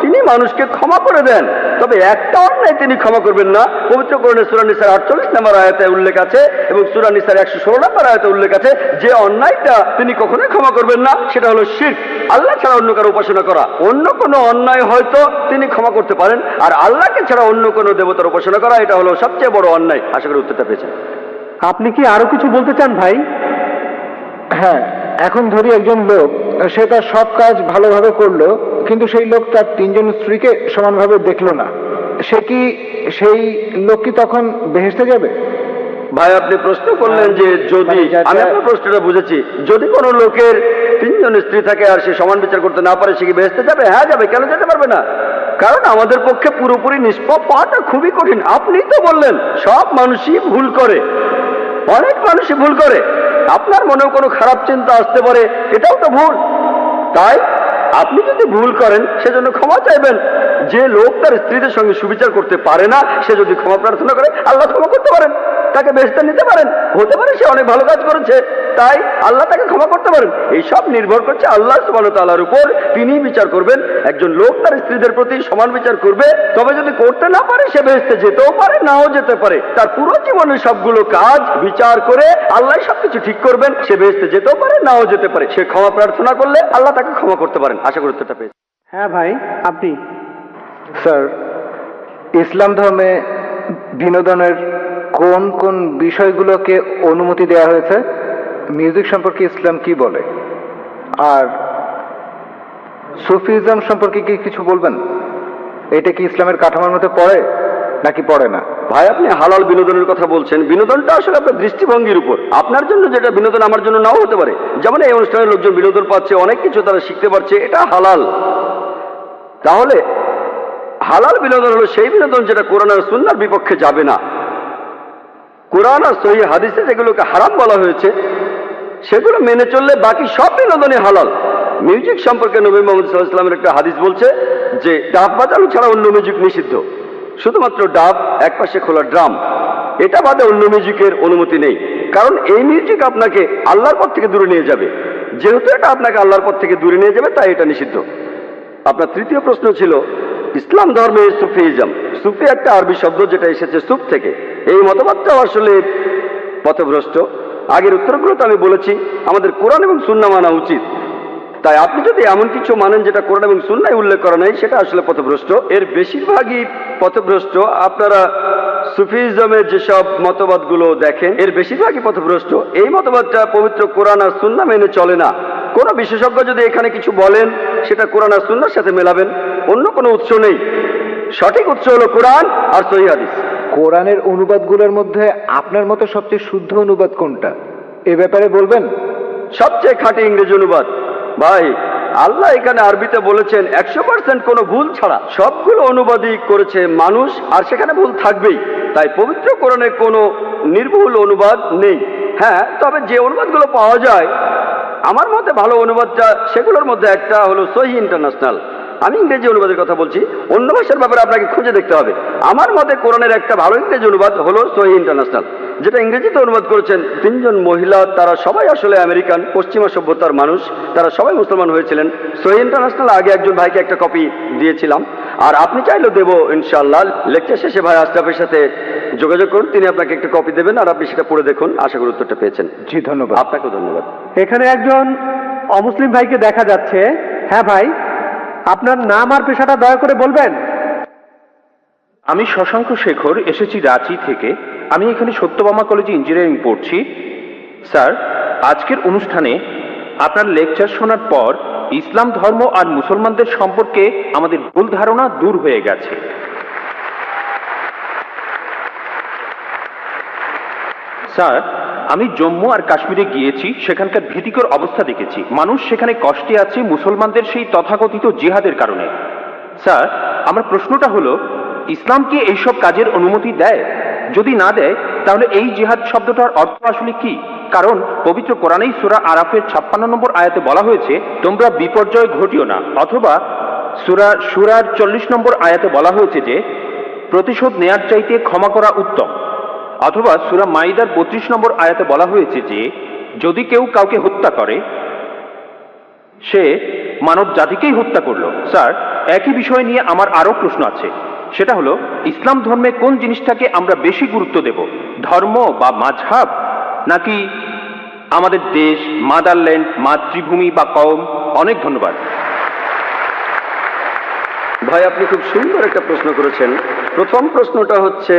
তিনি মানুষকে ক্ষমা করে দেন, তবে একটা অন্যায় তিনি ক্ষমা করবেন না। পবিত্র কোরআনে সূরা নিসার 48 নম্বর আয়াতে উল্লেখ আছে এবং সূরা নিসার 116 নম্বর আয়াতে উল্লেখ আছে যে অন্যায়টা তিনি কখনোই ক্ষমা করবেন না, সেটা হলো শিরক, আল্লাহ ছাড়া অন্য কারো উপাসনা করা। অন্য কোনো অন্যায় হয়তো তিনি ক্ষমা করতে পারেন, আর আল্লাহকে ছাড়া অন্য কোনো দেবতার উপাসনা করা এটা হলো সবচেয়ে বড় অন্যায়। আশা করি উত্তরটা পেয়েছেন। আপনি কি আরো কিছু বলতে চান ভাই? হ্যাঁ, এখন ধরি একজন লোক সে তার সব কাজ ভালোভাবে করলো, কিন্তু সেই লোক তার 3 জন স্ত্রীকে সমানভাবে দেখলো না, সেই লোক কি তখন বেহেশতে যাবে? ভাই আপনি প্রশ্ন করলেন যে যদি, আমি আপনার প্রশ্নটা বুঝেছি, যদি কোনো লোকের 3 জন স্ত্রী থাকে আর সে সমান বিচার করতে না পারে, সে কি বেহেশতে যাবে? হ্যাঁ যাবে। কেন যেতে পারবে না? কারণ আমাদের পক্ষে পুরোপুরি নিষ্পাপ পাওয়াটা খুবই কঠিন। আপনি তো বললেন সব মানুষই ভুল করে, অনেক মানুষই ভুল করে। আপনার মনেও কোনো খারাপ চিন্তা আসতে পারে, এটাও তো ভুল। তাই আপনি যদি ভুল করেন সেজন্য ক্ষমা চাইবেন। যে লোক তার স্ত্রীদের সঙ্গে সুবিচার করতে পারে না, সে যদি ক্ষমা প্রার্থনা করে আল্লাহ ক্ষমা করতে পারেন, তাকে বেহেশতে নিতে পারেন। হতে পারে সে অনেক ভালো কাজ করেছে, তাই আল্লাহ তাকে ক্ষমা করতে পারেন। এই সব নির্ভর করছে আল্লাহ সুবহানাহু ওয়া তাআলার উপর। তিনি বিচার করবেন। একজন লোক তার স্ত্রীদের প্রতি সমান বিচার করবে, তবে যদি করতে না পারে সে বেহেশতে যেতেও পারে, নাও যেতে পারে। তার পুরো জীবনের সবগুলো কাজ বিচার করে আল্লাহ সবকিছু ঠিক করবেন। সে বেহেশতে যেতেও পারে, নাও যেতে পারে। সে ক্ষমা প্রার্থনা করলে আল্লাহ তাকে ক্ষমা করতে পারেন। আশা করি উত্তরটা পেয়েছেন। হ্যাঁ ভাই, আপনি? স্যার, ইসলাম ধর্মে বিনোদনের কোন কোন বিষয়গুলোকে অনুমতি দেওয়া হয়েছে? মিউজিক সম্পর্কে ইসলাম কি বলে? আর সুফিজম সম্পর্কে কি কিছু বলবেন? এটা কি ইসলামের কাঠামোর মধ্যে পড়ে নাকি পড়ে না? ভাই আপনি হালাল বিনোদনের কথা বলছেন। বিনোদনটা আসলে আপনার দৃষ্টিভঙ্গির উপর। আপনার জন্য যেটা বিনোদন আমার জন্য নাও হতে পারে। যেমন এই অনুষ্ঠানের লোকজন বিনোদন পাচ্ছে, অনেক কিছু তারা শিখতে পারছে, এটা হালাল। তাহলে হালাল বিনোদন হলো সেই বিনোদন যেটা কোরআন আর সুন্নাহর বিপক্ষে যাবে না। কোরআন আর সহিহ হাদিসে যেগুলোকে হারাম বলা হয়েছে সেগুলো মেনে চললে বাকি সব বিনোদনই হালাল। মিউজিক সম্পর্কে নবী মোহাম্মদ সাল্লাল্লাহু আলাইহি ওয়াসাল্লামের একটা হাদিস বলছে যে ডাব বাজানো ছাড়া অন্য মিউজিক নিষিদ্ধ, শুধুমাত্র ডাব, একপাশে খোলা ড্রাম, এটা বাদে অন্য মিউজিকের অনুমতি নেই। কারণ এই মিউজিক আপনাকে আল্লাহর পথ থেকে দূরে নিয়ে যাবে। যেহেতু এটা আপনাকে আল্লাহর পথ থেকে দূরে নিয়ে যাবে, তাই এটা নিষিদ্ধ। আপনার তৃতীয় প্রশ্ন ছিল ইসলাম ধর্মে সুফিজম। সুফি একটা আরবি শব্দ যেটা এসেছে সুফ থেকে। এই মতবাদটাও আসলে পথভ্রষ্ট। আগের উত্তরগুলোতে আমি বলেছি আমাদের কোরআন এবং সুন্নাহ মানা উচিত। তাই আপনি যদি এমন কিছু মানেন যেটা কোরআন এবং সুন্নাহয় উল্লেখ করা নাই, সেটা আসলে পথভ্রষ্ট। এর বেশিরভাগই পথভ্রষ্ট। আপনারা সুফিজমের যেসব মতবাদগুলো দেখেন, এর বেশিরভাগই পথভ্রষ্ট। এই মতবাদটা পবিত্র কোরআন আর সুন্নাহ মেনে চলে না। কোনো বিশেষজ্ঞ যদি এখানে কিছু বলেন, সেটা কোরআন আর সুন্নাহর সাথে মেলাবেন, অন্য কোনো উৎস নেই। সঠিক উৎস হলো কোরআন আর সহিহ হাদিস। কোরআনের অনুবাদগুলোর মধ্যে আপনার মতো সবচেয়ে শুদ্ধ অনুবাদ কোনটা, এ ব্যাপারে বলবেন? সবচেয়ে খাঁটি ইংরেজি অনুবাদ। ভাই, আল্লাহ এখানে আরবিতে বলেছেন 100% কোনো ভুল ছাড়া। সবগুলো অনুবাদই করেছে মানুষ, আর সেখানে ভুল থাকবেই। তাই পবিত্র কোরআনে কোনো নির্ভুল অনুবাদ নেই। হ্যাঁ, তবে যে অনুবাদগুলো পাওয়া যায়, আমার মতে ভালো অনুবাদটা সেগুলোর মধ্যে একটা হলো সহিহ ইন্টারন্যাশনাল। আমি ইংরেজি অনুবাদের কথা বলছি, অন্য ভাষার ব্যাপারে আপনাকে খুঁজে দেখতে হবে। আমার মতে কোরআনের একটা ভালো ইংরেজি অনুবাদ হলো সহিহ ইন্টারন্যাশনাল, যেটা ইংরেজিতে অনুবাদ করেছেন তিনজন মহিলা। তারা সবাই আসলে আমেরিকান, পশ্চিমা সভ্যতার মানুষ। তারা সবাই মুসলমান হয়েছিলেন। সহিহ ইন্টারন্যাশনাল আগে একজন ভাইকে একটা কপি দিয়েছিলাম, আর আপনি চাইলেও দেবো ইনশাআল্লাহ। লেকচার শেষে ভাই আশরাফের সাথে যোগাযোগ করুন, তিনি আপনাকে একটা কপি দেবেন, আর আপনি সেটা পড়ে দেখুন। আশা করি উত্তরটা পেয়েছেন। জি, ধন্যবাদ। আপনাকেও ধন্যবাদ। এখানে একজন অমুসলিম ভাইকে দেখা যাচ্ছে। হ্যাঁ ভাই, আপনার নাম আর পেশাটা দয়া করে বলবেন। আমি শশাঙ্ক শেখর, এসেছি রাঁচি থেকে। আমি এখানে সত্যভামা কলেজে ইঞ্জিনিয়ারিং পড়ছি। স্যার, আজকের অনুষ্ঠানে আপনার লেকচার শোনার পর ইসলাম ধর্ম আর মুসলমানদের সম্পর্কে আমাদের ভুল ধারণা দূর হয়ে গেছে। স্যার, আমি জম্মু আর কাশ্মীরে গিয়েছি, সেখানকার ভীতিকর অবস্থা দেখেছি। মানুষ সেখানে কষ্টে আছে মুসলমানদের সেই তথাকথিত জিহাদের কারণে। স্যার, আমার প্রশ্নটা হলো, ইসলাম কি এইসব কাজের অনুমতি দেয়? যদি না দেয়, তাহলে এই জিহাদ শব্দটার অর্থ আসলে কি? কারণ পবিত্র কোরআনেই সূরা আরাফের 56 নম্বর আয়াতে বলা হয়েছে, তোমরা বিপর্যয় ঘটিও না। অথবা সূরা শুরার 40 নম্বর আয়াতে বলা হয়েছে যে প্রতিশোধ নেয়ার চাইতে ক্ষমা করা উত্তম। অথবা সূরা মাইদার 32 নম্বর আয়াতে বলা হয়েছে যে যদি কেউ কাউকে হত্যা করে, সে মানব জাতিকেই হত্যা করলো। স্যার, একই বিষয় নিয়ে আমার আরো প্রশ্ন আছে। সেটা হলো, ইসলাম ধর্মে কোন জিনিসটাকে আমরা বেশি গুরুত্ব দেব, ধর্ম বা মাযহাব, নাকি আমাদের দেশ, মাদারল্যান্ড, মাতৃভূমি বা কওম? অনেক ধন্যবাদ। ভাই, আপনি খুব সুন্দর একটা প্রশ্ন করেছেন। প্রথম প্রশ্নটা হচ্ছে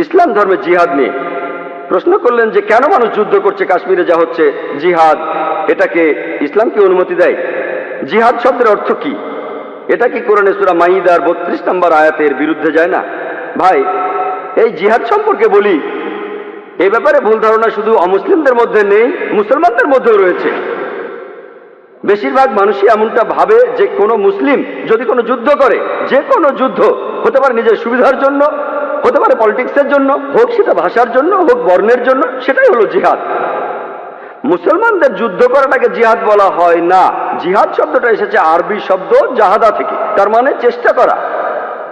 ইসলাম ধর্মে জিহাদ নিয়ে। প্রশ্ন করলেন যে কেন মানুষ যুদ্ধ করছে কাশ্মীরে, যা হচ্ছে জিহাদ, এটাকে ইসলাম কি অনুমতি দেয়? জিহাদ শব্দের অর্থ কি? এটা কি কোরআনে সূরা মাইদার 32 নম্বর আয়াতের বিরুদ্ধে যায় না? ভাই, এই জিহাদ সম্পর্কে বলি, এ ব্যাপারে ভুল ধারণা শুধু অমুসলিমদের মধ্যে নেই, মুসলমানদের মধ্যেও রয়েছে। বেশিরভাগ মানুষই এমনটা ভাবে যে কোনো মুসলিম যদি কোনো যুদ্ধ করে, যে কোনো যুদ্ধ হতে পারে নিজের সুবিধার জন্য, হতে পারে পলিটিক্সের জন্য, হোক সেটা ভাষার জন্য, হোক বর্ণের জন্য, সেটাই হলো জিহাদ। মুসলমানদের যুদ্ধ করাটাকে জিহাদ বলা হয় না। জিহাদ শব্দটা এসেছে আরবি শব্দ জাহাদা থেকে, তার মানে চেষ্টা করা,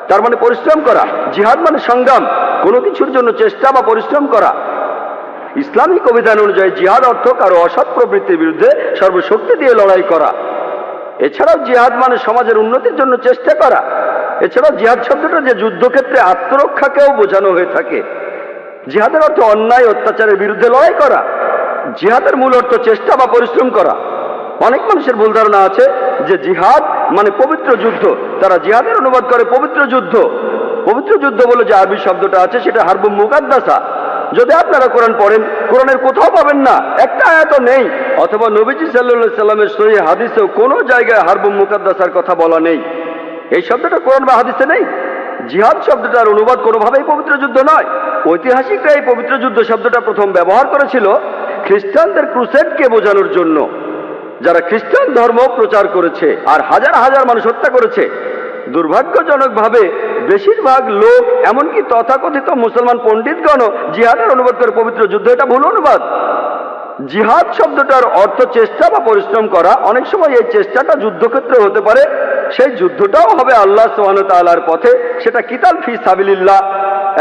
তার মানে পরিশ্রম করা। জিহাদ মানে সংগ্রাম, কোনো কিছুর জন্য চেষ্টা বা পরিশ্রম করা। ইসলামিক অভিধান অনুযায়ী জিহাদ অর্থ কারো অসৎ প্রবৃত্তির বিরুদ্ধে সর্বশক্তি দিয়ে লড়াই করা। এছাড়াও জিহাদ মানে সমাজের উন্নতির জন্য চেষ্টা করা। এছাড়াও জিহাদ শব্দটা যে যুদ্ধক্ষেত্রে আত্মরক্ষাকেও বোঝানো হয়ে থাকে। জিহাদের অর্থ অন্যায় অত্যাচারের বিরুদ্ধে লড়াই করা। জিহাদের মূল অর্থ চেষ্টা বা পরিশ্রম করা। অনেক মানুষের ভুল ধারণা আছে যে জিহাদ মানে পবিত্র যুদ্ধ। তারা জিহাদের অনুবাদ করে পবিত্র যুদ্ধ। পবিত্র যুদ্ধ বলে যে আরবি শব্দটা আছে, সেটা হারবুম মুকাদ্দাসা। যদি আপনারা কোরআন পড়েন, কোরআনের কোথাও পাবেন না, একটা আয়াতও নেই। অথবা নবীজি সাল্লাল্লাহু আলাইহি সাল্লামের সহিহ হাদিসেও কোনো জায়গায় হারবুম মুকাদ্দাসার কথা বলা নেই। এই শব্দটা কোরআন বা হাদিসে নেই। জিহাদ শব্দটার অনুবাদ কোনোভাবেই পবিত্র যুদ্ধ নয়। ঐতিহাসিকরা এই পবিত্র যুদ্ধ শব্দটা প্রথম ব্যবহার করেছিল খ্রিস্টানদের ক্রুসেডকে বোঝানোর জন্য, যারা খ্রিস্টান ধর্ম প্রচার করেছে আর হাজার হাজার মানুষ হত্যা করেছে। দুর্ভাগ্যজনকভাবে বেশিরভাগ লোক, এমনকি তথাকথিত মুসলমান পণ্ডিতগণও জিহাদের অনুবাদ করে পবিত্র যুদ্ধ। এটা ভুল অনুবাদ। জিহাদ শব্দটার অর্থ চেষ্টা বা পরিশ্রম করা। অনেক সময় এই চেষ্টাটা যুদ্ধক্ষেত্রে হতে পারে, সেই যুদ্ধটাও হবে আল্লাহ সুবহানাহু ওয়া তাআলার পথে, সেটা কিতাল ফি সাবিলিল্লাহ।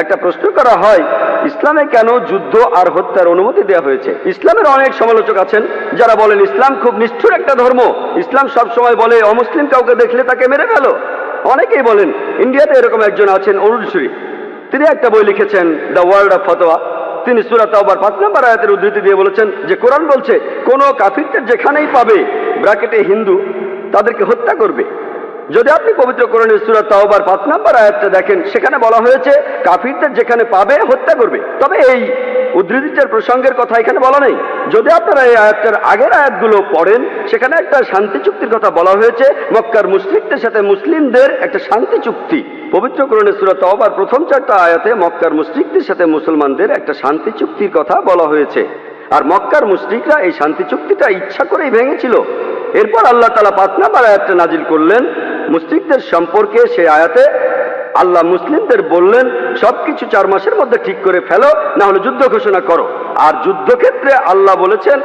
একটা প্রশ্ন করা হয়, ইসলামে কেন যুদ্ধ আর হত্যার অনুমতি দেওয়া হয়েছে? ইসলামের অনেক সমালোচক আছেন যারা বলেন ইসলাম খুব নিষ্ঠুর একটা ধর্ম, ইসলাম সবসময় বলে অমুসলিম কাউকে দেখলে তাকে মেরে ফেলো। অনেকেই বলেন, ইন্ডিয়াতে এরকম একজন আছেন অরুণ সুরি, তিনি একটা বই লিখেছেন দ্য ওয়ার্ল্ড অফ ফতোয়া। তিনি সূরা তাওবার 5 নম্বর আয়াতের উদ্ধৃতি দিয়ে বলেছেন যে কোরআন বলছে কোন কাফিরদের যেখানেই পাবে, ব্র্যাকেটে হিন্দু, তাদেরকে হত্যা করবে। যদি আপনি পবিত্র কোরআনের সূরা তাওবার 5 নম্বর আয়াতটা দেখেন, সেখানে বলা হয়েছে কাফিরদের যেখানে পাবে হত্যা করবে। তবে এই উদ্ধৃতিটার প্রসঙ্গের কথা এখানে বলা নেই। যদি আপনারা এই আয়াতটার আগের আয়াতগুলো পড়েন, সেখানে একটা শান্তি চুক্তির কথা বলা হয়েছে, মক্কার মুশরিকদের সাথে মুসলিমদের একটা শান্তি চুক্তি। পবিত্র কোরআনের সূরা তাওবার প্রথম 4টা আয়াতে মক্কার মুশরিকদের সাথে মুসলমানদের একটা শান্তি চুক্তির কথা বলা হয়েছে, আর মক্কার মুশরিকরা এই শান্তি চুক্তিটা ইচ্ছা করেই ভেঙেছিল। এরপর আল্লাহ তাআলা 5 নম্বর আয়াতটা নাজিল করলেন মুশরিকদের সম্পর্কে। সেই আয়াতে আল্লাহ মুসলিমদের বললেন সবকিছু 4 মাসের মধ্যে ঠিক করে ফেলো, না হলে যুদ্ধ ঘোষণা করো। আর যুদ্ধক্ষেত্রে আল্লাহ বলেছেন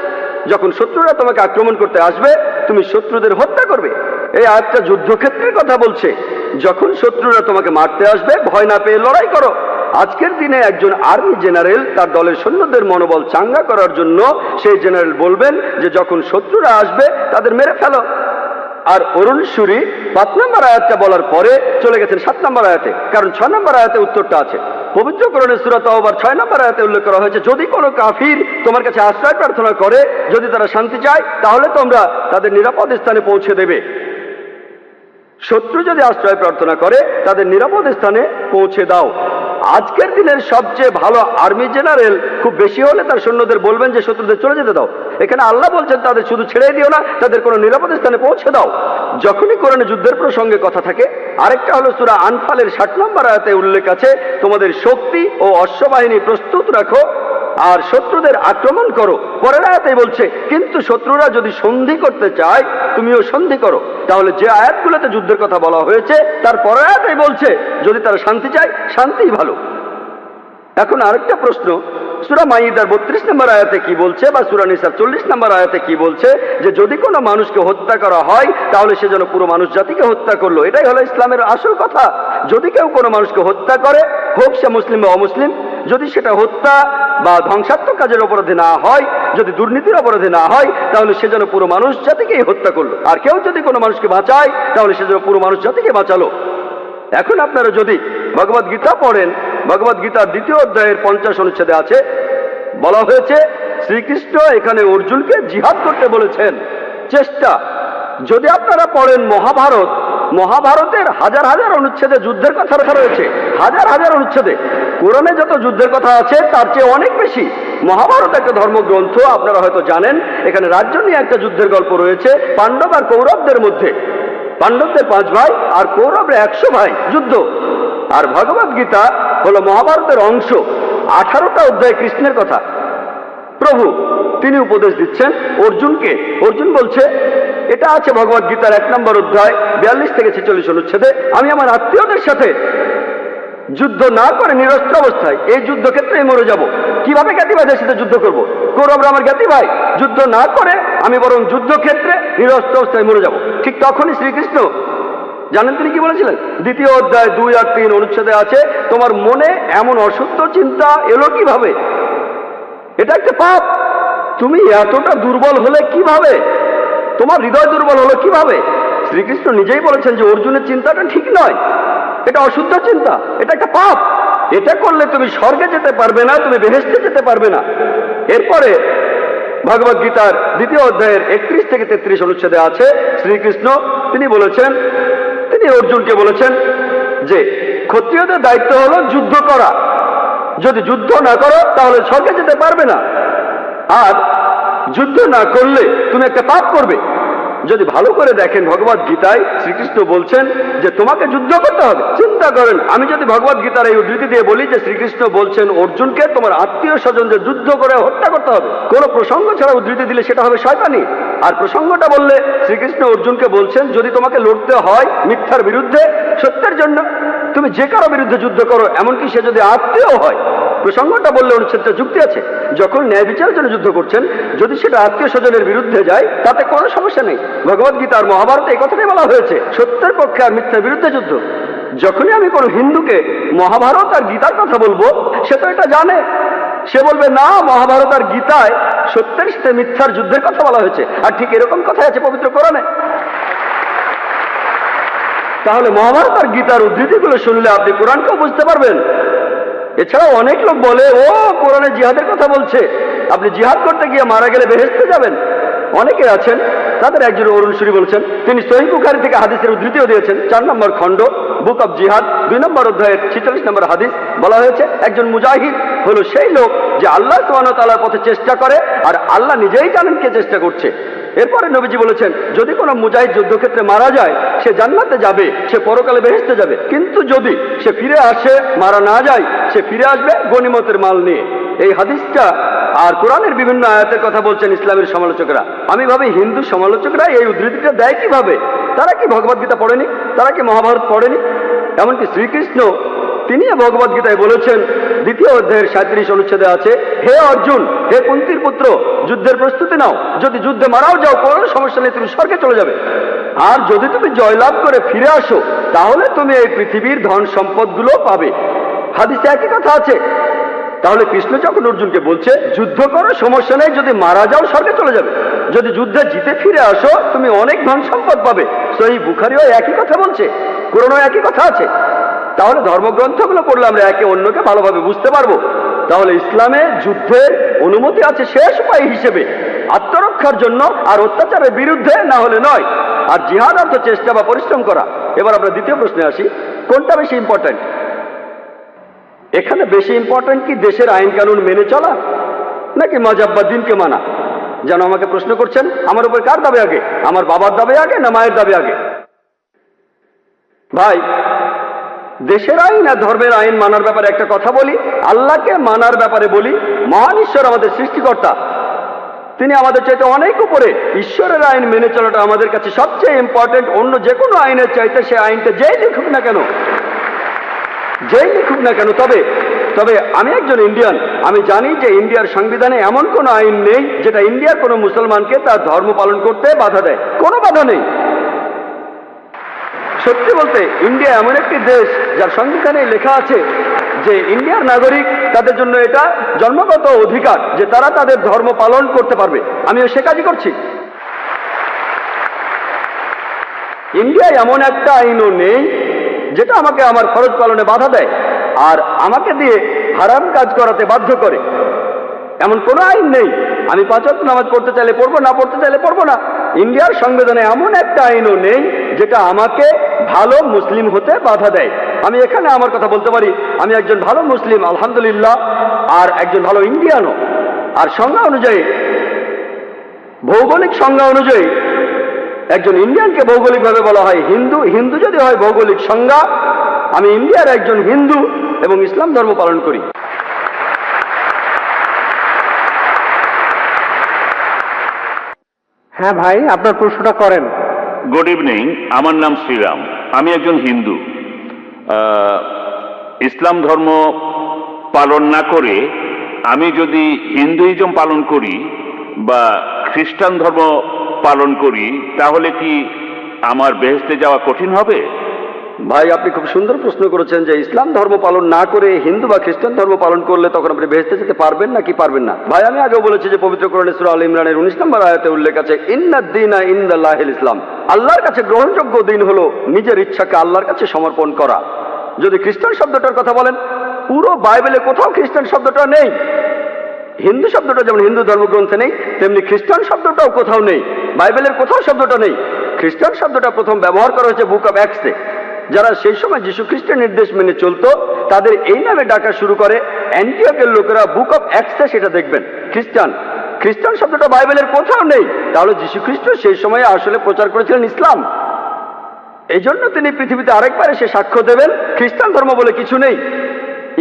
যখন শত্রুরা তোমাকে আক্রমণ করতে আসবে, তুমি শত্রুদের হত্যা করবে। এই আয়াতটা যুদ্ধক্ষেত্রের কথা বলছে। যখন শত্রুরা তোমাকে মারতে আসবে, ভয় না পেয়ে লড়াই করো। আজকের দিনে একজন আর্মি জেনারেল তার দলের সৈন্যদের মনোবল চাঙ্গা করার জন্য সেই জেনারেল বলবেন যে যখন শত্রুরা আসবে তাদের মেরে ফেলো। আর অরুণ সুরি 5 নম্বর আয়াতটা বলার পরে চলে গেছেন 7 নম্বর আয়াতে, কারণ 6 নম্বর আয়াতে উত্তরটা আছে। পবিত্র কোরআনের সূরা তাওবার 6 নম্বর আয়াতে উল্লেখ করা হয়েছে, যদি কোনো কাফির তোমার কাছে আশ্রয় প্রার্থনা করে, যদি তারা শান্তি চায়, তাহলে তোমরা তাদের নিরাপদ স্থানে পৌঁছে দেবে। শত্রু যদি আশ্রয় প্রার্থনা করে, তাদের নিরাপদ স্থানে পৌঁছে দাও। আজকের দিনের সবচেয়ে ভালো আর্মি জেনারেল খুব বেশি হলে তার সৈন্যদের বলবেন যে শত্রুদের চলে যেতে দাও। এখানে আল্লাহ বলছেন তাদের শুধু ছেড়ে দিও না, তাদের কোনো নিরাপদ স্থানে পৌঁছে দাও। যখনই কোরআনে যুদ্ধের প্রসঙ্গে কথা থাকে, আরেকটা হলো সূরা আনফালের 60 নম্বর আয়াতে উল্লেখ আছে, তোমাদের শক্তি ও অশ্ববাহিনী প্রস্তুত রাখো আর শত্রুদের আক্রমণ করো। পরের আয়াতেই বলছে কিন্তু শত্রুরা যদি সন্ধি করতে চায়, তুমিও সন্ধি করো। তাহলে যে আয়াতগুলোতে যুদ্ধের কথা বলা হয়েছে, তার পরের আয়াতেই বলছে যদি তারা শান্তি চায়, শান্তিই ভালো। এখন আরেকটা প্রশ্ন, সূরা মাইদার 32 নম্বর আয়াতে কি বলছে, বা সূরা নিসার 40 নম্বর আয়াতে কি বলছে, যে যদি কোনো মানুষকে হত্যা করা হয় তাহলে সে যেন পুরো মানুষ জাতিকে হত্যা করলো। এটাই হলো ইসলামের আসল কথা। যদি কেউ কোনো মানুষকে হত্যা করে, হোক সে মুসলিম বা অমুসলিম, যদি সেটা হত্যা বা ধ্বংসাত্মক কাজের অপরাধে না হয়, যদি দুর্নীতির অপরাধে না হয়, তাহলে সে যেন পুরো মানুষ জাতিকেই হত্যা করলো। আর কেউ যদি কোনো মানুষকে বাঁচায়, তাহলে সে যেন পুরো মানুষ জাতিকে বাঁচালো। এখন আপনারা যদি ভগবদ গীতা পড়েন, ভগবদ গীতার 2য় অধ্যায়ের 50 অনুচ্ছেদে আছে, বলা হয়েছে শ্রীকৃষ্ণ এখানে অর্জুনকে জিহাদ করতে বলেছেন। চেষ্টা। যদি আপনারা পড়েন মহাভারত, মহাভারতের হাজার হাজার অনুচ্ছেদে যুদ্ধের কথা লেখা রয়েছে, হাজার হাজার অনুচ্ছেদে। কোরআনে যত যুদ্ধের কথা আছে তার চেয়ে অনেক বেশি। মহাভারত একটা ধর্মগ্রন্থ, আপনারা হয়তো জানেন। এখানে রাজ্য নিয়ে একটা যুদ্ধের গল্প রয়েছে পাণ্ডব আর কৌরবদের মধ্যে। পাণ্ডবদের 5 ভাই আর কৌরবরা 100 ভাই, যুদ্ধ। আর ভগবদ গীতা হলো মহাভারতের অংশ। 18টা অধ্যায় কৃষ্ণের কথা। প্রভু তিনি উপদেশ দিচ্ছেন অর্জুনকে। অর্জুন বলছে, এটা আছে ভগবদ গীতার 1 নম্বর অধ্যায় 42 থেকে 46 অনুচ্ছেদে, আমি আমার আত্মীয়দের সাথে যুদ্ধ না করে নিরস্ত্র অবস্থায় এই যুদ্ধক্ষেত্রে মরে যাব। কিভাবে জ্ঞাতি ভাইদের সাথে যুদ্ধ করব? কৌরবরা আমার জ্ঞাতি ভাই, যুদ্ধ না করে আমি বরং যুদ্ধক্ষেত্রে নিরস্ত্র অবস্থায় মরে যাব। ঠিক তখনই শ্রীকৃষ্ণ জানেন তিনি কি বলেছিলেন? 2য় অধ্যায় 2 আর 3 অনুচ্ছেদে আছে, তোমার মনে এমন অশুদ্ধ চিন্তা এলো কিভাবে? এটা একটা পাপ। তুমি এতটা দুর্বল হলে কিভাবে? তোমার হৃদয় দুর্বল হলো কিভাবে? শ্রীকৃষ্ণ নিজেই বলেছেন যে অর্জুনের চিন্তাটা ঠিক নয়, এটা অশুদ্ধ চিন্তা, এটা একটা পাপ। এটা করলে তুমি স্বর্গে যেতে পারবে না, তুমি বেহেশতে যেতে পারবে না। এরপরে ভগবদ গীতার 2য় অধ্যায়ের 31 থেকে 33 অনুচ্ছেদে আছে, শ্রীকৃষ্ণ তিনি বলেছেন, তিনি অর্জুনকে বলেছেন যে ক্ষত্রিয়দের দায়িত্ব হলো যুদ্ধ করা। যদি যুদ্ধ না করো তাহলে স্বর্গে যেতে পারবে না, আর যুদ্ধ না করলে তুমি একটা পাপ করবে। যদি ভালো করে দেখেন ভগবদ গীতায় শ্রীকৃষ্ণ বলছেন যে তোমাকে যুদ্ধ করতে হবে। চিন্তা করেন, আমি যদি ভগবদ গীতার এই উদ্ধৃতি দিয়ে বলি যে শ্রীকৃষ্ণ বলছেন অর্জুনকে তোমার আত্মীয় স্বজনদের যুদ্ধ করে হত্যা করতে হবে, কোন প্রসঙ্গ ছাড়া উদ্ধৃতি দিলে সেটা হবে শয়তানি। আর প্রসঙ্গটা বললে শ্রীকৃষ্ণ অর্জুনকে বলছেন যদি তোমাকে লড়তে হয় মিথ্যার বিরুদ্ধে, সত্যের জন্য, তুমি যে কারো বিরুদ্ধে যুদ্ধ করো, এমনকি সে যদি আত্মীয় হয়। প্রসঙ্গটা বললে অনুচ্ছেদটা যুক্তি আছে। যখন ন্যায় বিচারের জন্য যুদ্ধ করছেন, যদি সেটা আত্মীয় স্বজনের বিরুদ্ধে যায় তাতে কোনো সমস্যা নেই। ভগবদ্গীতা আর মহাভারতে এই কথাটাই বলা হয়েছে, সত্যের পক্ষে আর মিথ্যার বিরুদ্ধে যুদ্ধ। যখনই আমি কোনো হিন্দুকে মহাভারত আর গীতার কথা বলবো, সে তো এটা জানে। সে বলবে না, মহাভারত আর গীতায় সত্যের সাথে মিথ্যার যুদ্ধের কথা বলা হয়েছে, আর ঠিক এরকম কথাই আছে পবিত্র কোরআনে। তাহলে মহাভারত আর গীতার উদ্ধৃতিগুলো শুনলে আপনি কোরআনকেও বুঝতে পারবেন। এছাড়াও অনেক লোক বলে, ও কোরআনে জিহাদের কথা বলছে, আপনি জিহাদ করতে গিয়ে মারা গেলে বেহেশতে যাবেন। অনেকে আছেন, তাদের একজন অরুণ সুরি বলছেন, তিনি সহিহ বুখারী থেকে হাদিসের উদ্ধৃতিও দিয়েছেন। 4 নম্বর খণ্ড, বুক অব জিহাদ, 2 নম্বর অধ্যায়ের 46 নম্বর হাদিস বলা হয়েছে, একজন মুজাহিদ হলো সেই লোক যে আল্লাহ সুবহানাহু ওয়া তাআলার পথে চেষ্টা করে, আর আল্লাহ নিজেই জানেন কে চেষ্টা করছে। এরপরে নবীজি বলেছেন, যদি কোনো মুজাহিদ যুদ্ধক্ষেত্রে মারা যায়, সে জান্নাতে যাবে, সে পরকালে বেহেশতে যাবে। কিন্তু যদি সে ফিরে আসে, মারা না যায়, সে ফিরে আসবে গনিমতের মাল নিয়ে। এই হাদিসটা আর কোরআনের বিভিন্ন আয়াতের কথা বলছেন ইসলামের সমালোচকরা। আমি ভাবি হিন্দু সমালোচকরা এই উদ্ধৃতিটা দেয় কিভাবে? তারা কি ভগবদ্গীতা পড়েনি? তারা কি মহাভারত পড়েনি? এমনকি শ্রীকৃষ্ণ তিনি ভগবদ্গীতায় বলেছেন, 2য় অধ্যায়ের 37 অনুচ্ছেদে আছে, হে অর্জুন, হে কুন্তির পুত্র, যুদ্ধের প্রস্তুতি নাও। যদি যুদ্ধে মারাও যাও, কোনো সমস্যা নেই, তুমি স্বর্গে চলে যাবে। আর যদি তুমি জয়লাভ করে ফিরে আসো, তাহলে তুমি এই পৃথিবীর ধন সম্পদগুলো পাবে। হাদিসে একই কথা আছে। তাহলে কৃষ্ণ যখন অর্জুনকে বলছে, যুদ্ধ করো, সমস্যা নেই, যদি মারা যাও স্বর্গে চলে যাবে, যদি যুদ্ধে জিতে ফিরে আসো তুমি অনেক ধন সম্পদ পাবে। সহিহ বুখারীও একই কথা বলছে, কোরআনেও একই কথা আছে। তাহলে ধর্মগ্রন্থগুলো পড়লে আমরা একে অন্যকে ভালোভাবে বুঝতে পারবো। তাহলে ইসলামে যুদ্ধের অনুমতি আছে শেষ উপায় হিসেবে, আত্মরক্ষার জন্য, আর অত্যাচারের বিরুদ্ধে, না হলে নয়। আর জিহাদ অর্থ চেষ্টা বা পরিশ্রম করা। এবার আমরা দ্বিতীয় প্রশ্নে আসি, কোনটা বেশি ইম্পর্ট্যান্ট? এখানে বেশি ইম্পর্ট্যান্ট কি দেশের আইন কানুন মেনে চলা, নাকি মজাব বা দিনকে মানা? যেন আমাকে প্রশ্ন করছেন, আমার উপর কার দাবি আগে? আমার বাবার দাবি আগে না মায়ের দাবি আগে? ভাই, দেশের আইন আর ধর্মের আইন মানার ব্যাপারে একটা কথা বলি, আল্লাহকে মানার ব্যাপারে বলি। মহান ঈশ্বর আমাদের সৃষ্টিকর্তা, তিনি আমাদের চাইতে অনেক উপরে। ঈশ্বরের আইন মেনে চলাটা আমাদের কাছে সবচেয়ে ইম্পর্টেন্ট, অন্য যে কোনো আইনের চাইতে। সে আইনটা যেই লিখুক না কেন, যেই লিখুক না কেন। তবে আমি একজন ইন্ডিয়ান, আমি জানি যে ইন্ডিয়ার সংবিধানে এমন কোনো আইন নেই যেটা ইন্ডিয়ার কোনো মুসলমানকে তার ধর্ম পালন করতে বাধা দেয়। কোনো বাধা নেই। সত্যি বলতে, ইন্ডিয়া এমন একটি দেশ যার সংবিধানে লেখা আছে যে ইন্ডিয়ার নাগরিক, তাদের জন্য এটা জন্মগত অধিকার যে তারা তাদের ধর্ম পালন করতে পারবে। আমিও সে কাজই করছি। ইন্ডিয়ায় এমন একটা আইনও নেই যেটা আমাকে আমার ফরজ পালনে বাধা দেয় আর আমাকে দিয়ে হারাম কাজ করাতে বাধ্য করে। এমন কোনো আইন নেই। আমি 5 ওয়াক্ত নামাজ পড়তে চাইলে পড়বো, না পড়তে চাইলে পড়বো না। ইন্ডিয়ার সংবিধানে এমন একটা আইনও নেই যেটা আমাকে ভালো মুসলিম হতে বাধা দেয়। আমি এখানে আমার কথা বলতে পারি, আমি একজন ভালো মুসলিম আলহামদুলিল্লাহ, আর একজন ভালো ইন্ডিয়ানও। আর সংজ্ঞা অনুযায়ী, ভৌগোলিক সংজ্ঞা অনুযায়ী একজন ইন্ডিয়ানকে ভৌগোলিকভাবে বলা হয় হিন্দু। হিন্দু যদি হয় ভৌগোলিক সংজ্ঞা, আমি ইন্ডিয়ার একজন হিন্দু এবং ইসলাম ধর্ম পালন করি। হ্যাঁ ভাই, আপনার প্রশ্নটা করেন। গুড ইভিনিং, আমার নাম শ্রীরাম, আমি একজন হিন্দু। ইসলাম ধর্ম পালন না করে আমি যদি হিন্দুইজম পালন করি বা খ্রিস্টান ধর্ম পালন করি, তাহলে কি আমার বেহেশতে যাওয়া কঠিন হবে? ভাই, আপনি খুব সুন্দর প্রশ্ন করেছেন যে ইসলাম ধর্ম পালন না করে হিন্দু বা খ্রিস্টান ধর্ম পালন করলে তখন আপনি বেহেশতে যেতে পারবেন না কি পারবেন না? ভাই, আমি আগেও বলেছি যে পবিত্র কোরআনে সূরা আল ইমরানের 19 নম্বর আয়াতে উল্লেখ আছে, ইন্নাদ-দীনা ইনদাল্লাহিল ইসলাম। আল্লাহর কাছে গ্রহণযোগ্য দিন হলো নিজের ইচ্ছাকে আল্লাহর কাছে সমর্পণ করা। যদি খ্রিস্টান শব্দটার কথা বলেন, পুরো বাইবেলে কোথাও খ্রিস্টান শব্দটা নেই। হিন্দু শব্দটা যেমন হিন্দু ধর্মগ্রন্থে নেই, তেমনি খ্রিস্টান শব্দটাও কোথাও নেই। বাইবেলের কোথাও শব্দটা নেই। খ্রিস্টান শব্দটা প্রথম ব্যবহার করা হয়েছে বুক অব অ্যাক্টসে। যারা সেই সময় যীশু খ্রিস্টের নির্দেশ মেনে চলতো, তাদের এই নামে ডাকা শুরু করে অ্যান্টিওকের লোকেরা। বুক অব অ্যাক্টসে সেটা দেখবেন, খ্রিস্টান শব্দটা বাইবেলের কোথাও নেই। তাহলে যীশু খ্রিস্ট সেই সময়ে আসলে প্রচার করেছিলেন ইসলাম। এই জন্য তিনি পৃথিবীতে আরেকবার এসে সাক্ষ্য দেবেন খ্রিস্টান ধর্ম বলে কিছু নেই।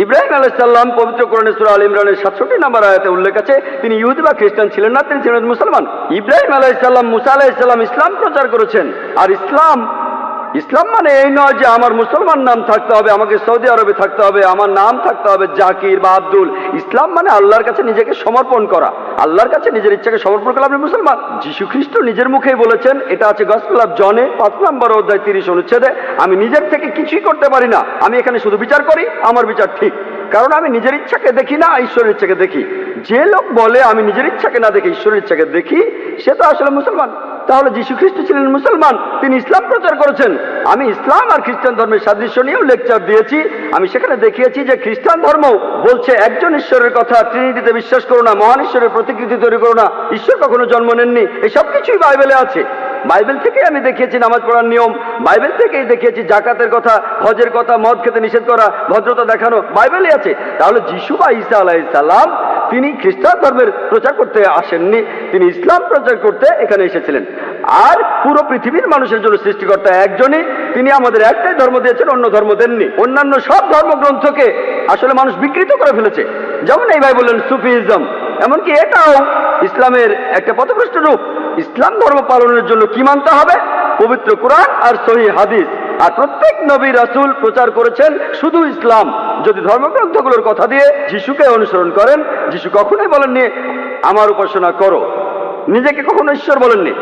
ইব্রাহিম আলাইহিস সালাম পবিত্র কোরআনে সূরা আল ইমরানের 67 নম্বর আয়াতে উল্লেখ আছে, তিনি ইহুদি বা খ্রিস্টান ছিলেন না, তিনি ছিলেন মুসলমান। ইব্রাহিম আলাইহিস সালাম, মুসা আলাইহিস সালাম ইসলাম প্রচার করেছেন। আর ইসলাম মানে এই নয় যে আমার মুসলমান নাম থাকতে হবে, আমাকে সৌদি আরবে থাকতে হবে, আমার নাম থাকতে হবে জাকির বা আব্দুল। ইসলাম মানে আল্লাহর কাছে নিজেকে সমর্পণ করা, আল্লাহর কাছে নিজের ইচ্ছাকে সমর্পণ করলে আপনি মুসলমান। যীশু খ্রিস্ট নিজের মুখেই বলেছেন, এটা আছে গসপেল অফ জনে 5 নম্বর অধ্যায় 30 অনুচ্ছেদে, আমি নিজের থেকে কিছুই করতে পারি না, আমি এখানে শুধু বিচার করি, আমার বিচার ঠিক, কারণ আমি নিজের ইচ্ছাকে দেখি না, ঈশ্বরের ইচ্ছাকে দেখি। যে লোক বলে আমি নিজের ইচ্ছাকে না দেখে ঈশ্বরের ইচ্ছাকে দেখি, সে তো আসলে মুসলমান। তাহলে যীশু খ্রিস্ট ছিলেন মুসলমান, তিনি ইসলাম প্রচার করেছেন। আমি ইসলাম আর খ্রিস্টান ধর্মের সাদৃশ্য নিয়েও লেকচার দিয়েছি। আমি সেখানে দেখিয়েছি যে খ্রিস্টান ধর্ম বলছে একজন ঈশ্বরের কথা, ট্রিনিটিতে বিশ্বাস করো না, মহান ঈশ্বরের প্রতিকৃতি তৈরি করো না, ঈশ্বর কখনো জন্ম নেননি, এসব কিছুই বাইবেলে আছে। বাইবেল থেকেই আমি দেখিয়েছি নামাজ পড়ার নিয়ম, বাইবেল থেকেই দেখিয়েছি জাকাতের কথা, হজের কথা, মদ খেতে নিষেধ করা, ভদ্রতা দেখানো, বাইবেলে আছে। তাহলে যিশু বা ঈসা আলাইহিস সালাম তিনি খ্রিস্টান ধর্মের প্রচার করতে আসেননি, তিনি ইসলাম প্রচার করতে এখানে এসেছিলেন। আর পুরো পৃথিবীর মানুষের জন্য সৃষ্টিকর্তা একজনই, তিনি আমাদের একটাই ধর্ম দিয়েছেন, অন্য ধর্ম দেননি। অন্যান্য সব ধর্মগ্রন্থকে আসলে মানুষ বিকৃত করে ফেলেছে, যেমন এই ভাই বললেন সুফিজম, এমনকি এটাও ইসলামের একটা পথভ্রষ্ট রূপ। ইসলাম ধর্ম পালনের জন্য কি মানতে হবে? পবিত্র কোরআন আর সহিহ হাদিস। আর প্রত্যেক নবী রাসূল প্রচার করেছেন শুধু ইসলাম। যদি ধর্মগ্রন্থগুলোর কথা দিয়ে যিশুকে অনুসরণ করেন, যিশু কখনোই বলেননি আমার উপাসনা করো, নিজেকে কখনো ঈশ্বর বলেননি।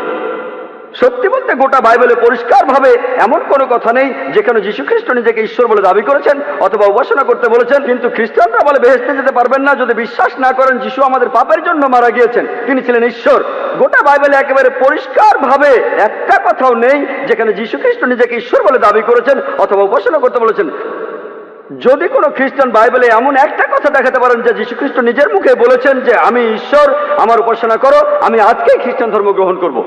সত্যি বলতে গোটা বাইবেলে পরিষ্কারভাবে এমন কোনো কথা নেই যেখানে যীশু খ্রিস্ট নিজেকে ঈশ্বর বলে দাবি করেছেন অথবা উপাসনা করতে বলেছেন। কিন্তু খ্রিস্টানরা বলে বেহেশতে যেতে পারবেন না যদি বিশ্বাস না করেন যিশু আমাদের পাপের জন্য মারা গিয়েছেন, তিনি ছিলেন ঈশ্বর। গোটা বাইবেলে একেবারে পরিষ্কারভাবে একটা কথাও নেই যেখানে যীশু খ্রিস্ট নিজেকে ঈশ্বর বলে দাবি করেছেন অথবা উপাসনা করতে বলেছেন। যদি কোনো খ্রিস্টান বাইবেলে এমন একটা কথা দেখাতে পারেন যে যীশু খ্রিস্ট নিজের মুখে বলেছেন যে আমি ঈশ্বর, আমার উপাসনা করো, আমি আজকেই খ্রিস্টান ধর্ম গ্রহণ করব।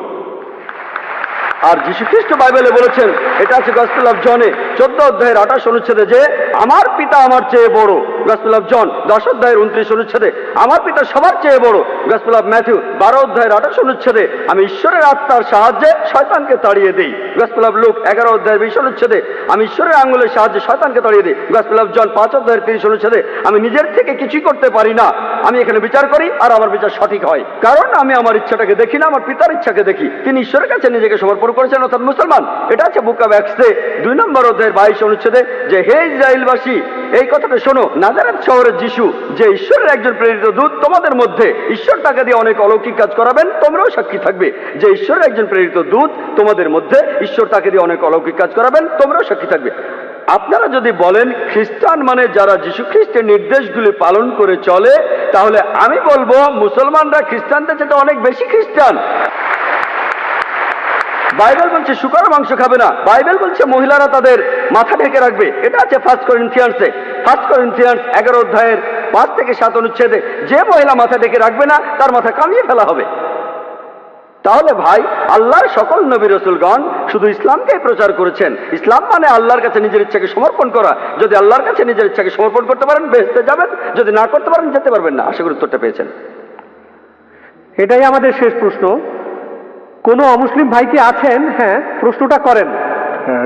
আর যীশু খ্রিস্ট বাইবেলে বলেছেন, এটা আছে গসপেল অফ জনে 14 অধ্যায়ের 28 অনুচ্ছেদে, যে আমার পিতা আমার চেয়ে বড়। গসপেল অফ জন 10 অধ্যায়ের 29 অনুচ্ছেদে, আমার পিতা সবার চেয়ে বড়। গসপেল অফ ম্যাথিউ 12 অধ্যায়ের 28 অনুচ্ছেদে, আমি ঈশ্বরের আত্মার সাহায্যে শয়তানকে তাড়িয়ে দিই। গসপেল অফ লুক 11 অধ্যায়ের 20 অনুচ্ছেদে, আমি ঈশ্বরের আঙ্গুলের সাহায্যে শয়তানকে তাড়িয়ে দিই। গসপেল অফ জন 5 অধ্যায়ের 30 অনুচ্ছেদে, আমি নিজের থেকে কিছুই করতে পারি না, আমি এখানে বিচার করি আর আমার বিচার সঠিক হয়, কারণ আমি আমার ইচ্ছাটাকে দেখি না, আমার পিতার ইচ্ছাকে দেখি। তিনি ঈশ্বরের কাছে নিজেকে সমর্পণ করেছেন, অর্থাৎ মুসলমান। এটা আছে বুক অফ অ্যাক্টসে 2 নম্বর অধ্যায়ের 22 অনুচ্ছেদে, যে হে ইসরায়েলবাসী, এই কথাটা শোনো, নাজারেথ শহরের যিশু যে ঈশ্বরের একজন প্রেরিত দূত, তোমাদের মধ্যে ঈশ্বর তাকে দিয়ে অনেক অলৌকিক কাজ করাবেন, তোমরাও সাক্ষী থাকবে। যে ঈশ্বরের একজন প্রেরিত দূত, তোমাদের মধ্যে ঈশ্বর তাকে দিয়ে অনেক অলৌকিক কাজ করাবেন, তোমরাও সাক্ষী থাকবে। আপনারা যদি বলেন খ্রিস্টান মানে যারা যীশু খ্রিস্টের নির্দেশগুলি পালন করে চলে, তাহলে আমি বলবো মুসলমানরা খ্রিস্টানদের চেয়ে অনেক বেশি খ্রিস্টান। বাইবেল বলছে শুকর মাংস খাবে না, বাইবেল বলছে মহিলারা তাদের মাথা ঢেকে রাখবে। এটা আছে 1 করিন্থিয়ান্সে 11 অধ্যায়ের 5 থেকে 7 অনুচ্ছেদে, যে মহিলা মাথা ঢেকে রাখবে না তার মাথা কামিয়ে ফেলা হবে। তাহলে ভাই, আল্লাহর সকল নবী রাসূলগণ শুধু ইসলামকেই প্রচার করেছেন। ইসলাম মানে আল্লাহর কাছে নিজের ইচ্ছাকে সমর্পণ করা। যদি আল্লাহর কাছে নিজের ইচ্ছাকে সমর্পণ করতে পারেন, বেহেশতে যাবেন, যদি না করতে পারেন, যেতে পারবেন না। আশা করি উত্তরটা পেয়েছেন। এটাই আমাদের শেষ প্রশ্ন। কোনো অমুসলিম ভাই কি আছেন? হ্যাঁ, প্রশ্নটা করেন।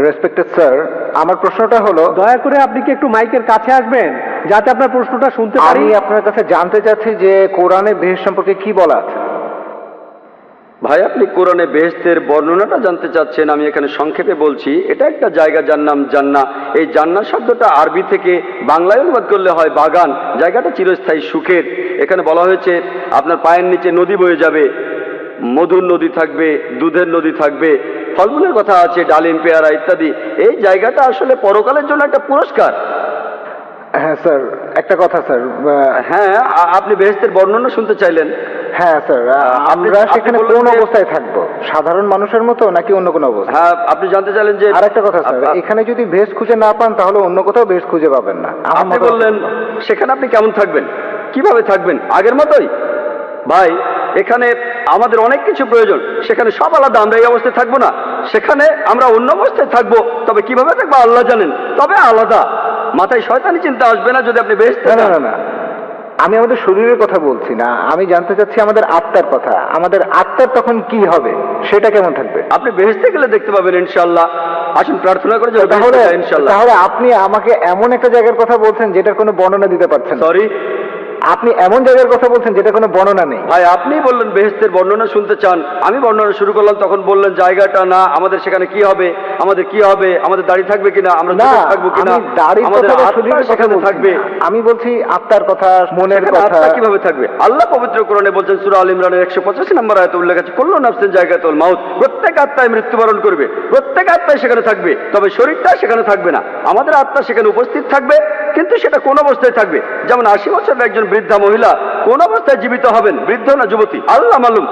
রেসপেক্টেড স্যার, আমার প্রশ্নটা হলো, দয়া করে আপনি কি একটু মাইকের কাছে আসবেন যাতে আপনার প্রশ্নটা শুনতে পারি? আমি আপনার কাছে জানতে চাচ্ছি যে কোরআনে বেহেশত সম্পর্কে কি বলা আছে। ভাই, আপনি কোরআনে বেহেশতের বর্ণনাটা জানতে চাচ্ছেন, আমি এখানে সংক্ষেপে বলছি। এটা একটা জায়গা যার নাম জান্নাহ। এই জান্নাহ শব্দটা আরবি থেকে বাংলায় অনুবাদ করলে হয় বাগান। জায়গাটা চিরস্থায়ী সুখের। এখানে বলা হয়েছে আপনার পায়ের নিচে নদী বয়ে যাবে, মধুর নদী থাকবে, দুধের নদী থাকবে, ফলমূলের কথা আছে, ডালিম, পেয়ারা ইত্যাদি। এই জায়গাটা আসলে পরকালের জন্য একটা পুরস্কার। হ্যাঁ স্যার, একটা কথা স্যার। হ্যাঁ, আপনি বেহেশতের বর্ণনা শুনতে চাইলেন? হ্যাঁ স্যার, আমরা আপনি সেখানে বললেন কোন যে- অবস্থায় থাকবো? সাধারণ মানুষের মতো নাকি অন্য কোনো অবস্থা? হ্যাঁ, আপনি জানতে চাইলেন যে আর একটা কথা স্যার, এখানে যদি বেশ খুঁজে না পান তাহলে অন্য কোথাও বেশ খুঁজে পাবেন না। আপনি বললেন সেখানে আপনি কেমন থাকবেন, কিভাবে থাকবেন? আগের মতোই। ভাই, এখানে আমাদের অনেক কিছু প্রয়োজন, সেখানে সব আলাদা। আমরা এই অবস্থায় থাকবো না, সেখানে আমরা অন্য অবস্থায় থাকবো। তবে কিভাবে থাকবো আল্লাহ জানেন, তবে আলাদা। মাথায় শয়তানি চিন্তা আসবে না যদি আপনি বেহেশতে না যান। না না, আমি আমাদের শরীরের কথা বলছি না, আমি জানতে চাচ্ছি আমাদের আত্মার কথা। আমাদের আত্মার তখন কি হবে, সেটা কেমন থাকবে? আপনি বেহেশতে গেলে দেখতে পাবেন ইনশাআল্লাহ। আসুন প্রার্থনা করে যাবেন তাহলে ইনশাআল্লাহ। তাহলে আপনি আমাকে এমন একটা জায়গার কথা বলছেন যেটার কোনো বর্ণনা দিতে পারছেন না। সরি, আপনি এমন জায়গার কথা বলছেন যেটা কোনো বর্ণনা নেই। ভাই আপনি বললেন বেহেশতের বর্ণনা শুনতে চান, আমি বর্ণনা শুরু করলাম, তখন বললেন জায়গাটা না, আমাদের সেখানে কি হবে, আমাদের কি হবে, আমাদের দাড়ি থাকবে কিনা, আমরা না, জোটে থাকবো কিনা, আমি দাড়ির আমাদের কথা বা আত্মা শরীরের কথা সেখানে বলছি থাকবে। না। আমি বলছি আত্মার কথা, মনের সেখানে কথা। আত্মা কিভাবে থাকবে? আল্লাহ পবিত্র কোরআনে বলছেন সূরা আল ইমরানের 185 নম্বর আয়াতে উল্লেখ আছে, কুল্লু নাফসিন যায়কাতুল মাউত, প্রত্যেক আত্মায় মৃত্যুবরণ করবে, প্রত্যেক আত্মায় সেখানে থাকবে, তবে শরীরটা সেখানে থাকবে না। আমাদের আত্মা সেখানে উপস্থিত থাকবে, কিন্তু সেটা কোন অবস্থায় থাকবে? যেমন 80 বছরের একজন বৃদ্ধা মহিলা কোন অবস্থায় জীবিত হবেন, বৃদ্ধ না যুবতী, আল্লাহ মালুম,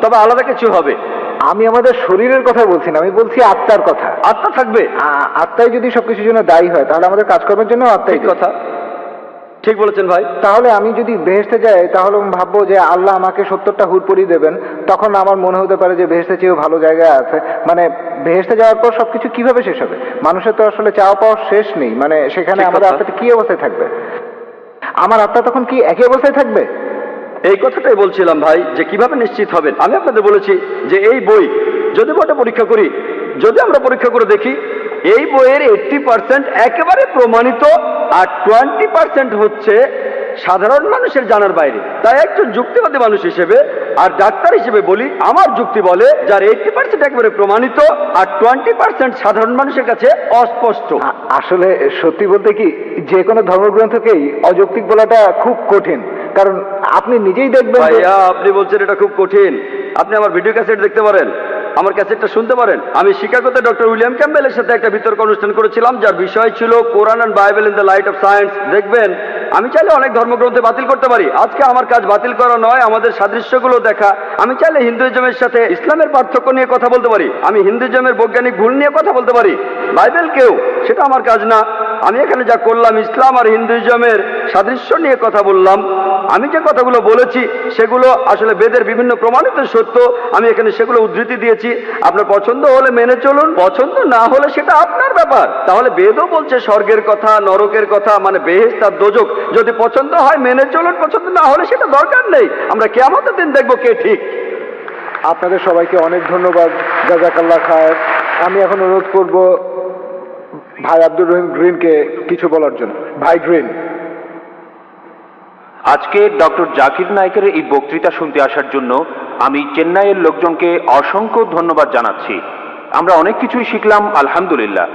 তবে আলাদা কিছু হবে। আমি আমাদের শরীরের কথা বলছি না, আমি বলছি আত্মার কথা। আত্মা থাকবে। আত্মাই যদি সবকিছুর জন্য দায়ী হয়, তাহলে আমাদের কাজকর্মের জন্য আত্মাই ঠিক কথা, ঠিক বলেছেন ভাই। তাহলে আমি যদি বেহেশতে যাই, তাহলে আমি ভাববো যে আল্লাহ আমাকে 70টা হুর পরিয়ে দেবেন, তখন আমার মনে হতে পারে যে বেহেশতে চেয়েও ভালো জায়গায় আছে। মানে বেহেশতে যাওয়ার পর সবকিছু কিভাবে শেষ হবে? মানুষের তো আসলে চাওয়া পাওয়ার শেষ নেই। মানে সেখানে ঠিক আমাদের কথা। আত্মাটা কি অবস্থায় থাকবে? আমার আত্মা তখন কি একই অবস্থায় থাকবে? এই কথাটাই বলছিলাম ভাই, যে কিভাবে নিশ্চিত হবেন। আমি আপনাদের বলেছি যে এই বই যদি বইটা পরীক্ষা করি, যদি আমরা পরীক্ষা করে দেখি, এই বইয়ের 80% একেবারে প্রমাণিত, আর 20% হচ্ছে সাধারণ মানুষের জানার বাইরে। তাই একজন যুক্তিবাদী মানুষ হিসেবে আর ডাক্তার হিসেবে বলি, আমার যুক্তি বলে যার 80% একেবারে প্রমাণিত আর 20% সাধারণ মানুষের কাছে অস্পষ্ট। আসলে সত্যি বলতে কি, যে কোনো ধর্মগ্রন্থকেই অযৌক্তিক বলাটা খুব কঠিন, কারণ আপনি নিজেই দেখবেন যে- ভাইয়া আপনি বলছেন এটা খুব কঠিন, আপনি আমার ভিডিও ক্যাসেট দেখতে পারেন, আমার ক্যাসেটটা শুনতে পারেন। আমি শিকাগোতে ডক্টর উইলিয়াম ক্যাম্বেলের সাথে একটা বিতর্ক অনুষ্ঠান করেছিলাম, যার বিষয় ছিল Quran and Bible in the light of science. দেখবেন আমি চাইলে অনেক ধর্মগ্রন্থে বাতিল করতে পারি। আজকে আমার কাজ বাতিল করা নয়, আমাদের সাদৃশ্যগুলো দেখা। আমি চাইলে হিন্দুইজমের সাথে ইসলামের পার্থক্য নিয়ে কথা বলতে পারি, আমি হিন্দুইজমের বৈজ্ঞানিক ভুল নিয়ে কথা বলতে পারি, বাইবেলকেও, সেটা আমার কাজ না। আমি এখানে যা করলাম, ইসলাম আর হিন্দুইজমের সাদৃশ্য নিয়ে কথা বললাম। আমি যে কথাগুলো বলেছি সেগুলো আসলে বেদের বিভিন্ন প্রমাণিত সত্য, আমি এখানে সেগুলো উদ্ধৃতি দিয়েছি। আপনার পছন্দ হলে মেনে চলুন, পছন্দ না হলে সেটা আপনার ব্যাপার। তাহলে বেদও বলছে স্বর্গের কথা, নরকের কথা, মানে বেহেশত আর দোজখ। যদি পছন্দ হয় মেনে চলুন, পছন্দ না হলে সেটা দরকার নেই। আমরা কিয়ামতের দিন দেখবো কে ঠিক। আপনাদের সবাইকে অনেক ধন্যবাদ, জাযাকাল্লাহ খায়ের। আমি এখন অনুরোধ করব ভাই আব্দুর রহিম গ্রিনকে কিছু বলার জন্য। ভাই গ্রিন। আজকে ডক্টর জাকির নায়েকের এই বক্তৃতা শুনতে আসার জন্য আমি চেন্নাইয়ের লোকজনকে অসংখ্য ধন্যবাদ জানাচ্ছি। আমরা অনেক কিছুই শিখলাম, আলহামদুলিল্লাহ।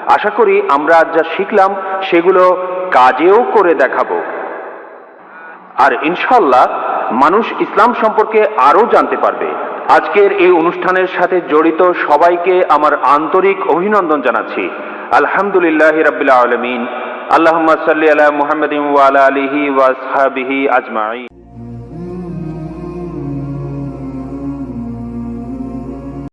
আশা করি আমরা আজ যা শিখলাম সেগুলো কাজেও করে দেখাবো, আর ইনশাল্লাহ মানুষ ইসলাম সম্পর্কে আরো জানতে পারবে। আজকের এই অনুষ্ঠানের সাথে জড়িত সবাইকে আমার আন্তরিক অভিনন্দন জানাচ্ছি। আলহামদুলিল্লাহ রাব্বিল আলামিন। আল্লাহুম্মা সাল্লি আলা মুহাম্মাদিন ওয়া আলা আলিহি ওয়া আসহাবিহি আজমাইন।